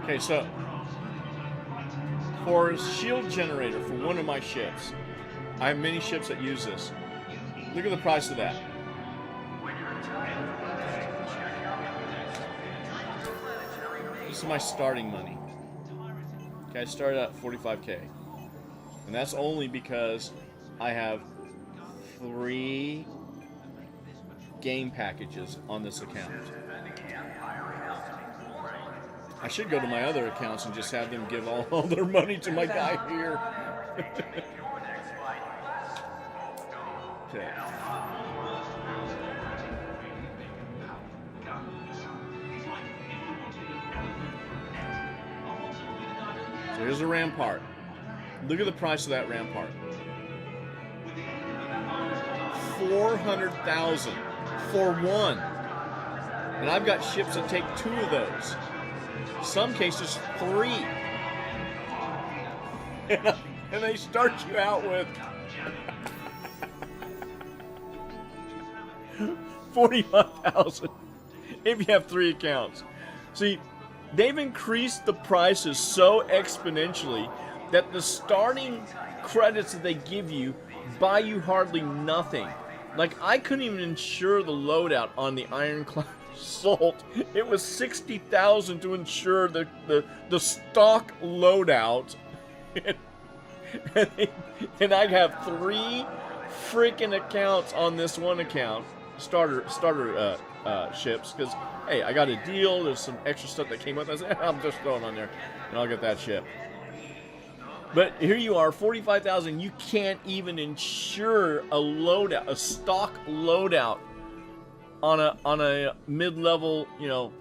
Okay, so for a shield generator for one of my ships, I have many ships that use this. Look at the price of that. This is my starting money. Okay, I started at 45K. And that's only because I have 3 game packages on this account. I should go to my other accounts and just have them give all their money to my guy here. Okay. So here's a Rampart. Look at the price of that Rampart. 400,000 for one. And I've got ships that take 2 of those. Some cases 3. And they start you out with 45,000 if you have 3 accounts. See, they've increased the prices so exponentially that the starting credits that they give you buy you hardly nothing. Like, I couldn't even insure the loadout on the Ironclad Assault. It was 60,000 to insure the stock loadout. And I have 3 freaking accounts on this one account, starter ships, because hey, I got a deal. There's some extra stuff that came with. I said, I'm just throwing on there, and I'll get that ship. But here you are, 45,000. You can't even insure a loadout, a stock loadout on a mid-level, you know,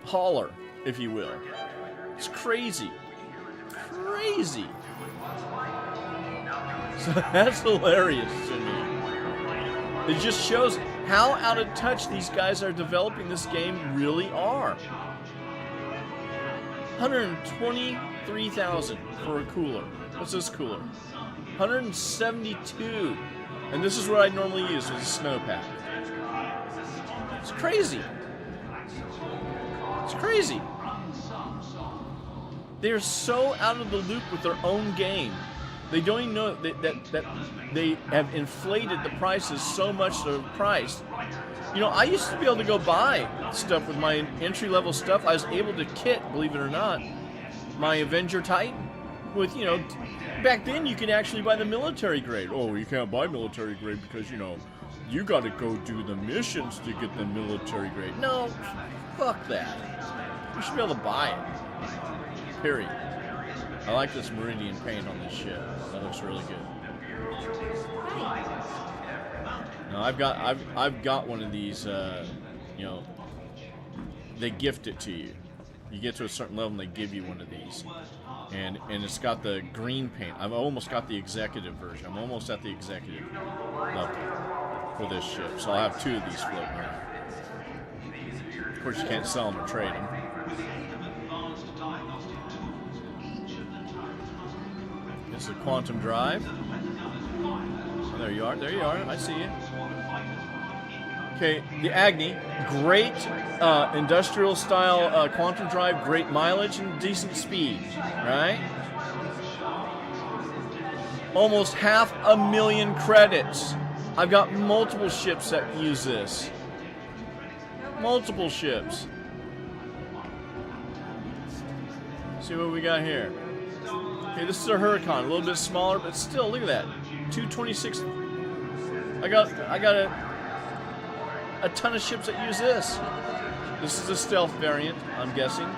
hauler, if you will. It's crazy, crazy. So that's hilarious to me. It just shows how out of touch these guys are developing this game really are. 123,000 for a cooler. What's this cooler? 172. And this is what I normally use as a snow pack. It's crazy. It's crazy. They're so out of the loop with their own game. They don't even know that they have inflated the prices so much they're priced. You know, I used to be able to go buy stuff with my entry-level stuff. I was able to kit, believe it or not, my Avenger Titan with, you know, back then you could actually buy the military grade. Oh, you can't buy military grade because, you know, you got to go do the missions to get the military grade. No, fuck that. You should be able to buy it. Period. I like this Meridian paint on this ship. That looks really good. Now I've got one of these. You know, they gift it to you. You get to a certain level and they give you one of these, and it's got the green paint. I've almost got the executive version. I'm almost at the executive level for this ship, so I'll have 2 of these floating around. Of course, you can't sell them or trade them. This is a Quantum Drive. Oh, there you are. There you are. I see you. Okay, the Agni. Great industrial style Quantum Drive. Great mileage and decent speed. Right? Almost 500,000 credits. I've got multiple ships that use this. Multiple ships. See what we got here. Okay, this is a Huracan, a little bit smaller, but still, look at that. 226. I got a ton of ships that use this. This is a stealth variant, I'm guessing.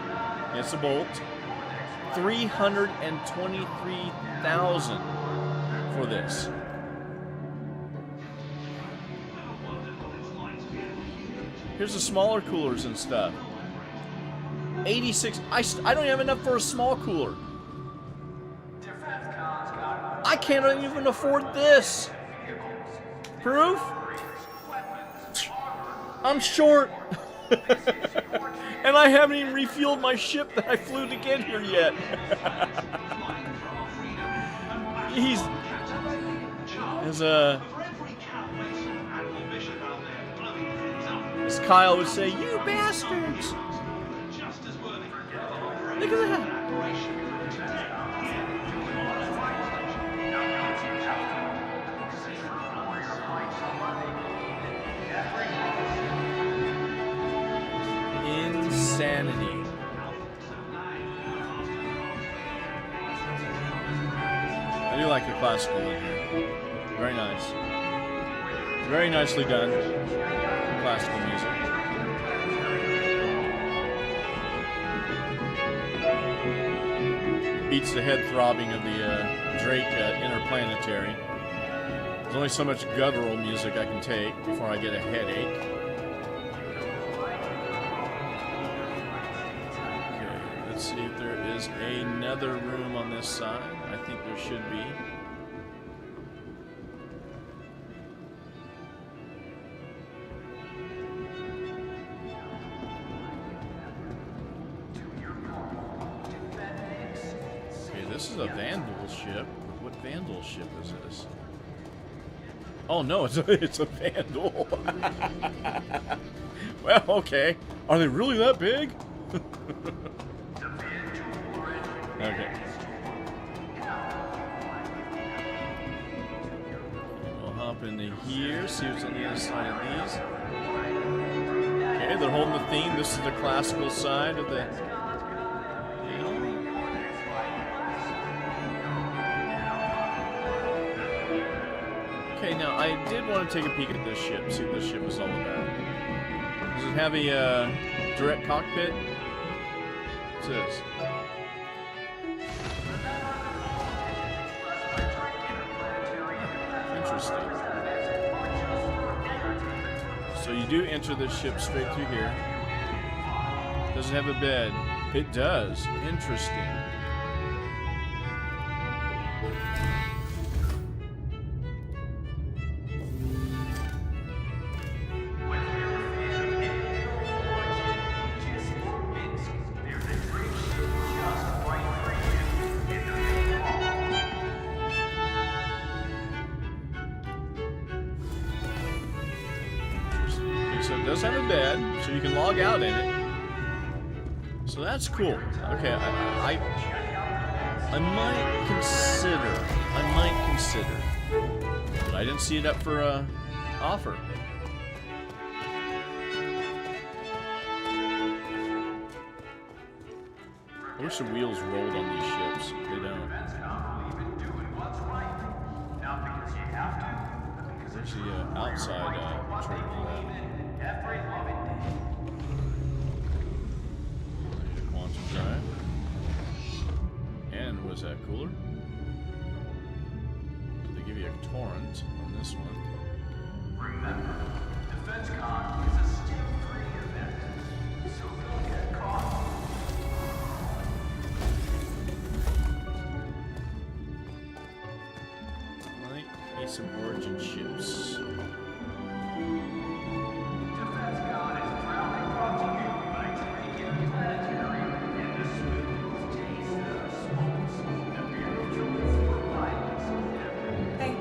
It's a Bolt. 323,000 for this. Here's the smaller coolers and stuff. 86. I don't have enough for a small cooler. I can't even afford this. Proof? I'm short. And I haven't even refueled my ship that I flew to get here yet. As Kyle would say, you bastards. Look at that. Insanity. I do like the classical in here. Very nice. Very nicely done. Classical music. Beats the head throbbing of the Drake Interplanetary. There's only so much guttural music I can take before I get a headache. Okay, let's see if there is another room on this side. I think there should be. This is a Vandal ship. What Vandal ship is this? Oh no, it's a Vandal. Well, okay. Are they really that big? Okay. We'll hop into here, see what's on the other side of these. Okay, they're holding the theme. This is the classical side of the... Okay, now I did want to take a peek at this ship, see what this ship is all about. Does it have a direct cockpit? What's this? Interesting. So you do enter this ship straight through here. Does it have a bed? It does. Interesting. So it does have a bed, so you can log out in it. So that's cool. Okay, I might consider. But I didn't see it up for offer. I wish the wheels rolled on these ships. They don't. There's the outside trailer for that. There's a quantum drive. And was that cooler? Did they give you a torrent on this one? Remember, DefenseCon is a still-free event, so don't get caught. Might need some origin ships. DefenseCon is proudly brought to you by Drake Interplanetary and the smooth taste of smokes. The beer choice for minds. Hey.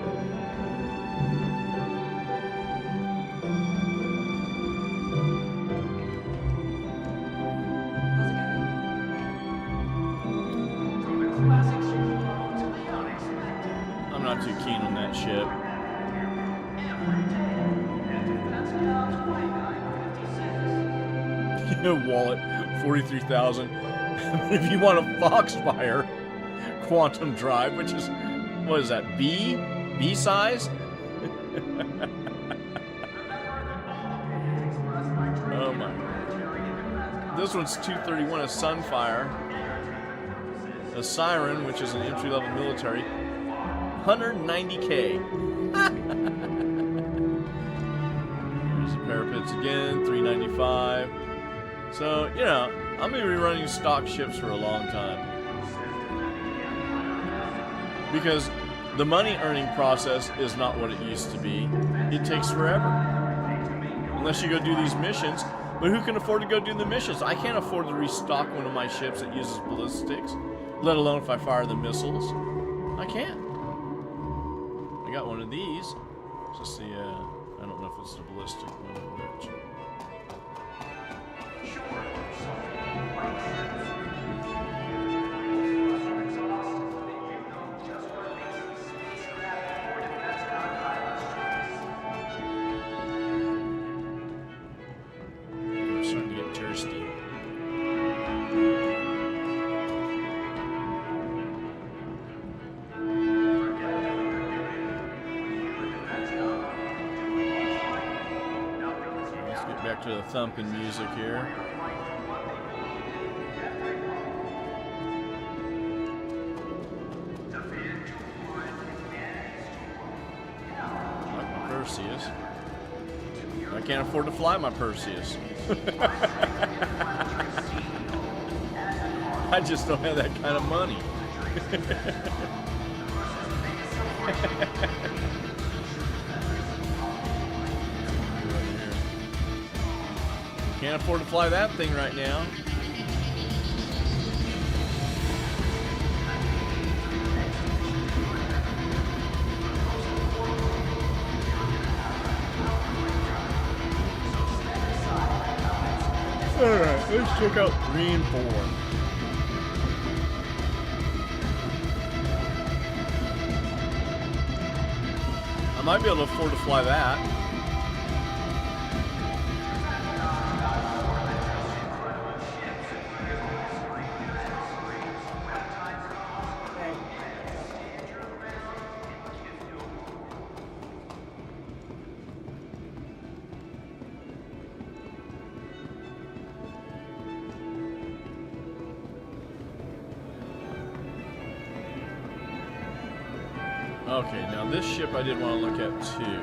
From the classic supermodel to the unexpected. I'm not too keen on that ship. Every day at DefenseCon 2956. Wallet, 43,000. If you want a Foxfire quantum drive, which is, what is that, B size? Oh my. This one's 231, a Sunfire. A Siren, which is an entry-level military. 190K. Here's the parapets again, 395. So, you know, I'm going to be running stock ships for a long time. Because the money earning process is not what it used to be. It takes forever. Unless you go do these missions. But who can afford to go do the missions? I can't afford to restock one of my ships that uses ballistics. Let alone if I fire the missiles. I can't. I got one of these. It's just the, I don't know if it's the ballistic one or which. I'm starting to get thirsty. Let's get back to the thumping music here. Like my Perseus. I can't afford to fly my Perseus. I just don't have that kind of money. Can't afford to fly that thing right now. Alright, let's check out 3 and 4. I might be able to afford to fly that. Okay, now this ship I did want to look at too.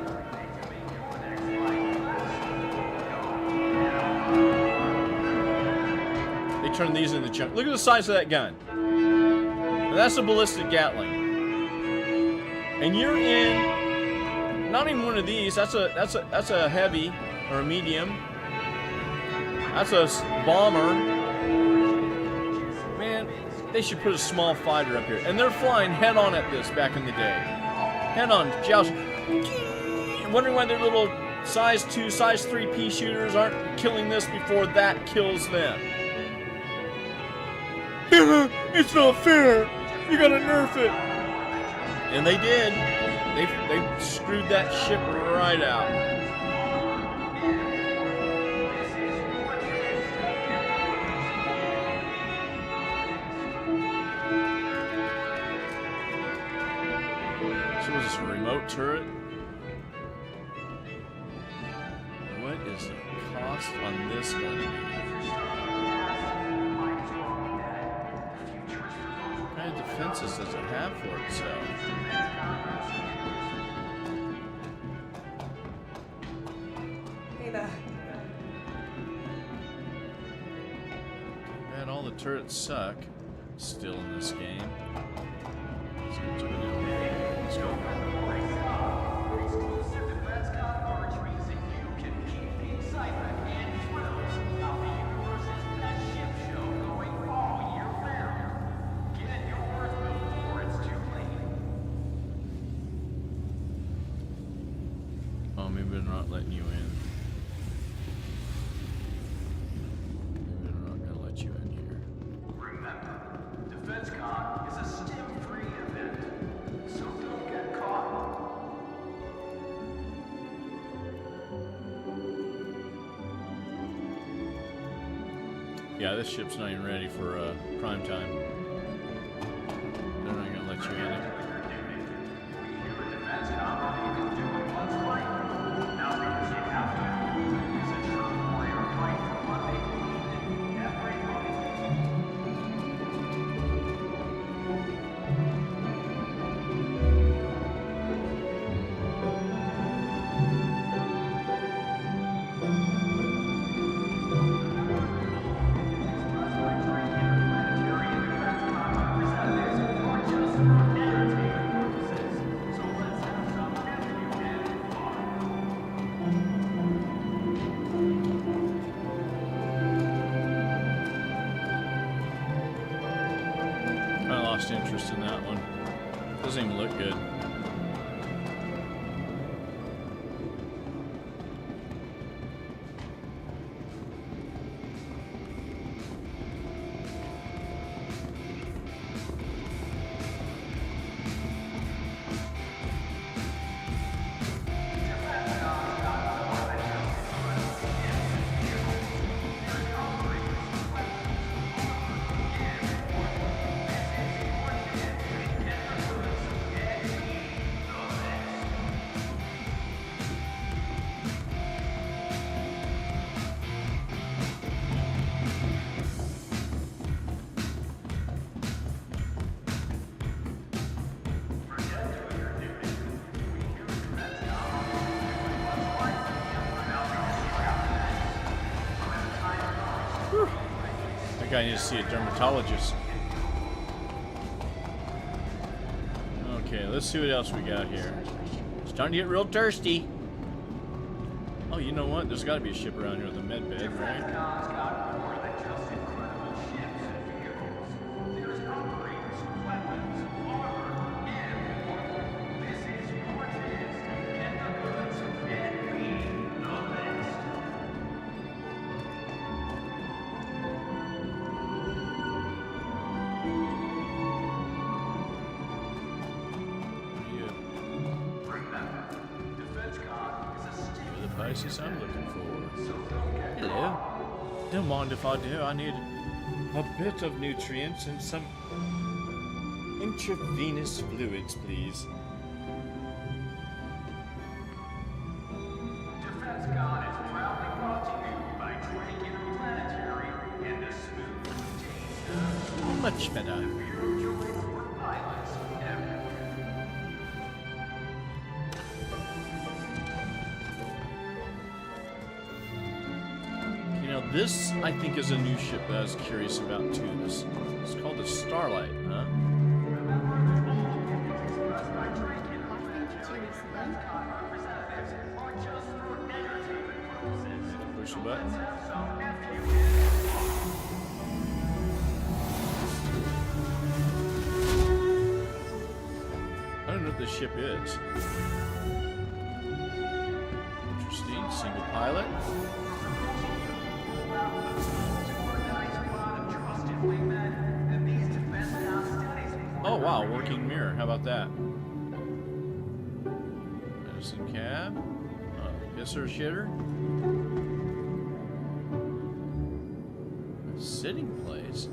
They turn these into junk. Look at the size of that gun. Now that's a ballistic Gatling. And you're in not even one of these. That's a heavy or a medium. That's a bomber. Man, they should put a small fighter up here. And they're flying head on at this back in the day. Head on, joust. Wondering why their little size 2, size 3 pea shooters aren't killing this before that kills them. It's not fair. You gotta nerf it. And they did. They screwed that ship right out. So is this a remote turret? What is the cost on this going to be? What kind of defenses does it have for itself? Hey there. Man, all the turrets suck still in this game. Let's go to it. Let's go. Exclusive defense coverage means that you can keep the excitement and thrills of the universe's best ship show going all year round. Get yours before it's too late. Oh, maybe they're not letting you in. Maybe they're not going to let you in here. Remember, DefenseCon is a stim-free event, so don't get caught. Yeah, this ship's not even ready for prime time. They're not going to let you in it. Interest in that one. Doesn't even look good. think I need to see a dermatologist. Okay, let's see what else we got here. It's starting to get real thirsty. Oh, you know what? There's got to be a ship around here with a med bed, right? I'm looking for. Hello. Don't mind if I do. I need a bit of nutrients and some intravenous fluids, please. Defense God is proudly brought to you by Drake Interplanetary and the smooth taste Much better. for pilots everywhere. This, I think, is a new ship that I was curious about, too. This, it's called the Starlight, huh? Push the button. I don't know what this ship is. Interesting. Single pilot. Oh wow, working mirror. How about that? Medicine cab. Pisser shitter. Sitting place.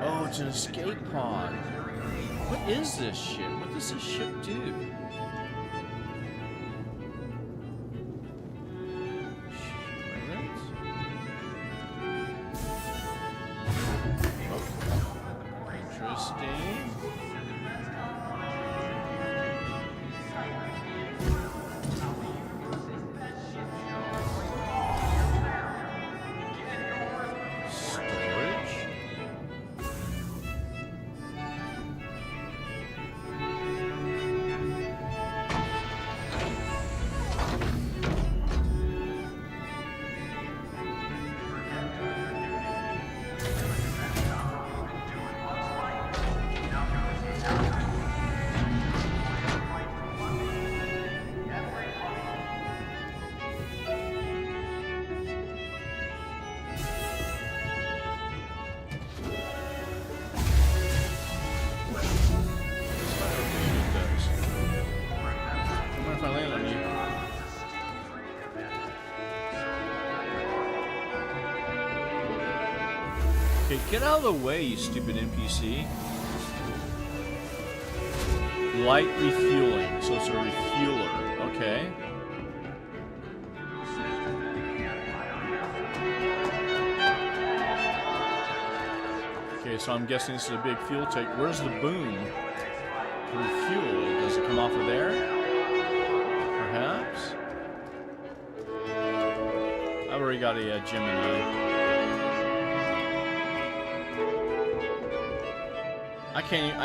Oh, it's an escape pod. What is this ship? What does this ship do? Get out of the way, you stupid NPC. Light refueling, so it's a refueler. Okay. Okay, so I'm guessing this is a big fuel tank. Where's the boom to refuel? Does it come off of there? Perhaps? I've already got a Gemini. I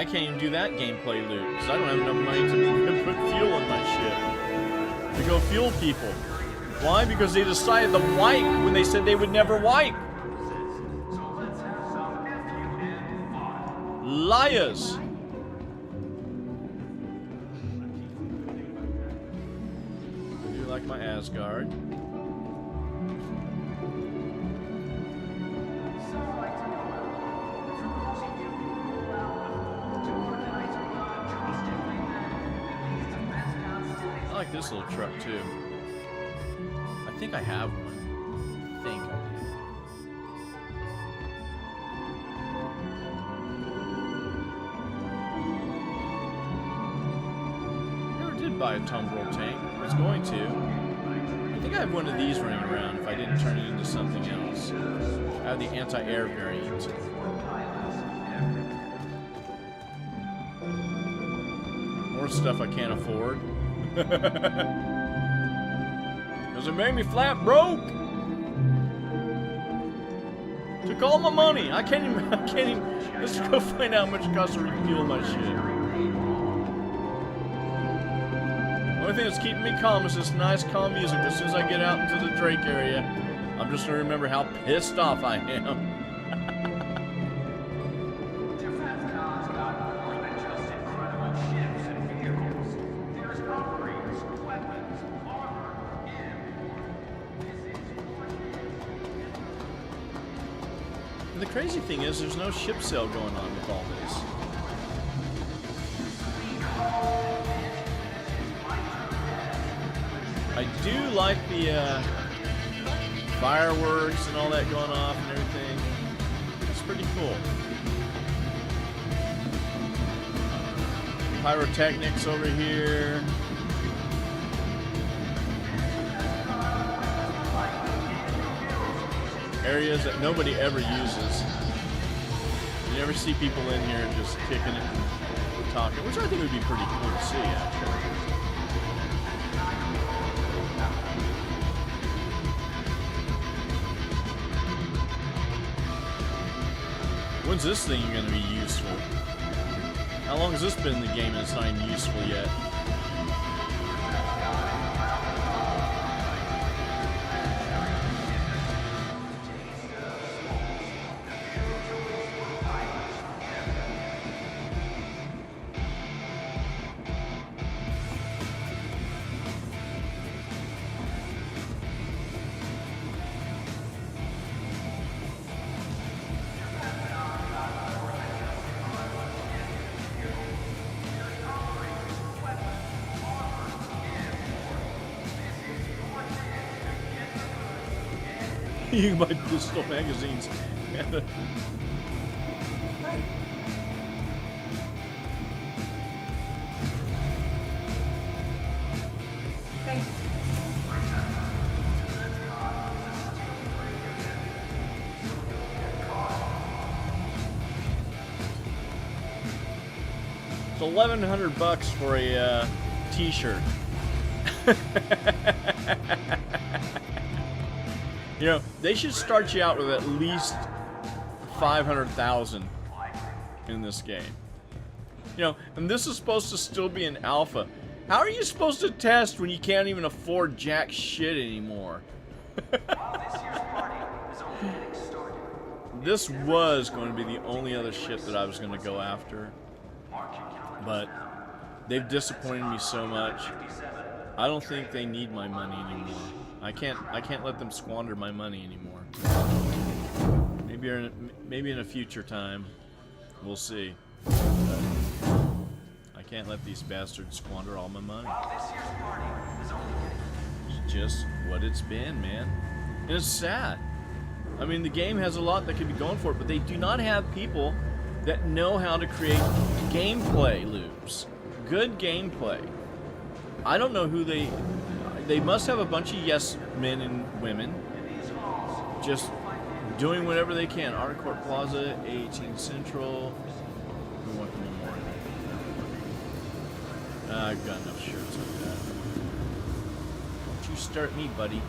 can't even do that gameplay loop because I don't have enough money to put fuel in my ship to go fuel people. Why? Because they decided to wipe when they said they would never wipe. Liars. I do like my Asgard. I like this little truck too. I think I have one. I think I do. Never did buy a tumbrel tank. I was going to. I think I have one of these running around if I didn't turn it into something else. I have the anti-air variant. More stuff I can't afford. Because it made me flat broke. Took all my money. I can't even. Let's go find out how much it costs to refuel my ship. The only thing that's keeping me calm is this nice, calm music. As soon as I get out into the Drake area, I'm just gonna remember how pissed off I am. Defense-Con's got more than just incredible ships and vehicles. There's upgrades, weapons, armor, and more. This is And the crazy thing is, there's no ship sale going on with all this. I do like the fireworks and all that going off and everything. It's pretty cool. Pyrotechnics over here. Areas that nobody ever uses. You never see people in here just kicking it and talking, which I think would be pretty cool to see, actually. When's this thing going to be useful? How long has this been in the game and it's not even useful yet? You can buy pistol magazines. Thanks. It's $1,100 for a T-shirt. You know, they should start you out with at least 500,000 in this game. You know, and this is supposed to still be an alpha. How are you supposed to test when you can't even afford jack shit anymore? This was going to be the only other ship that I was going to go after, but they've disappointed me so much. I don't think they need my money anymore. I can't let them squander my money anymore. Maybe in a future time, we'll see. But I can't let these bastards squander all my money. It's just what it's been, man. And it's sad. I mean, the game has a lot that could be going for it, but they do not have people that know how to create gameplay loops. Good gameplay. I don't know who they must have a bunch of yes men and women just doing whatever they can. Arcourt Plaza, A18 Central. We want one more. I've got enough shirts like that. Don't you start me, buddy.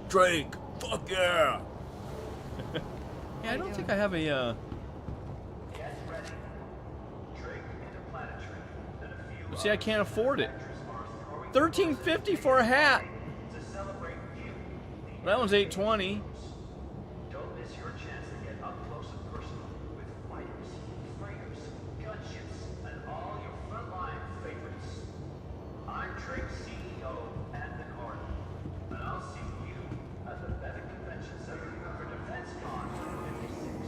Drake, fuck yeah! Yeah, I don't think I have a, but see, I can't afford it. $13.50 for a hat. That one's $8.20. Don't miss your chance to get up close and personal with fighters, freighters, gunships, and all your frontline favorites. I'm Drake's CEO and the Cardinal, and I'll see you at the Bevic Convention Center for DefenseCon 56.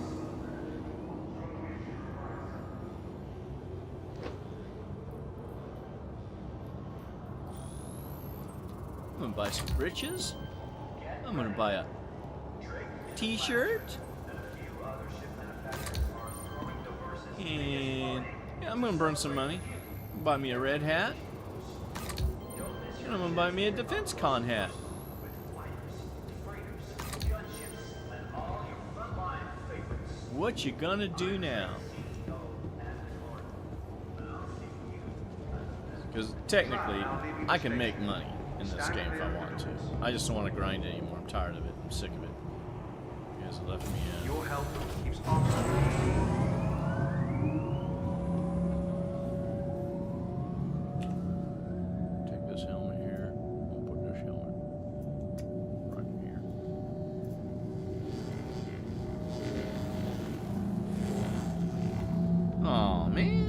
I'm gonna buy some britches. I'm gonna buy a T-shirt. And yeah, I'm gonna burn some money. Buy me a red hat. And I'm gonna buy me a DefenseCon hat. What you gonna do now? Because technically, I can make money in this game if I want to. I just don't want to grind anymore. I'm tired of it. I'm sick of it. You guys left me in. Your help keeps on. Take this helmet here. I'll put this helmet right here. Oh man.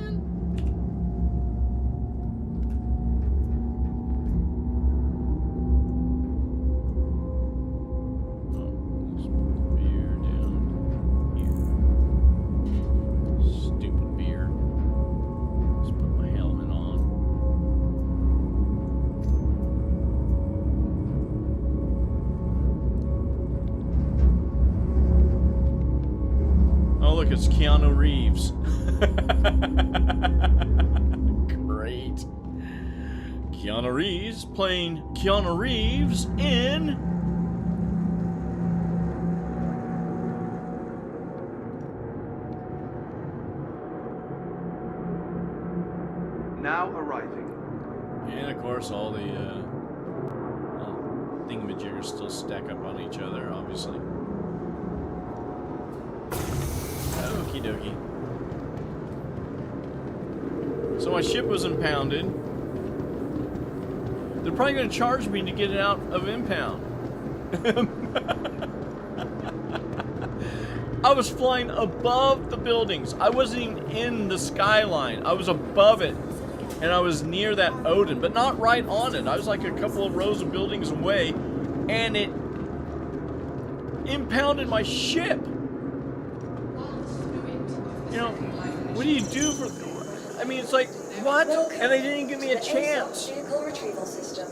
It's Keanu Reeves. Great. Keanu Reeves playing Keanu Reeves in Now arriving. and of course all the thingamajiggers still stack up on each other, obviously. Okie dokie. So my ship was impounded. They're probably going to charge me to get it out of impound. I was flying above the buildings. I wasn't even in the skyline. I was above it. And I was near that Odin, but not right on it. I was like a couple of rows of buildings away. And it impounded my ship. You know, what do you do for... I mean, it's like, what? And they didn't give me a chance. Vehicle retrieval system.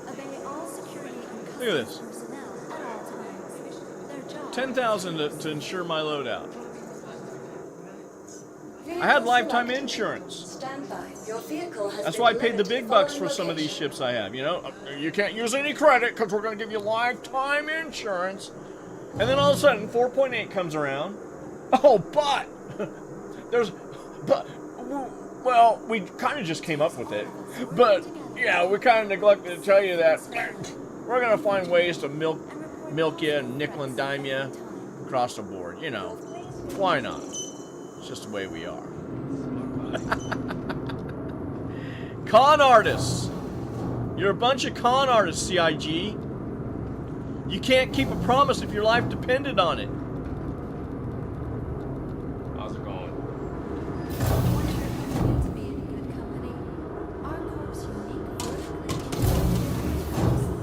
Obey all security and Look at this. personnel at all times. Their job 10,000 to insure my loadout. I had lifetime insurance. Stand by. Your vehicle has That's been why I paid the delivered to big the bucks following for some of these location. ships I have. You know, you can't use any credit because we're going to give you lifetime insurance. And then all of a sudden, 4.8 comes around. Oh, but well, we kind of just came up with it. But yeah, we kind of neglected to tell you that we're going to find ways to milk you and nickel and dime you across the board. You know, why not? It's just the way we are. Con artists. You're a bunch of con artists, CIG. You can't keep a promise if your life depended on it. How's it going? Want your company to be in good company? Our corp's unique vertically integrated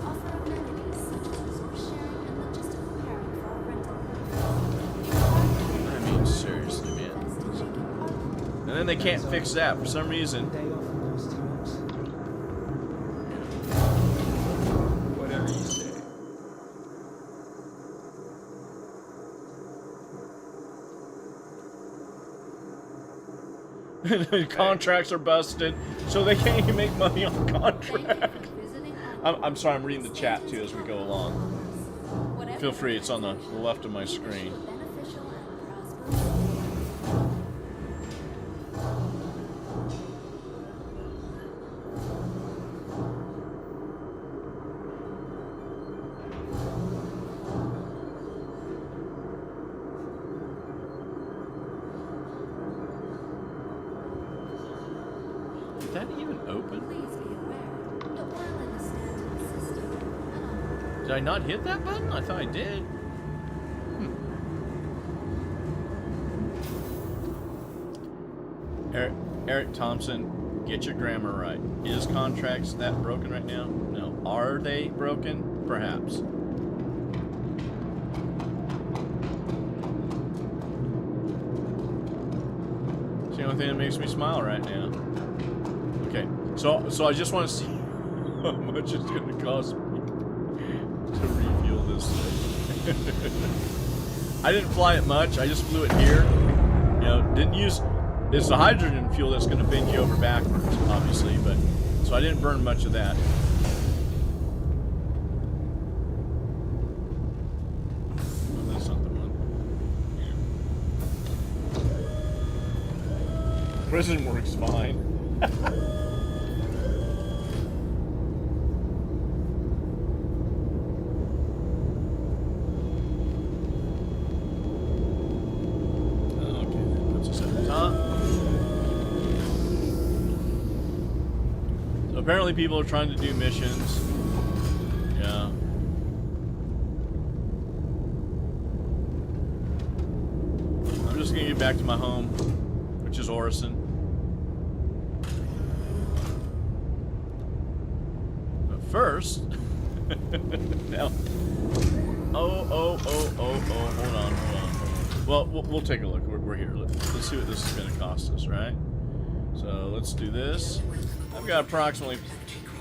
offer amenities such as resource sharing and logistical pairing for our rental. I mean, seriously, man. And then they can't fix that for some reason. Whatever you say. Contracts are busted, so they can't even make money on contracts. I'm sorry, I'm reading the chat too as we go along. Feel free, it's on the left of my screen. Beneficial and prosperous. Did that even open? Please be aware that while in a standard system, Did I not hit that button? I thought I did. Eric Thompson, get your grammar right. Is contracts that broken right now? No. Are they broken? Perhaps. It's the only thing that makes me smile right now. Okay, so I just want to see how much it's going to cost me to refuel this thing. I didn't fly it much. I just flew it here. You know, didn't use. It's the hydrogen fuel that's going to bend you over backwards, obviously. But so I didn't burn much of that. Oh, that's not the one. Prison works fine. Okay, that puts us at the top. So apparently people are trying to do missions. Yeah. I'm just gonna get back to my home, which is Orison. But first, now, hold on. Well, we'll take a look. We're here. Let's see what this is gonna cost us, right? So let's do this. I've got approximately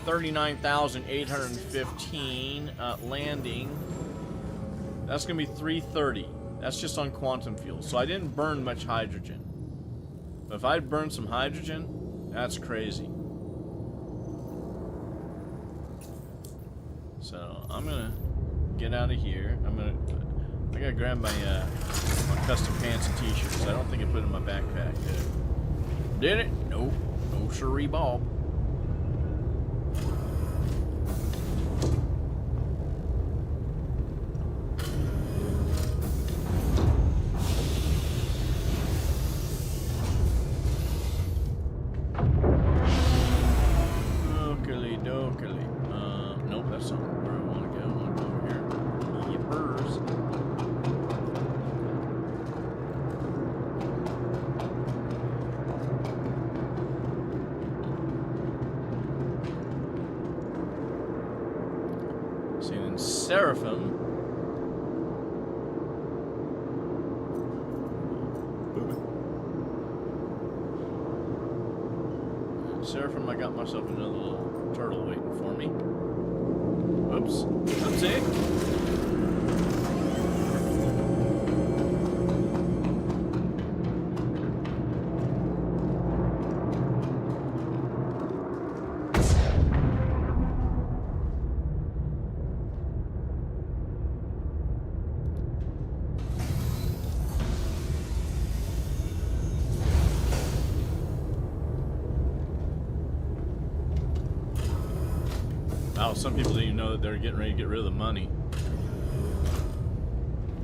39,815 landing. That's gonna be 330. That's just on quantum fuel. So I didn't burn much hydrogen. But if I'd burned some hydrogen, that's crazy. So I'm gonna get out of here. I gotta grab my my custom pants and t-shirts. I don't think I put it in my backpack. Did it? Nope. No siree ball. Nope, that's not where I want to go. I want to go over here. Yippers. See, then Seraphim. Seraphim, I got myself another little turtle waiting for me. Whoops. Oopsie. Wow, some people didn't even know that they're getting ready to get rid of the money.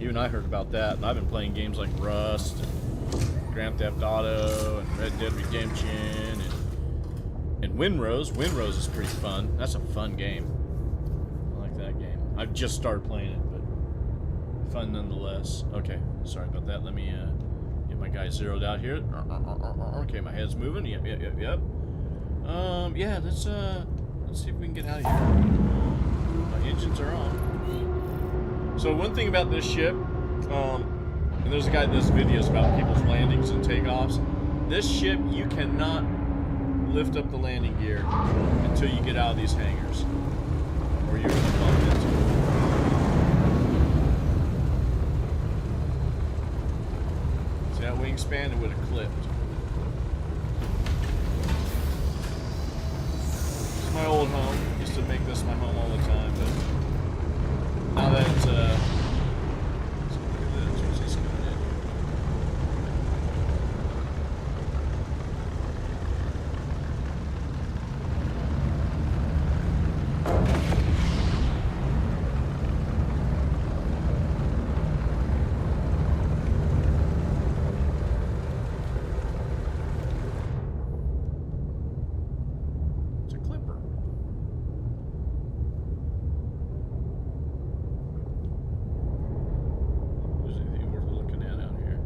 Even I heard about that, and I've been playing games like Rust, and Grand Theft Auto, and Red Dead Redemption, and Windrose. Windrose is pretty fun. That's a fun game. I like that game. I've just started playing it, but fun nonetheless. Okay, sorry about that. Let me get my guy zeroed out here. Okay, my head's moving. Yep. Yeah, let's see if we can get out of here. My engines are on. So one thing about this ship, and there's a guy that does videos about people's landings and takeoffs. This ship, you cannot lift up the landing gear until you get out of these hangars, or you're going to bump into it. See that wingspan? It would have clipped. My old home. Used to make this my home all the time, but now that let's look at this. What's this coming in? It's a clipper. There's anything worth looking at out here?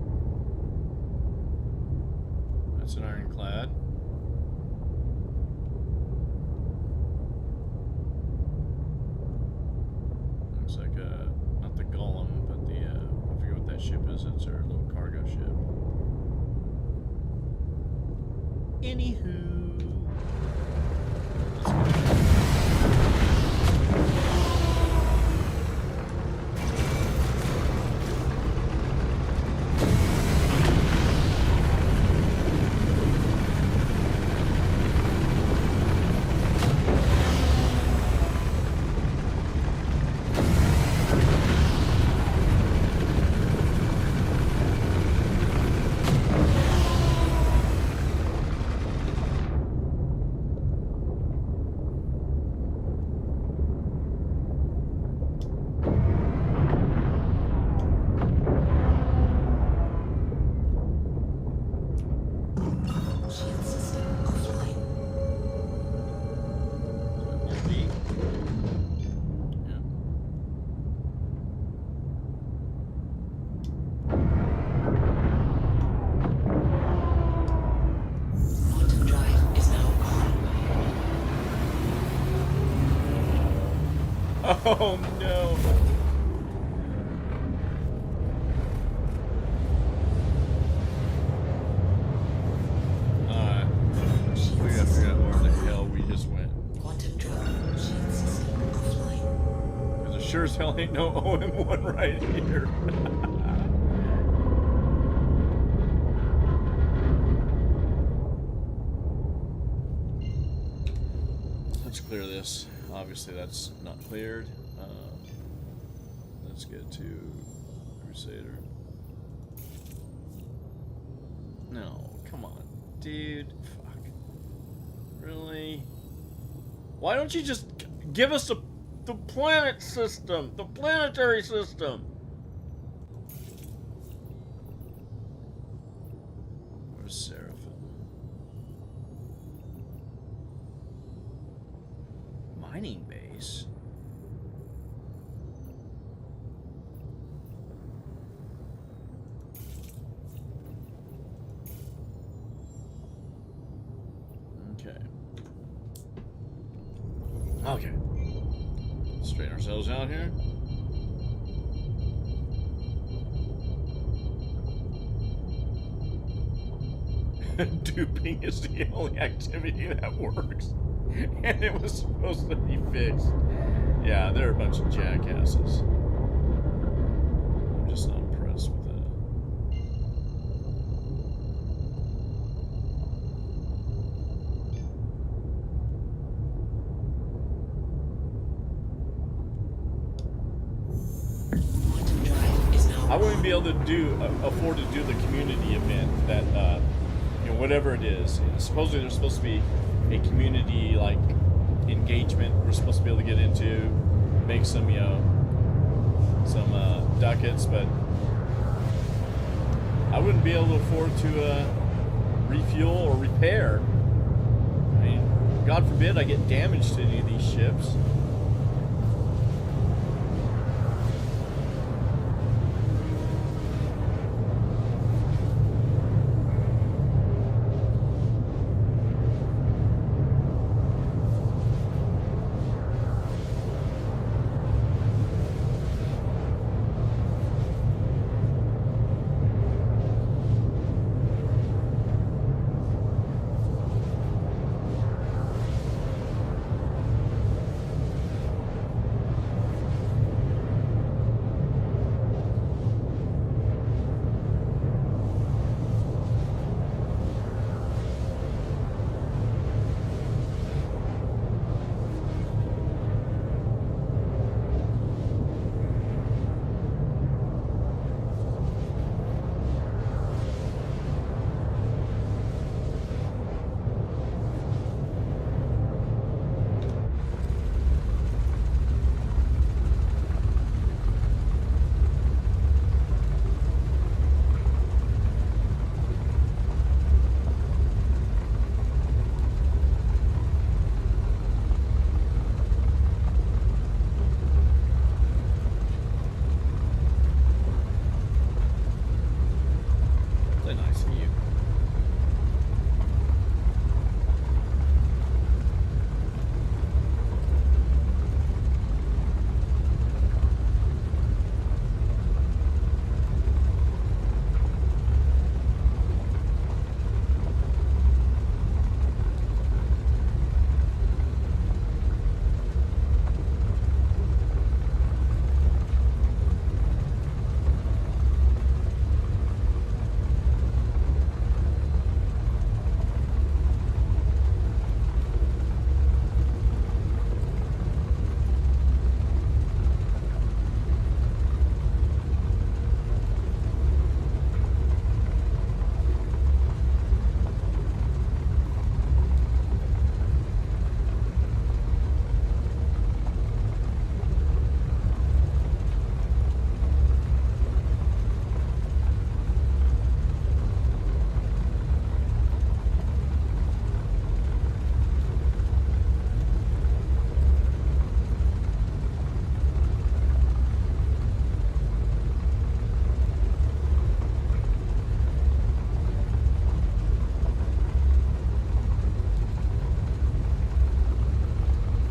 That's an ironclad. Looks like not the Golem, but the I forget what that ship is. It's our little cargo ship. Anywho. Let's go. Oh no. Alright. We gotta figure out where the hell we just went. Quantum drone shield system offline. Because there sure as hell ain't no OM1 right here. Let's clear this. Obviously that's not cleared. Let's get to Crusader. No, come on, dude. Fuck. Really? Why don't you just give us the planet system, the planetary system? Where's Seraphim? Mining base? Okay. Okay. Straighten ourselves out here. Duping is the only activity that works. And it was supposed to be fixed. Yeah, they're a bunch of jackasses. I'm just not impressed with that. Quantum drive is now I wouldn't be able to afford to do the community event that, you know, whatever it is. Supposedly there's supposed to be a community, like, engagement we're supposed to be able to get into, make some, you know, some ducats, but I wouldn't be able to afford to refuel or repair. I mean, God forbid I get damaged to any of these ships.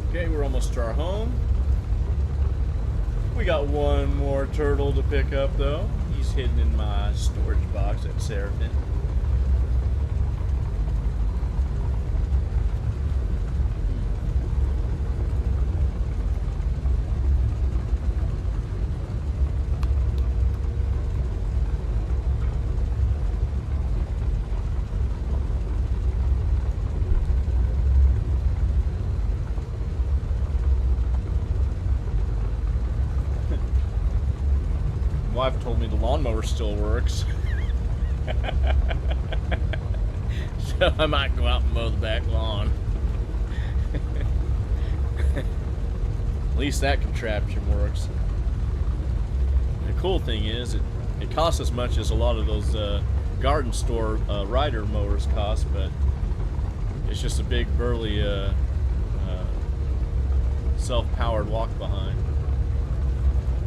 Okay, we're almost to our home. got one more turtle to pick up, though. He's hidden in my storage box at Seraphim. Wife told me the lawnmower still works. So I might go out and mow the back lawn. At least that contraption works. The cool thing is it costs as much as a lot of those garden store rider mowers cost, but it's just a big burly self-powered walk behind.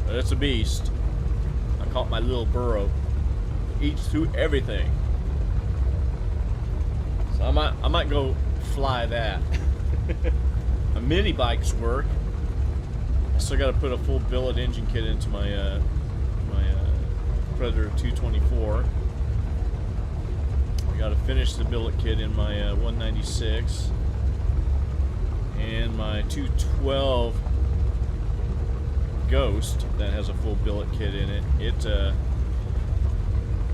But it's a beast. I caught my little burro. Eats through everything. So I might go fly that. A mini bikes work. I still got to put a full billet engine kit into my Predator 224. I got to finish the billet kit in my 196 and my 212 Ghost that has a full billet kit in it. It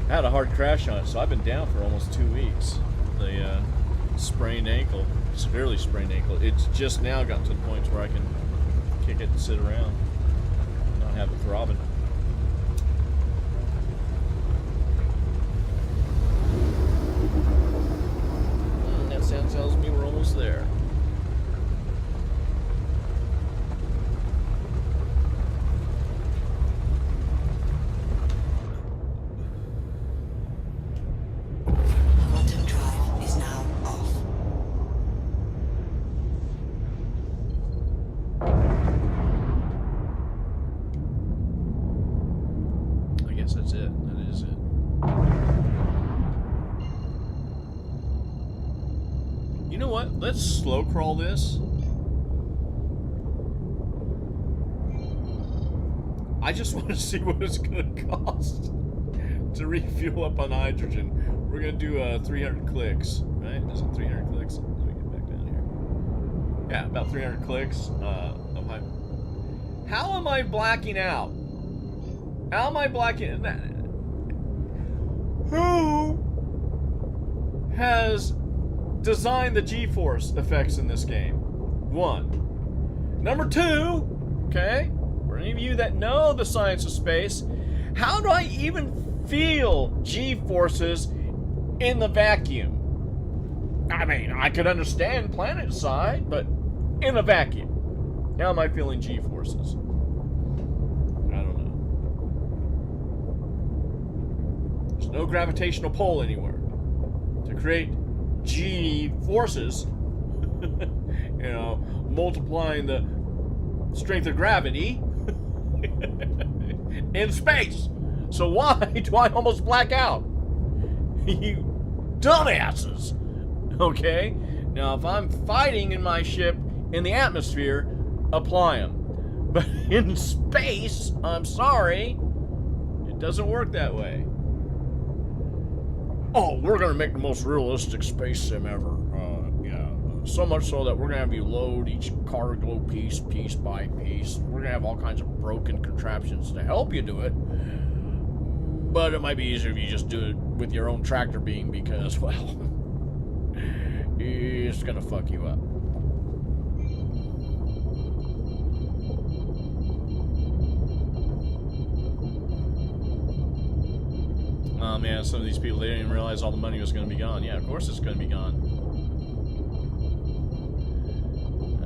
had a hard crash on it, so I've been down for almost 2 weeks with a sprained ankle, severely sprained ankle. It's just now gotten to the point where I can kick it and sit around and not have it throbbing. That sound tells me we're almost there. Quantum drive is now off. I guess that's it. That is it. You know what? Let's slow crawl this. I just want to see what it's going to cost to refuel up on hydrogen. We're going to do 300 clicks, right? Is it 300 clicks? Let me get back down here. Yeah, about 300 clicks of hydrogen. How am I blacking out? How am I blacking that? Who has designed the G-force effects in this game? One. Number two, okay, for any of you that know the science of space, how do I even feel G-forces in the vacuum? I mean, I could understand planet side, but in a vacuum, how am I feeling G-forces? I don't know. There's no gravitational pull anywhere to create G-forces. You know, multiplying the strength of gravity in space. So why do I almost black out? You dumbasses. Okay? Now, if I'm fighting in my ship in the atmosphere, apply them. But in space, I'm sorry, it doesn't work that way. Oh, we're going to make the most realistic space sim ever. Yeah. So much so that we're going to have you load each cargo piece by piece. We're going to have all kinds of broken contraptions to help you do it. But it might be easier if you just do it with your own tractor beam because, well, it's going to fuck you up. Oh man, some of these people, they didn't even realize all the money was going to be gone. Yeah, of course it's going to be gone.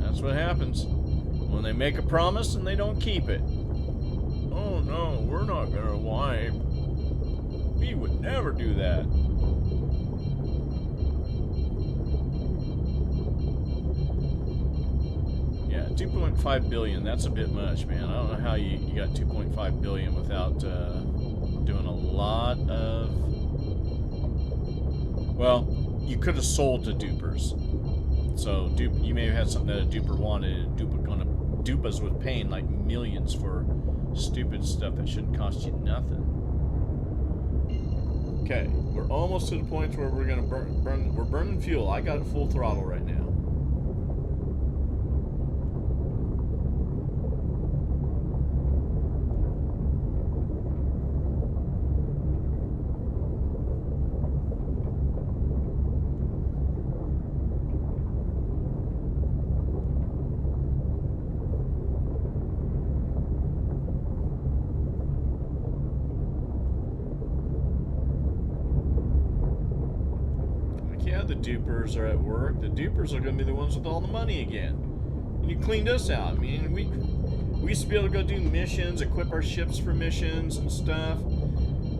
That's what happens when they make a promise and they don't keep it. Oh no, we're not going to wipe. We would never do that. Yeah, 2.5 billion, that's a bit much, man. I don't know how you got 2.5 billion without doing a lot of... Well, you could have sold to dupers. So you may have had something that a duper wanted and a duper dupe us with paying like millions for stupid stuff that shouldn't cost you nothing. Okay, we're almost to the point where we're gonna burn. We're burning fuel. I got it full throttle right now. The dupers are at work. The dupers are going to be the ones with all the money again. And you cleaned us out. I mean, we used to be able to go do missions, equip our ships for missions and stuff.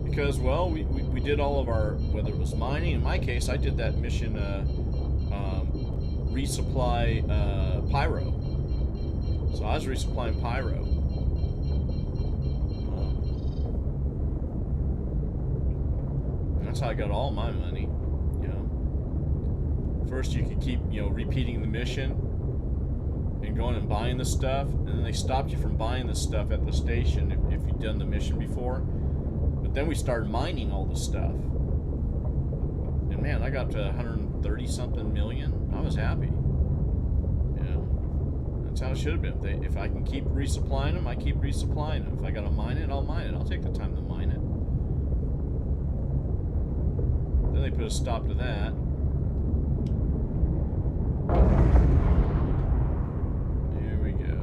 Because, well, we did all of our, whether it was mining. In my case, I did that mission, resupply pyro. So I was resupplying pyro. That's how I got all my money. First, you could keep, repeating the mission and going and buying the stuff, and then they stopped you from buying the stuff at the station if you'd done the mission before. But then we started mining all the stuff, and man, I got to 130 something million. I was happy. That's how it should have been. If I can keep resupplying them, I keep resupplying them. If I gotta mine it, I'll mine it. I'll take the time to mine it. Then they put a stop to that. Here we go.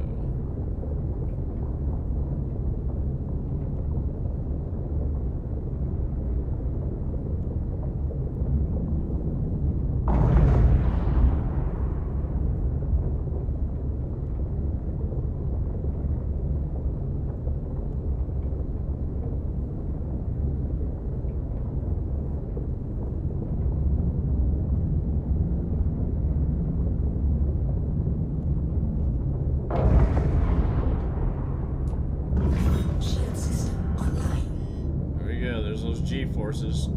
G-forces.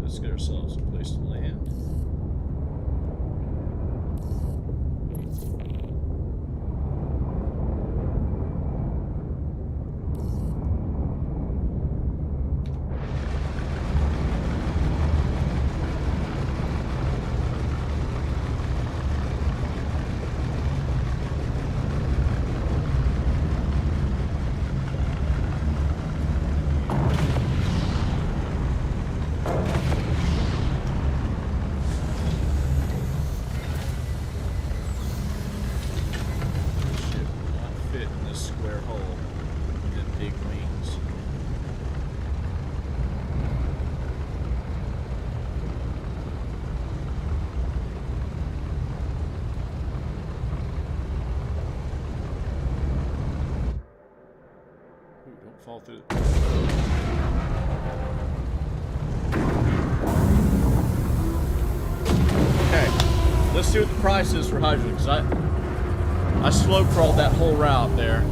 Let's get ourselves a place to land. Fall through. Okay, let's see what the price is for hydrogen, because I slow crawled that whole route there.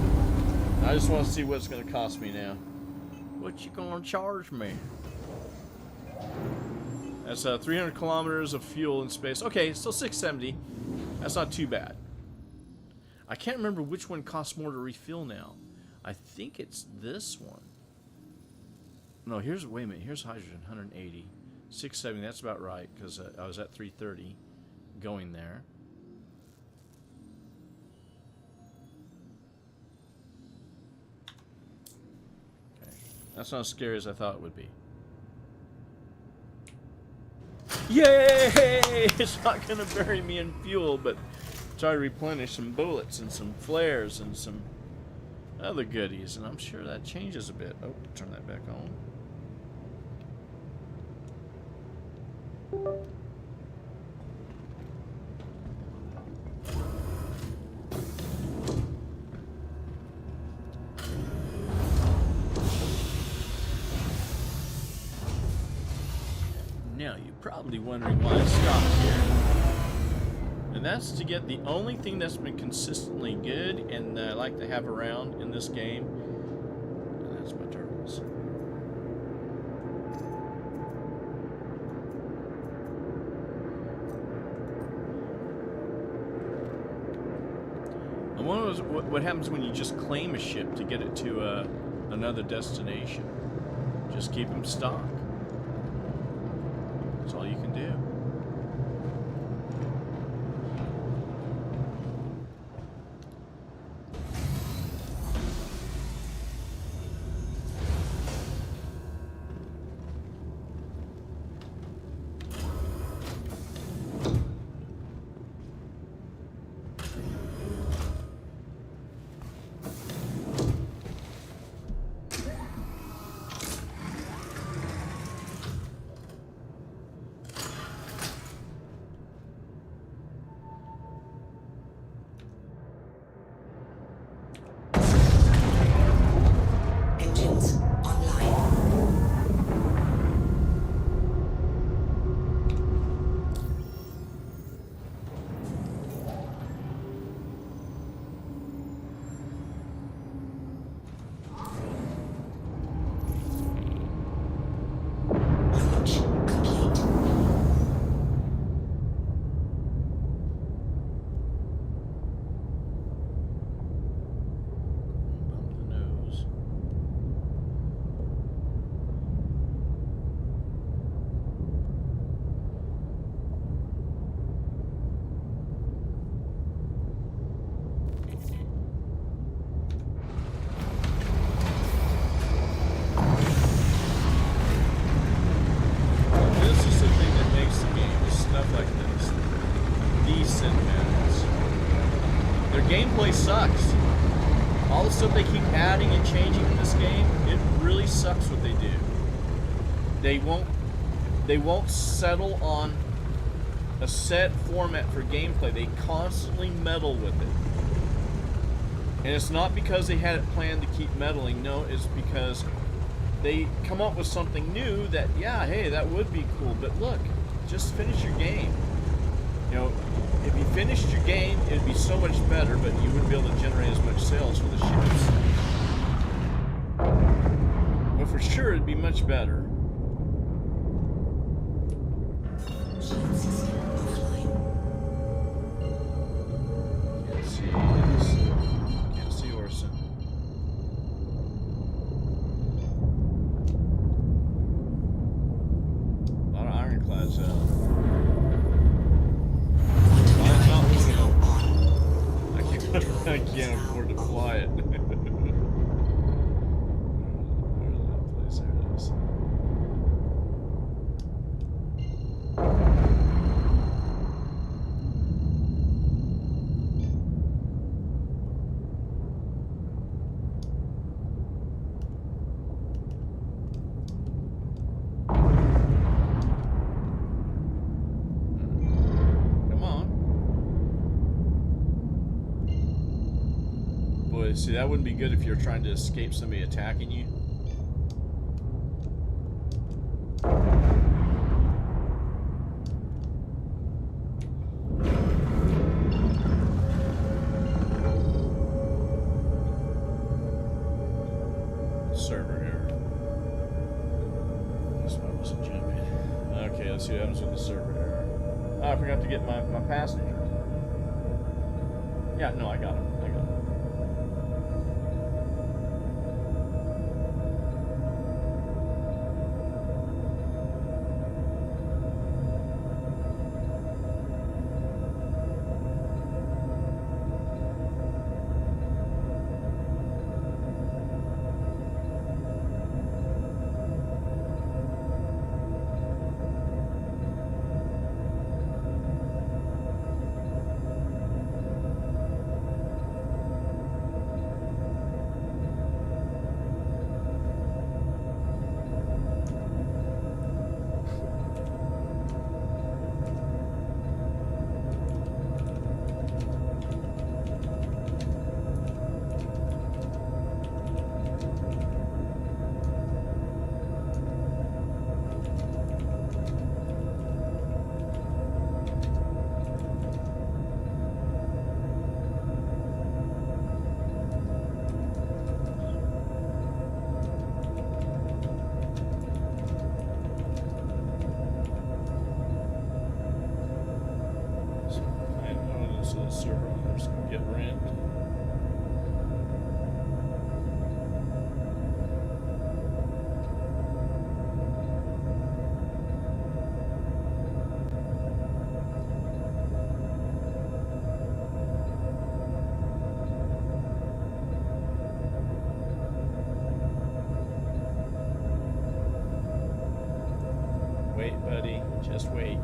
I just want to see what it's going to cost me now. What you going to charge me? That's 300 kilometers of fuel in space. Okay, still 670. That's not too bad. I can't remember which one costs more to refill now. I think it's this one. No, wait a minute, here's hydrogen, 180. 670, that's about right, because I was at 330 going there. Okay, that's not as scary as I thought it would be. Yay! It's not going to bury me in fuel, but try to replenish some bullets and some flares and some other goodies, and I'm sure that changes a bit. Oh, turn that back on. Now, you're probably wondering why I stopped here. And that's to get the only thing that's been consistently good and I like to have around in this game. And that's my turtles. And one of those, what happens when you just claim a ship to get it to another destination? Just keep them stocked. That's all you can do. Engines online. Launch complete. Bump the nose. This is the thing that makes the game, is stuff like this. These cinematics. Their gameplay sucks. All the stuff they keep adding and changing in this game, it really sucks what they do. They won't settle on a set format for gameplay. They constantly meddle with it. And it's not because they had it planned to keep meddling. No, it's because they come up with something new that, yeah, hey, that would be cool. But look, just finish your game. You know, if you finished your game, it'd be so much better, but you wouldn't be able to generate as much sales for the ships. But for sure, it'd be much better. Shield system offline. Can't see this. Can't see Orson. A lot of ironclads out. Mine's not Is moving. now on. I can't afford to fly it. Where's that place? There it is. Come on. Boy, see, that wouldn't be good if you're trying to escape somebody attacking you. Server error. That's why I wasn't jumping. Okay, let's see what happens with the server error. Oh, I forgot to get my passenger. Yeah, no, I got him. I got him. server owners can get rent. Wait, buddy, just wait.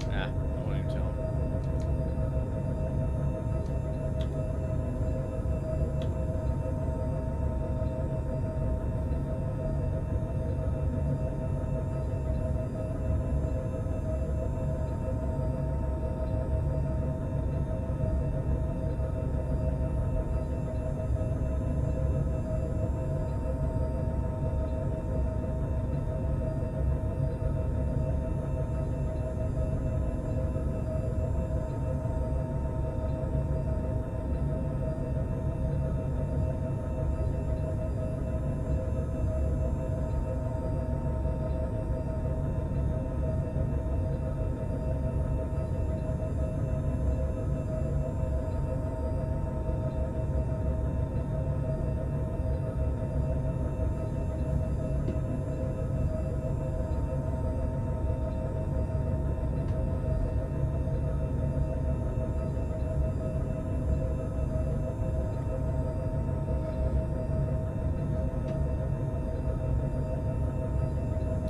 Ah, I won't even tell him.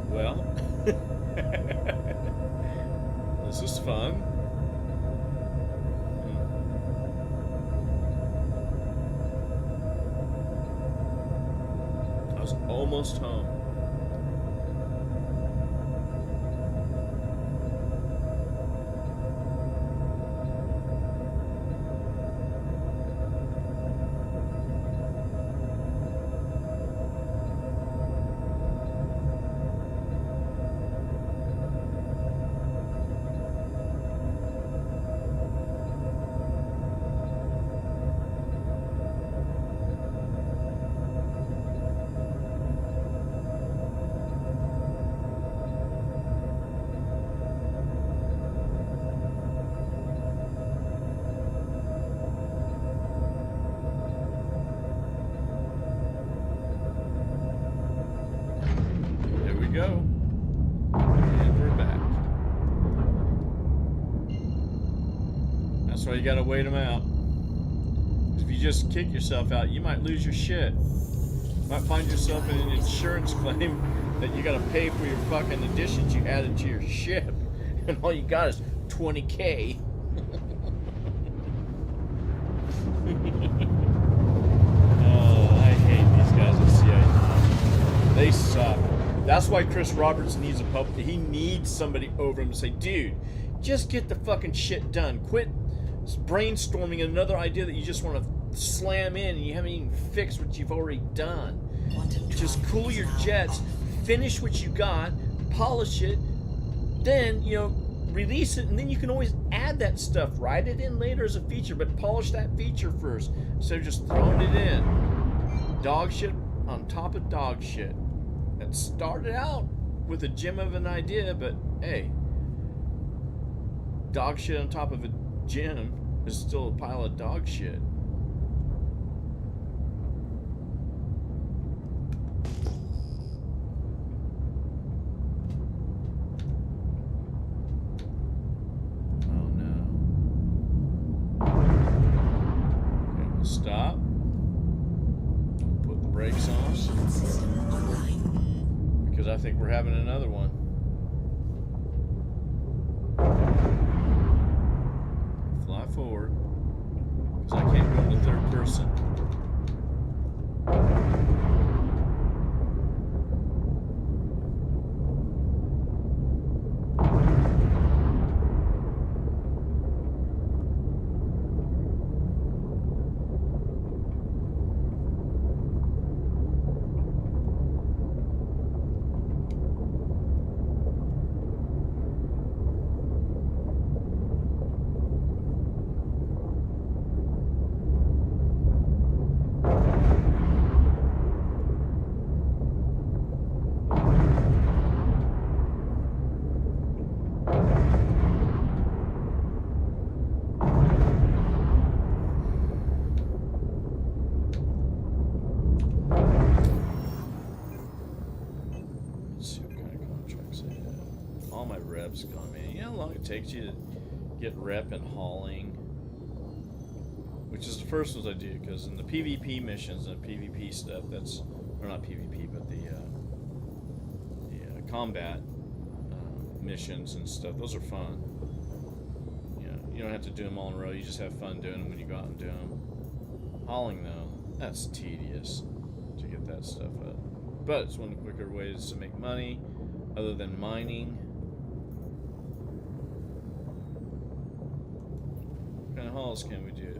Well, this is fun. I was almost home. There we go. And we're back. That's why you gotta wait them out. 'Cause if you just kick yourself out, you might lose your shit. You might find yourself in an insurance claim that you gotta pay for your fucking additions you added to your ship. And all you got is 20K. Oh, I hate these guys at CIA. They suck. That's why Chris Roberts needs a puppet. He needs somebody over him to say, dude, just get the fucking shit done. Quit brainstorming another idea that you just want to slam in and you haven't even fixed what you've already done. Just cool your jets, finish what you got, polish it, then, you know, release it, and then you can always add that stuff. Write it in later as a feature, but polish that feature first instead of just throwing it in. Dog shit on top of dog shit. It started out with a gem of an idea, but hey, dog shit on top of a gem is still a pile of dog shit. Oh no. Okay, we'll stop. Put the brakes on. System online. Because I think we're having another one. Fly forward. Because I can't go into third person. all my reps gone, man. You know how long it takes you to get rep and hauling? Which is the first ones I do, because in the PvP missions and PvP stuff, that's, or not PvP, but the combat missions and stuff, those are fun. You know, you don't have to do them all in a row, you just have fun doing them when you go out and do them. Hauling, though, that's tedious to get that stuff up. But it's one of the quicker ways to make money, other than mining. What kind of hauls can we do?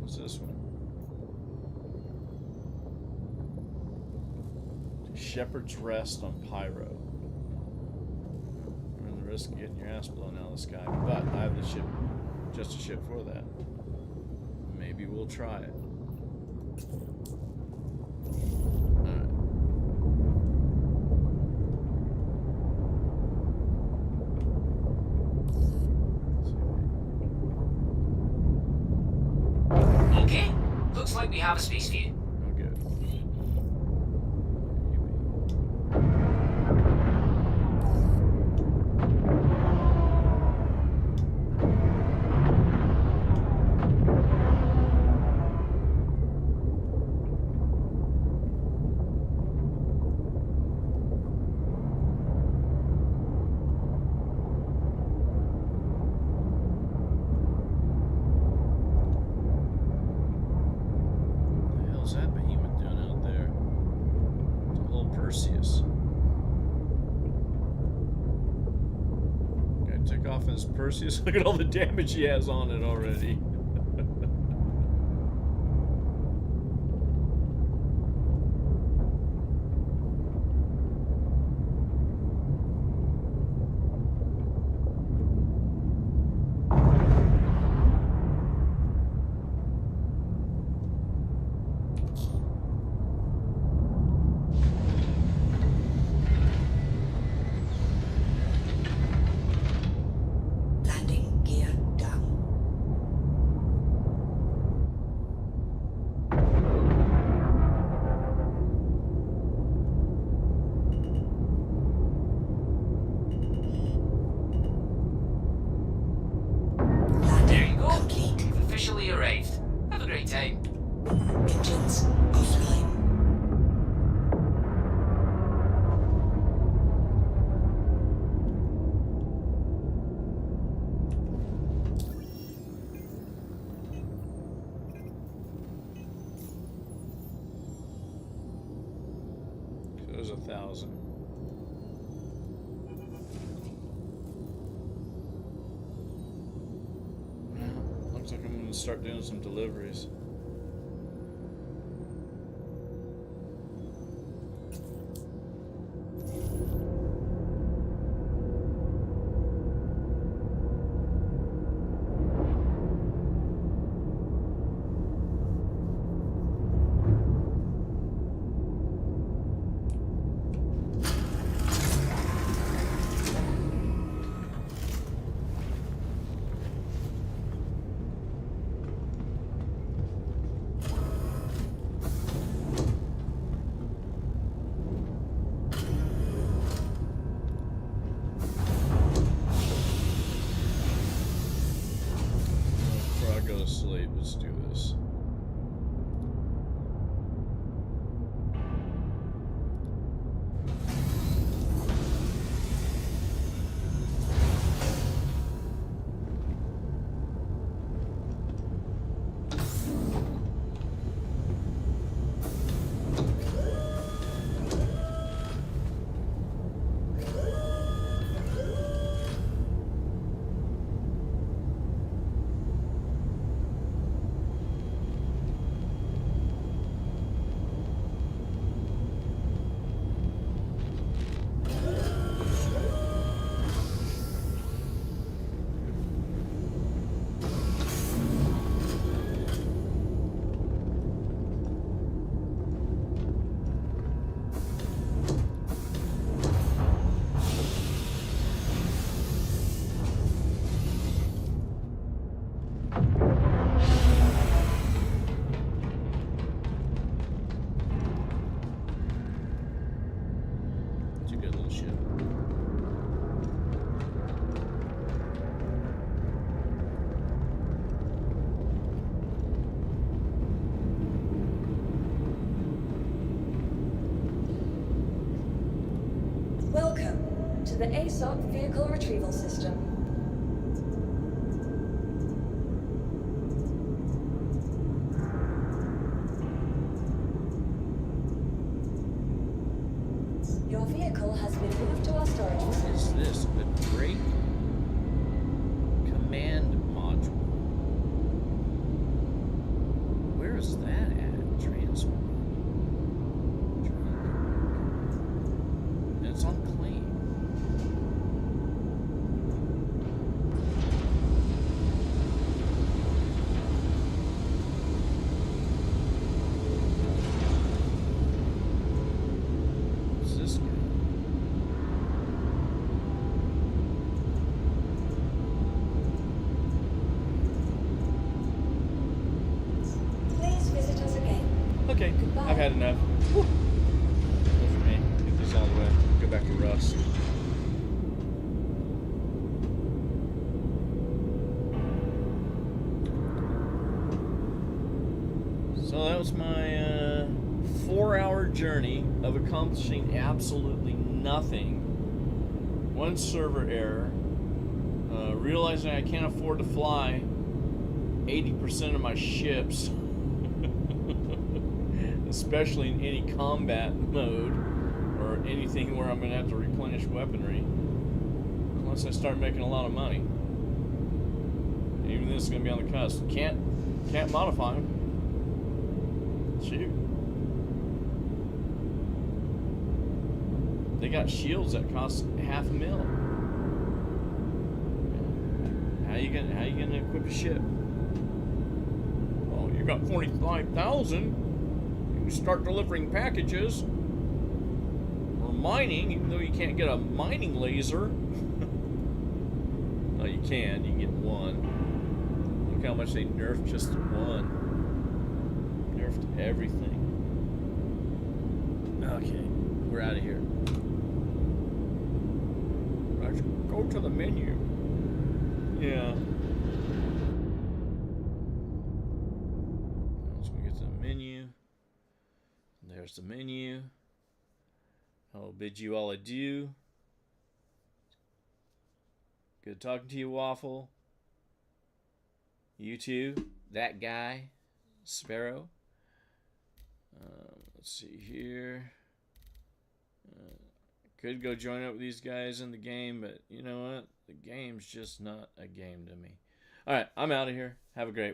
What's this one? Shepherd's Rest on Pyro. You're in the risk of getting your ass blown out of the sky, but I have the ship, just a ship for that. Maybe we'll try it. Alright. Okay, looks like we have a space for you. Oh, good. What the hell's that behemoth doing out there? It's a whole Perseus. Guy took off in his Perseus. Look at all the damage he has on it already. Landing gear down. There you Landing go. complete. You've officially arrived. Have a great time. Engines offline. So there's 1,000. Well, looks like I'm going to start doing some deliveries. ship. Welcome to the ASOC Vehicle Retrieval System. Your vehicle has been moved to our storage What facility. is this? A brake command module. Where is that at? Transport. And it's on claim. What's this guy? Please visit us again. Okay, Goodbye. I've had enough. Whew. Good for me. Get this all the way. Go back to Rust. So that was my 4-hour journey of accomplishing absolutely nothing. One server error. Realizing I can't afford to fly 80% of my ships. Especially in any combat mode or anything where I'm going to have to replenish weaponry unless I start making a lot of money. Even this is going to be on the cusp. Can't modify them. Shoot. They got shields that cost $500,000. How you gonna equip a ship? Oh, you got 45,000. You can start delivering packages or mining, even though you can't get a mining laser. No, you can. You can get one. Look how much they nerfed just the one. Nerfed everything. Okay, we're out of here. Let's go to the menu. Yeah. Once we get to the menu, there's the menu. I'll bid you all adieu. Good talking to you, Waffle. You too. That guy, Sparrow. Let's see here. Could go join up with these guys in the game, but you know what? The game's just not a game to me. All right, I'm out of here. Have a great